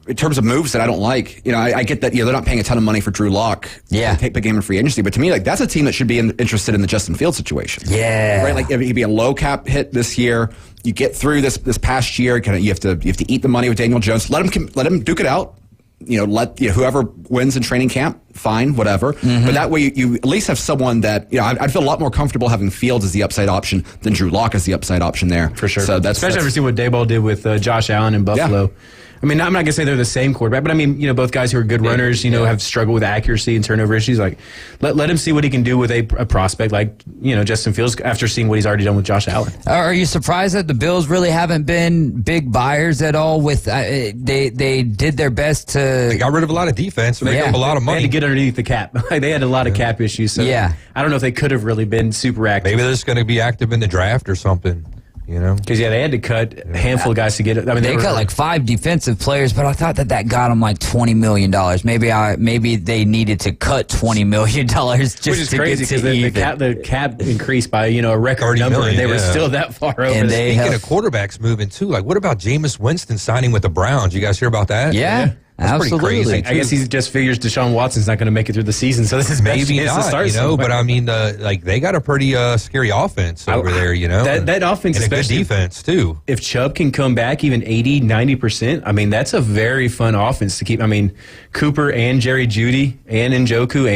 in terms of moves that I don't like, I get that, they're not paying a ton of money for Drew Lock to take the game in free agency, but to me, that's a team that should be interested in the Justin Fields situation. Yeah. Right? Like, he'd be a low cap hit this year. You get through this past year, you have to eat the money with Daniel Jones. Let him duke it out. Let whoever wins in training camp, fine, whatever. Mm-hmm. But that way, you at least have someone that I'd feel a lot more comfortable having Fields as the upside option than Drew Lock as the upside option there. For sure. So especially after seeing what Daboll did with Josh Allen in Buffalo. Yeah. I'm not going to say they're the same quarterback, but both guys who are good runners, have struggled with accuracy and turnover issues. Like, let him see what he can do with a prospect like, Justin Fields after seeing what he's already done with Josh Allen. Are you surprised that the Bills really haven't been big buyers at all? With they did their best to. They got rid of a lot of defense. They got a lot of money. They had to get underneath the cap. They had a lot of cap issues. So I don't know if they could have really been super active. Maybe they're just going to be active in the draft or something. Because they had to cut a handful of guys to get it. They cut like 5 defensive players, but I thought that got them like $20 million. Maybe they needed to cut $20 million just which is to crazy get to even. The cap increased by a record number, and they were still that far over. And speaking of quarterbacks moving too, like what about Jameis Winston signing with the Browns? You guys hear about that? Yeah. Absolutely. I guess he just figures Deshaun Watson's not going to make it through the season, so this is maybe not, but I mean, they got a pretty scary offense over there, That offense, and a good especially defense, too. If Chubb can come back even 80, 90%, I mean, that's a very fun offense to keep. I mean, Cooper and Jerry Jeudy and Njoku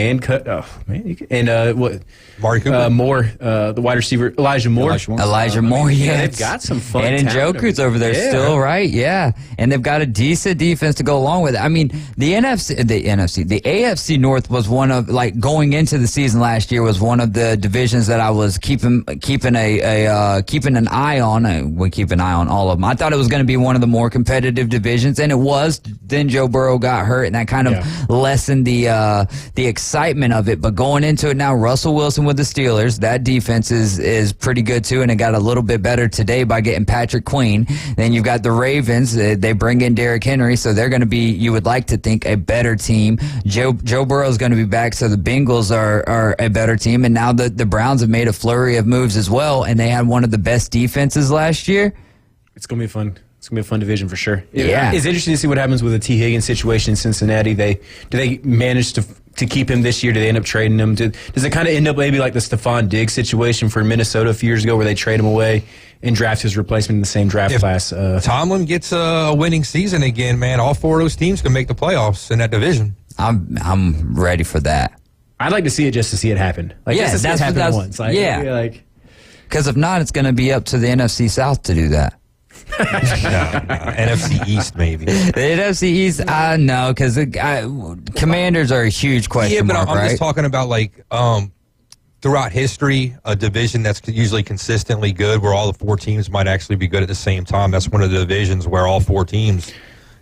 and what? Mari Cooper. Moore, the wide receiver, Elijah Moore. Elijah Moore, yeah. They've got some fun and Njoku's over there still, right? Yeah. And they've got a decent defense to go along with it. I mean, the AFC North was one of, like, going into the season last year was one of the divisions that I was keeping an eye on. We keep an eye on all of them. I thought it was going to be one of the more competitive divisions, and it was. Then Joe Burrow got hurt, and that kind of lessened the excitement of it. But going into it now, Russell Wilson with the Steelers, that defense is pretty good too, and it got a little bit better today by getting Patrick Queen. Then you've got the Ravens. They bring in Derrick Henry, so they're going to be, you would like to think, a better team. Joe Burrow is going to be back, so the Bengals are a better team. And now the Browns have made a flurry of moves as well, and they had one of the best defenses last year. It's going to be fun. It's going to be a fun division for sure. Yeah. It's interesting to see what happens with the T. Higgins situation in Cincinnati. Do they manage to keep him this year? Do they end up trading him? Does it kind of end up maybe like the Stephon Diggs situation for Minnesota a few years ago where they trade him away and draft his replacement in the same draft class? Tomlin gets a winning season again, man, all four of those teams can make the playoffs in that division. I'm ready for that. I'd like to see it just to see it happen. Like, yeah, just to see it happen once. Like, yeah. Because if not, it's going to be up to the NFC South to do that. NFC East, maybe. The NFC East, I know, because Commanders are a huge question mark, I'm right? just talking about, like, throughout history, a division that's usually consistently good, where all the four teams might actually be good at the same time. That's one of the divisions where all four teams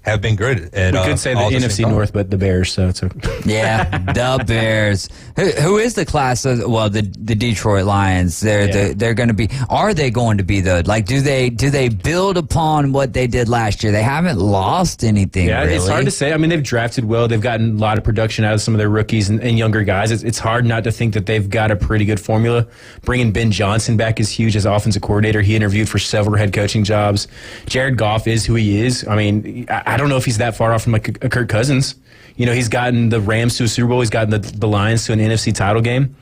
have been good at. We could say the NFC North, but the Bears, so it's okay. Yeah, the Bears. Who is the class of, the Detroit Lions? They're going to be. Are they going to be though? Like, do they build upon what they did last year? They haven't lost anything. Yeah, really. It's hard to say. I mean, they've drafted well. They've gotten a lot of production out of some of their rookies and younger guys. It's hard not to think that they've got a pretty good formula. Bringing Ben Johnson back is huge as offensive coordinator. He interviewed for several head coaching jobs. Jared Goff is who he is. I mean, I don't know if he's that far off from like a Kirk Cousins. You know, he's gotten the Rams to a Super Bowl. He's gotten the Lions to an NFC title game.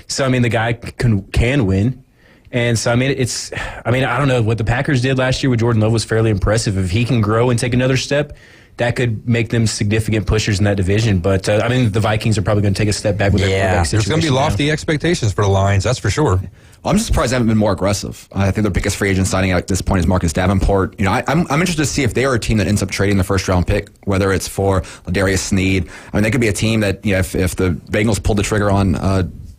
So, I mean, the guy can win. And so, I mean, I don't know. What the Packers did last year with Jordan Love was fairly impressive. If he can grow and take another step, that could make them significant pushers in that division. But, I mean, the Vikings are probably going to take a step back with their quarterback situation. There's going to be lofty expectations for the Lions, that's for sure. Well, I'm just surprised they haven't been more aggressive. I think their biggest free agent signing at this point is Marcus Davenport. You know, I'm interested to see if they are a team that ends up trading the first round pick, whether it's for Ladarius Sneed. I mean, they could be a team that, you know, if the Bengals pulled the trigger on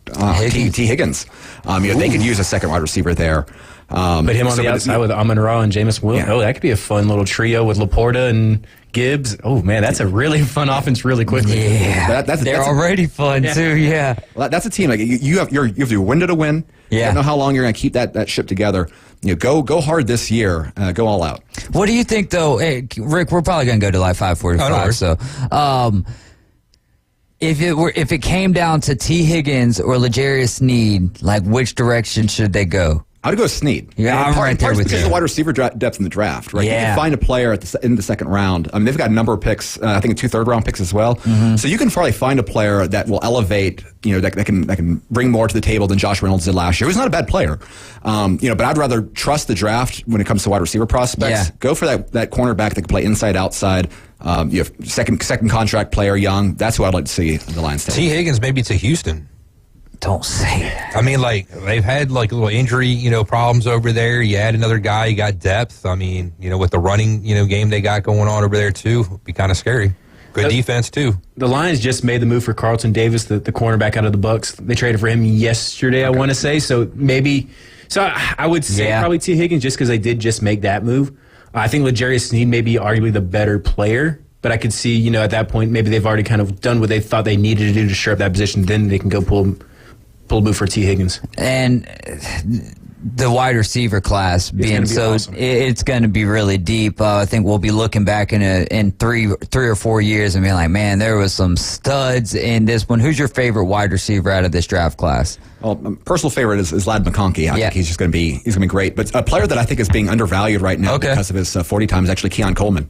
T. Higgins, they could use a second wide receiver there. But him on the outside with Amon-Ra and Jameis Williams, that could be a fun little trio with Laporta and Gibbs. Oh, man, that's a really fun offense really quickly. Yeah, they're already fun, too, yeah. Well, that's a team. Like, you have your window to win. You don't know how long you're going to keep that ship together. You know, go hard this year. Go all out. What do you think, though? Hey, Rick, we're probably going to go to like 5:45, so... If it came down to T. Higgins or L'Jarius Sneed, like, which direction should they go? I would go Sneed. Yeah, I'm right there with you. Because of the wide receiver depth in the draft, right? Yeah. You can find a player in the second round. I mean, they've got a number of picks. I think 2 third-round picks as well. Mm-hmm. So you can probably find a player that will elevate. You know, that can bring more to the table than Josh Reynolds did last year. He was not a bad player. But I'd rather trust the draft when it comes to wide receiver prospects. Yeah. Go for that cornerback that can play inside, outside. You have second contract player, young. That's who I'd like to see the Lions take. T. Higgins maybe to Houston. Don't say that. I mean, like, they've had, like, little injury, problems over there. You add another guy, you got depth. I mean, with the running, game they got going on over there, too, it'd be kind of scary. Good defense, too. The Lions just made the move for Carlton Davis, the cornerback out of the Bucks. They traded for him yesterday, I want to say. So maybe – so I would say probably T. Higgins just because they did just make that move. I think L'Jarius Sneed may be arguably the better player. But I could see, at that point, maybe they've already kind of done what they thought they needed to do to shore up that position. Then they can go pull a move for T. Higgins. And the wide receiver class being so awesome. It's going to be really deep. I think we'll be looking back in 3 or 4 years and being like, man, there was some studs in this one. Who's your favorite wide receiver out of this draft class? Well, personal favorite is Lad McConkey. I think he's going to be great. But a player that I think is being undervalued right now because of his 40 time is actually Keon Coleman.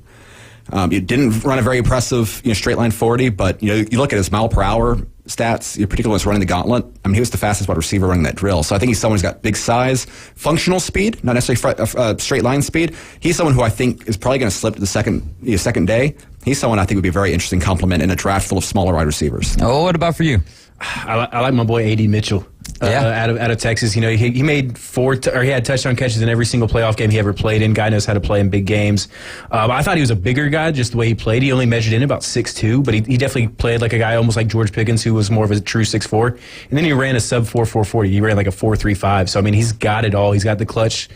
It didn't run a very impressive straight line 40, but you look at his mile per hour stats, particularly when he's running the gauntlet. I mean, he was the fastest wide receiver running that drill. So I think he's someone who's got big size, functional speed, not necessarily straight line speed. He's someone who I think is probably going to slip to the second day. He's someone I think would be a very interesting complement in a draft full of smaller wide receivers. Oh, what about for you? I like my boy A.D. Mitchell. Out of Texas. He made he had touchdown catches in every single playoff game he ever played in. Guy knows how to play in big games. I thought he was a bigger guy just the way he played. He only measured in about 6'2", but he definitely played like a guy almost like George Pickens, who was more of a true 6'4". And then he ran a sub 4.40. He ran like a 4.35. So I mean, he's got it all. He's got the clutch.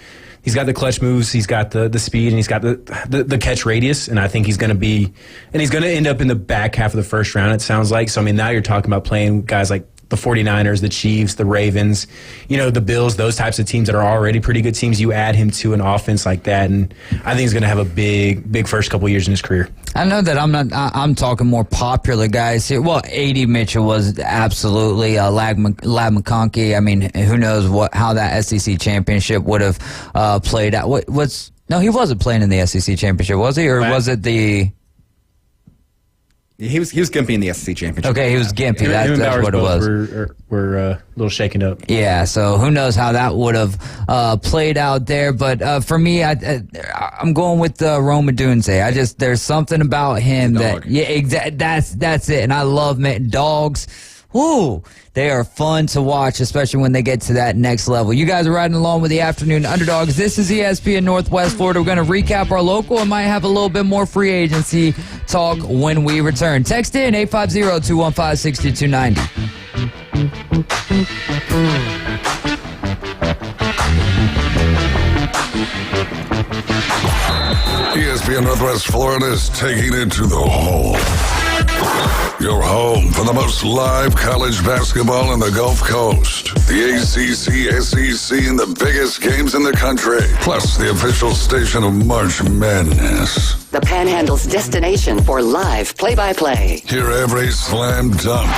He's got the clutch moves. He's got the speed, and he's got the catch radius. And I think he's going to end up in the back half of the first round. It sounds like. So I mean, now you're talking about playing guys like the 49ers, the Chiefs, the Ravens, the Bills, those types of teams that are already pretty good teams. You add him to an offense like that, and I think he's going to have a big first couple years in his career. I know that I'm talking more popular guys here. Well, A.D. Mitchell was absolutely Lab McConkey. I mean, who knows how that SEC championship would have played out. No, he wasn't playing in the SEC championship, was he? Or was it the... He was gimpy in the SEC championship. Okay, he was gimpy. That's what it was. We're a little shaken up. Yeah, so who knows how that would have played out there. But for me, I'm going with Rome Odunze. There's something about him that that's it. And I love dogs. Woo! They are fun to watch, especially when they get to that next level. You guys are riding along with the Afternoon Underdogs. This is ESPN Northwest Florida. We're going to recap our local and might have a little bit more free agency talk when we return. Text in 850-215-6290. ESPN Northwest Florida is taking it to the hole. Your home for the most live college basketball in the Gulf Coast. The ACC, SEC, and the biggest games in the country. Plus the official station of March Madness. The Panhandle's destination for live play-by-play. Hear every slam dunk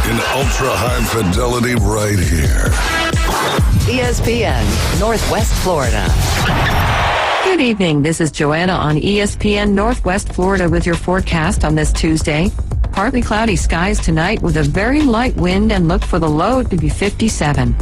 in ultra-high fidelity right here. ESPN Northwest Florida. Good evening. This is Joanna on ESPN Northwest Florida with your forecast on this Tuesday. Partly cloudy skies tonight with a very light wind and look for the low to be 57.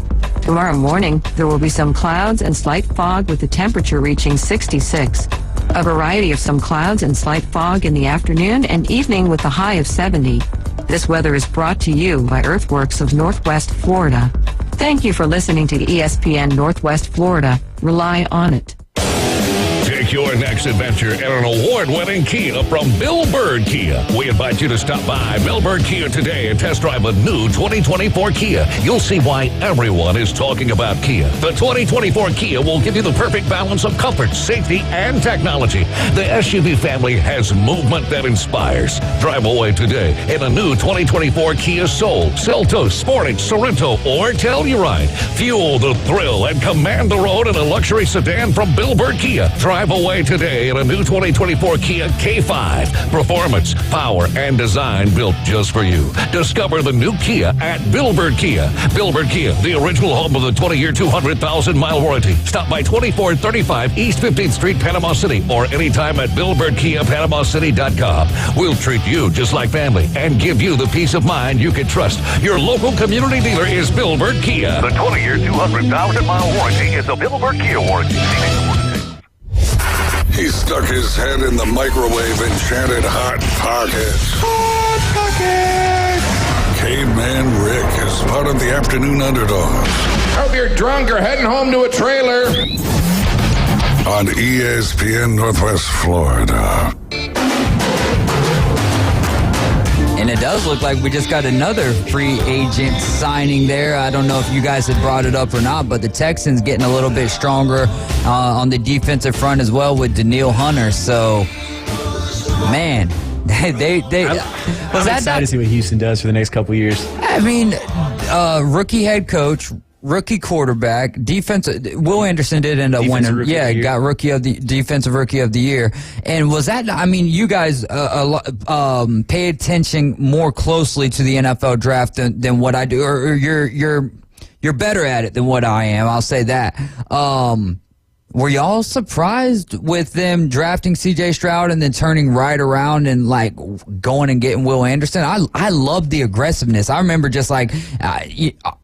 Tomorrow morning, there will be some clouds and slight fog with the temperature reaching 66. A variety of some clouds and slight fog in the afternoon and evening with a high of 70. This weather is brought to you by Earthworks of Northwest Florida. Thank you for listening to ESPN Northwest Florida. Rely on it. Take your next adventure in an award-winning Kia from Bill Bird Kia. We invite you to stop by Bill Bird Kia today and test drive a new 2024 Kia. You'll see why everyone is talking about Kia. The 2024 Kia will give you the perfect balance of comfort, safety, and technology. The SUV family has movement that inspires. Drive away today in a new 2024 Kia Soul, Seltos, Sportage, Sorento, or Telluride. Fuel the thrill and command the road in a luxury sedan from Bill Bird Kia. Drive away today in a new 2024 Kia K5. Performance, power, and design built just for you. Discover the new Kia at Bill Bird Kia. Bill Bird Kia, the original home of the 20-year, 200,000-mile warranty. Stop by 2435 East 15th Street, Panama City, or anytime at BillBirdKiaPanamaCity.com. We'll treat you just like family and give you the peace of mind you can trust. Your local community dealer is Bill Bird Kia. The 20-year, 200,000-mile warranty is a Bill Bird Kia warranty. He stuck his head in the microwave enchanted Hot Pocket. Hot Pocket! Caveman Rick is part of the Afternoon Underdogs. Hope you're drunk or heading home to a trailer. On ESPN Northwest Florida. And it does look like we just got another free agent signing there. I don't know if you guys had brought it up or not, but the Texans getting a little bit stronger on the defensive front as well with Danielle Hunter. So, man, I'm excited to see what Houston does for the next couple years. I mean, rookie head coach, rookie quarterback, Will Anderson did end up winning. Yeah, got defensive rookie of the year. And was that? I mean, you guys pay attention more closely to the NFL draft than what I do, or you're better at it than what I am. I'll say that. Were y'all surprised with them drafting C.J. Stroud and then turning right around and like going and getting Will Anderson? I love the aggressiveness. I remember just like,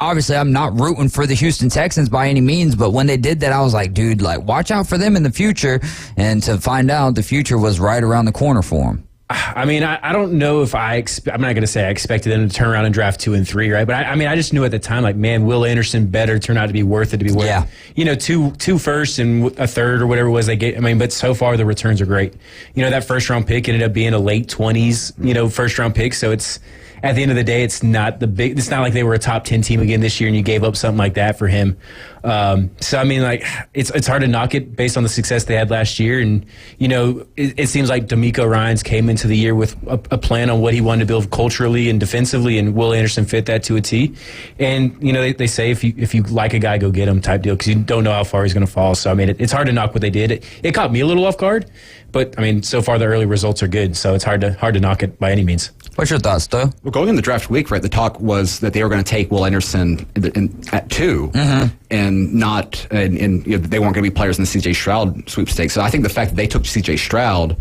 obviously I'm not rooting for the Houston Texans by any means, but when they did that, I was like, dude, like watch out for them in the future. And to find out the future was right around the corner for them. I mean, I don't know if I'm not going to say I expected them to turn around and draft 2 and 3, right? But I just knew at the time, like, man, Will Anderson better turn out to be worth it to be worth, two firsts and a third or whatever it was they get. I mean, but so far the returns are great. That first round pick ended up being a late 20s, first round pick. So it's, at the end of the day, it's not like they were a top 10 team again this year and you gave up something like that for him. So, I mean, like, it's hard to knock it based on the success they had last year. And, it seems like D'Amico Ryans came into the year with a plan on what he wanted to build culturally and defensively, and Will Anderson fit that to a T. And, they say if you like a guy, go get him type deal because you don't know how far he's going to fall. So, I mean, it's hard to knock what they did. It caught me a little off guard, but, I mean, so far the early results are good. So it's hard to knock it by any means. What's your thoughts, Sto? Well, going in the draft week, right, the talk was that they were going to take Will Anderson at 2 and not, and they weren't going to be players in the C.J. Stroud sweepstakes. So I think the fact that they took C.J. Stroud,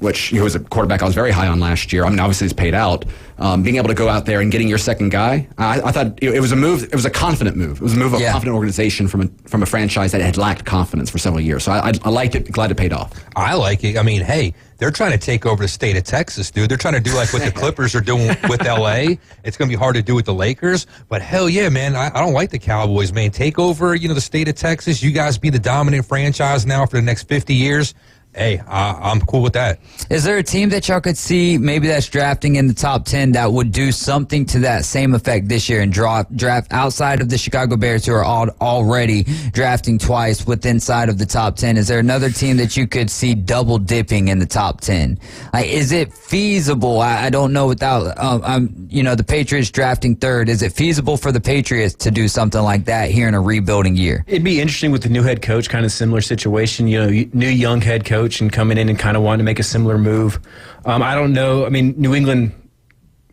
which was a quarterback I was very high on last year. I mean, obviously it's paid out. Being able to go out there and getting your second guy, I thought it was a move. It was a confident move. It was a move of a confident organization from a franchise that had lacked confidence for several years. So I liked it. Glad it paid off. I like it. I mean, hey, they're trying to take over the state of Texas, dude. They're trying to do like what the Clippers are doing with L.A. It's going to be hard to do with the Lakers. But hell yeah, man, I don't like the Cowboys, man. Take over, the state of Texas. You guys be the dominant franchise now for the next 50 years. Hey, I'm cool with that. Is there a team that y'all could see maybe that's drafting in the top 10 that would do something to that same effect this year and draft outside of the Chicago Bears who are already drafting twice with inside of the top 10? Is there another team that you could see double dipping in the top 10? Like, is it feasible? I don't know without, the Patriots drafting third. Is it feasible for the Patriots to do something like that here in a rebuilding year? It'd be interesting with the new head coach, kind of similar situation, new young head coach and coming in and kind of wanting to make a similar move. I don't know. I mean, New England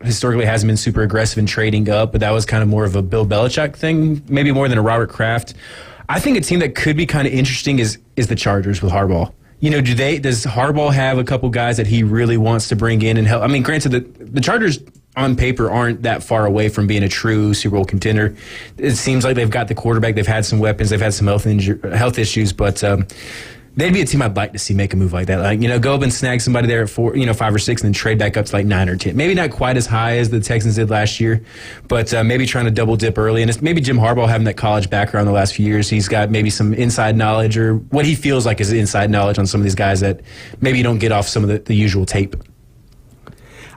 historically hasn't been super aggressive in trading up, but that was kind of more of a Bill Belichick thing, maybe more than a Robert Kraft. I think a team that could be kind of interesting is the Chargers with Harbaugh. Does Harbaugh have a couple guys that he really wants to bring in and help? I mean, granted, the Chargers on paper aren't that far away from being a true Super Bowl contender. It seems like they've got the quarterback, they've had some weapons, they've had some health issues, but they'd be a team I'd like to see make a move like that. Like, go up and snag somebody there at 4, 5 or 6, and then trade back up to like 9 or 10. Maybe not quite as high as the Texans did last year, but maybe trying to double dip early. And it's maybe Jim Harbaugh having that college background the last few years. He's got maybe some inside knowledge or what he feels like is inside knowledge on some of these guys that maybe you don't get off some of the usual tape.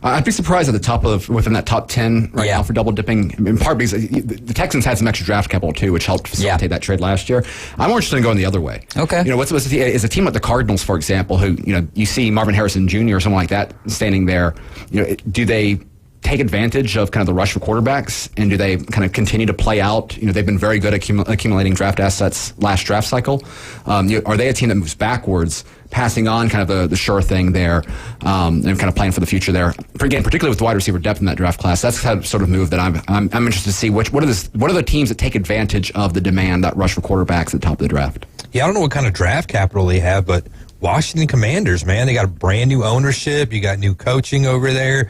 I'd be surprised within that top 10 right now for double dipping, in part because the Texans had some extra draft capital too, which helped facilitate that trade last year. I'm more interested in going the other way. Okay. Is a team like the Cardinals, for example, who, you see Marvin Harrison Jr. or someone like that standing there, do they take advantage of kind of the rush for quarterbacks, and do they kind of continue to play out? They've been very good at accumulating draft assets last draft cycle. Are they a team that moves backwards, passing on kind of the sure thing there, and kind of playing for the future there? Again, particularly with the wide receiver depth in that draft class, that's the kind of sort of move that I'm interested to see. What are the teams that take advantage of the demand, that rush for quarterbacks at the top of the draft? Yeah, I don't know what kind of draft capital they have, but Washington Commanders, man, they got a brand new ownership. You got new coaching over there.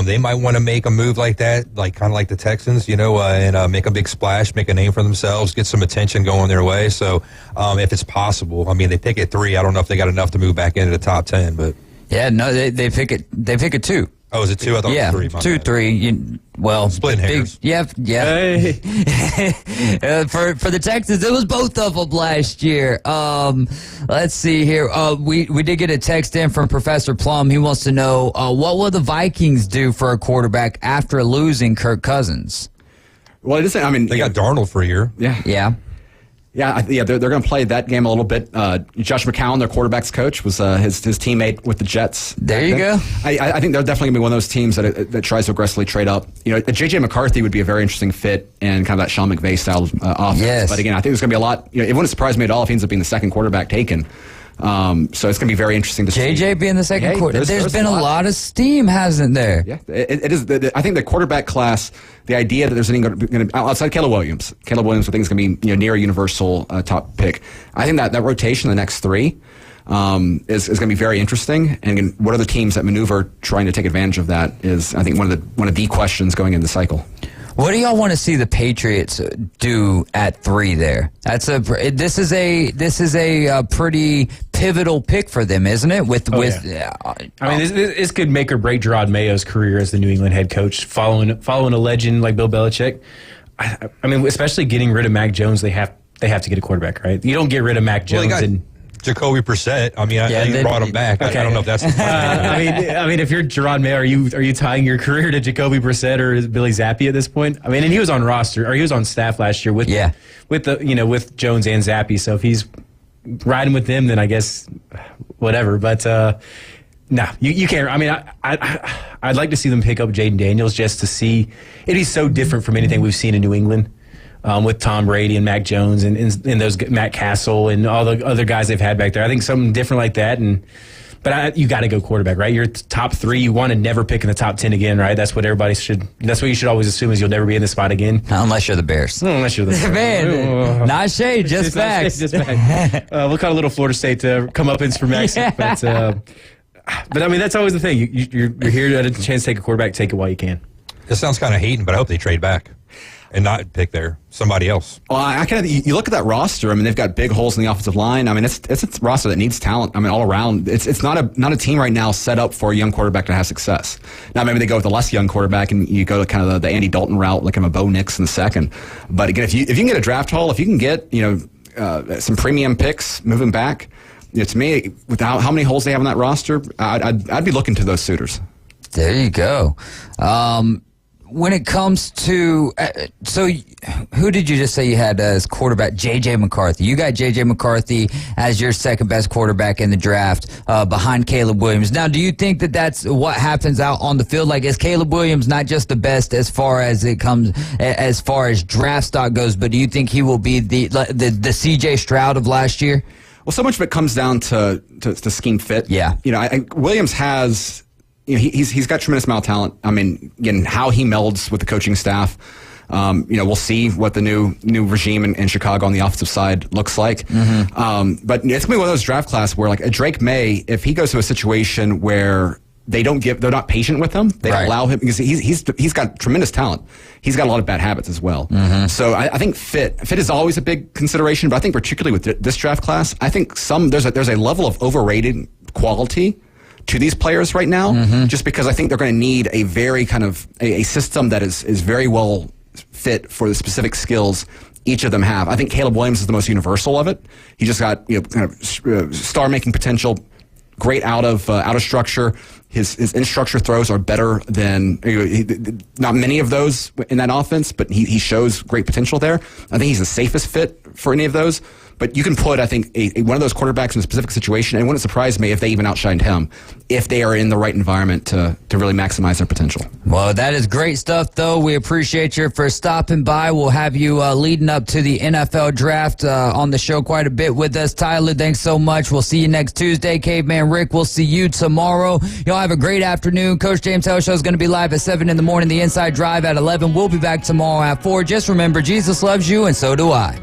They might want to make a move like that, like kind of like the Texans, and make a big splash, make a name for themselves, get some attention going their way. So if it's possible, I mean, they pick at 3. I don't know if they got enough to move back into the top 10, but yeah, no, they pick it. They pick it 2. Oh, is it 2? I thought it was 3. 2, 3. Splitting hairs. Yeah. Hey. For the Texans, it was both of them last year. Let's see here. We did get a text in from Professor Plum. He wants to know what will the Vikings do for a quarterback after losing Kirk Cousins? Well, they got Darnold for a year. Yeah. They're going to play that game a little bit. Josh McCown, their quarterback's coach, was his teammate with the Jets. There you go. I think they're definitely going to be one of those teams that tries to aggressively trade up. J.J. McCarthy would be a very interesting fit in kind of that Sean McVay style offense. Yes. But again, I think there's going to be a lot. It wouldn't surprise me at all if he ends up being the second quarterback taken. So it's going to be very interesting to see. JJ being the second quarter. There's been a lot of steam, hasn't there? Yeah, it is. I think the quarterback class, the idea that there's going to outside Caleb Williams, I think is going to be near a universal top pick. I think that rotation, the next three, is going to be very interesting. And again, what are the teams that maneuver trying to take advantage of that is, I think, one of the questions going into the cycle. What do y'all want to see the Patriots do at 3 there? This is a pretty pivotal pick for them, isn't it? This could make or break Gerard Mayo's career as the New England head coach. Following a legend like Bill Belichick, I mean, especially getting rid of Mac Jones, they have to get a quarterback, right? You don't get rid of Mac Jones Jacoby Brissett. I mean, I brought him back. Okay. I don't know if that's. I mean, if you're Gerard Mayo, are you tying your career to Jacoby Brissett or Billy Zappi at this point? I mean, and he was on staff last year with Jones and Zappi. So if he's riding with them, then I guess whatever. But no, you can't. I mean, I'd like to see them pick up Jaden Daniels just to see. It is so different from anything we've seen in New England. With Tom Brady and Mac Jones and those Matt Castle and all the other guys they've had back there. I think something different like that. But you got to go quarterback, right? You're top 3. You want to never pick in the top 10 again, right? That's what you should always assume is you'll never be in the spot again. Unless you're the Bears. Unless you're the Bears. Man, not shade, just facts. We'll call a little Florida State to come up for Max. But I mean, that's always the thing. You're here to have a chance to take a quarterback, take it while you can. This sounds kind of hating, but I hope they trade back and not pick somebody else. Well, you look at that roster. I mean, they've got big holes in the offensive line. I mean, it's a roster that needs talent. I mean, all around. It's not a team right now set up for a young quarterback to have success. Now, maybe they go with a less young quarterback and you go to kind of the Andy Dalton route, like a Bo Nix in the second. But again, if you can get a draft haul, if you can get some premium picks moving back, to me, with how many holes they have on that roster, I'd be looking to those suitors. There you go. When it comes to, so who did you just say you had as quarterback? J.J. McCarthy. You got J.J. McCarthy as your second best quarterback in the draft behind Caleb Williams. Now, do you think that that's what happens out on the field? Like, is Caleb Williams not just the best as far as draft stock goes, but do you think he will be the C.J. Stroud of last year? Well, so much of it comes down to scheme fit. Yeah. Williams has... he's got tremendous amount of talent. I mean, again, how he melds with the coaching staff. We'll see what the new regime in Chicago on the offensive side looks like. Mm-hmm. But it's gonna be one of those draft class where, like, a Drake May, if he goes to a situation where they're not patient with him, they don't allow him, because he's got tremendous talent. He's got a lot of bad habits as well. Mm-hmm. So I think fit is always a big consideration. But I think particularly with this draft class, I think there's a level of overrated quality to these players right now, just because I think they're going to need a very kind of a system that is very well fit for the specific skills each of them have. I think Caleb Williams is the most universal of it. He just got kind of star making potential, great out of structure. His in structure throws are better than not many of those in that offense, but he shows great potential there. I think he's the safest fit for any of those. But you can put, I think, one of those quarterbacks in a specific situation, and it wouldn't surprise me if they even outshined him, if they are in the right environment to really maximize their potential. Well, that is great stuff, though. We appreciate you for stopping by. We'll have you leading up to the NFL draft on the show quite a bit with us. Tyler, thanks so much. We'll see you next Tuesday. Caveman Rick, we'll see you tomorrow. Y'all have a great afternoon. Coach James Hale Show is going to be live at 7 in the morning. The Inside Drive at 11. We'll be back tomorrow at 4. Just remember, Jesus loves you, and so do I.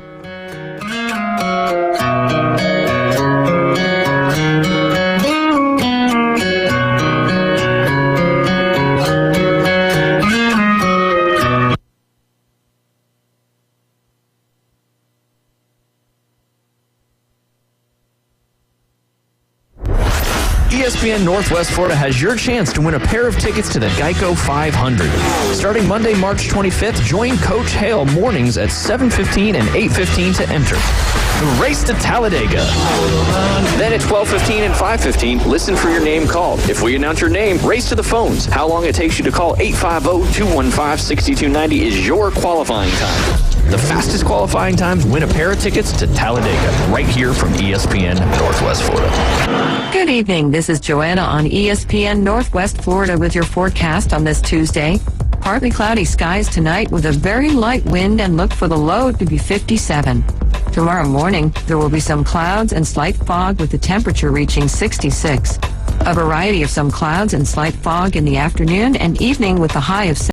ESPN Northwest Florida has your chance to win a pair of tickets to the Geico 500. Starting Monday, March 25th, join Coach Hale mornings at 7:15 and 8:15 to enter. Race to Talladega. Then at 12:15 and 5:15, listen for your name called. If we announce your name, race to the phones. How long it takes you to call 850-215-6290 is your qualifying time. The fastest qualifying times win a pair of tickets to Talladega, right here from ESPN Northwest Florida. Good evening. This is Joanna on ESPN Northwest Florida with your forecast on this Tuesday. Partly cloudy skies tonight with a very light wind, and look for the low to be 57. Tomorrow morning, there will be some clouds and slight fog with the temperature reaching 66. A variety of some clouds and slight fog in the afternoon and evening with a high of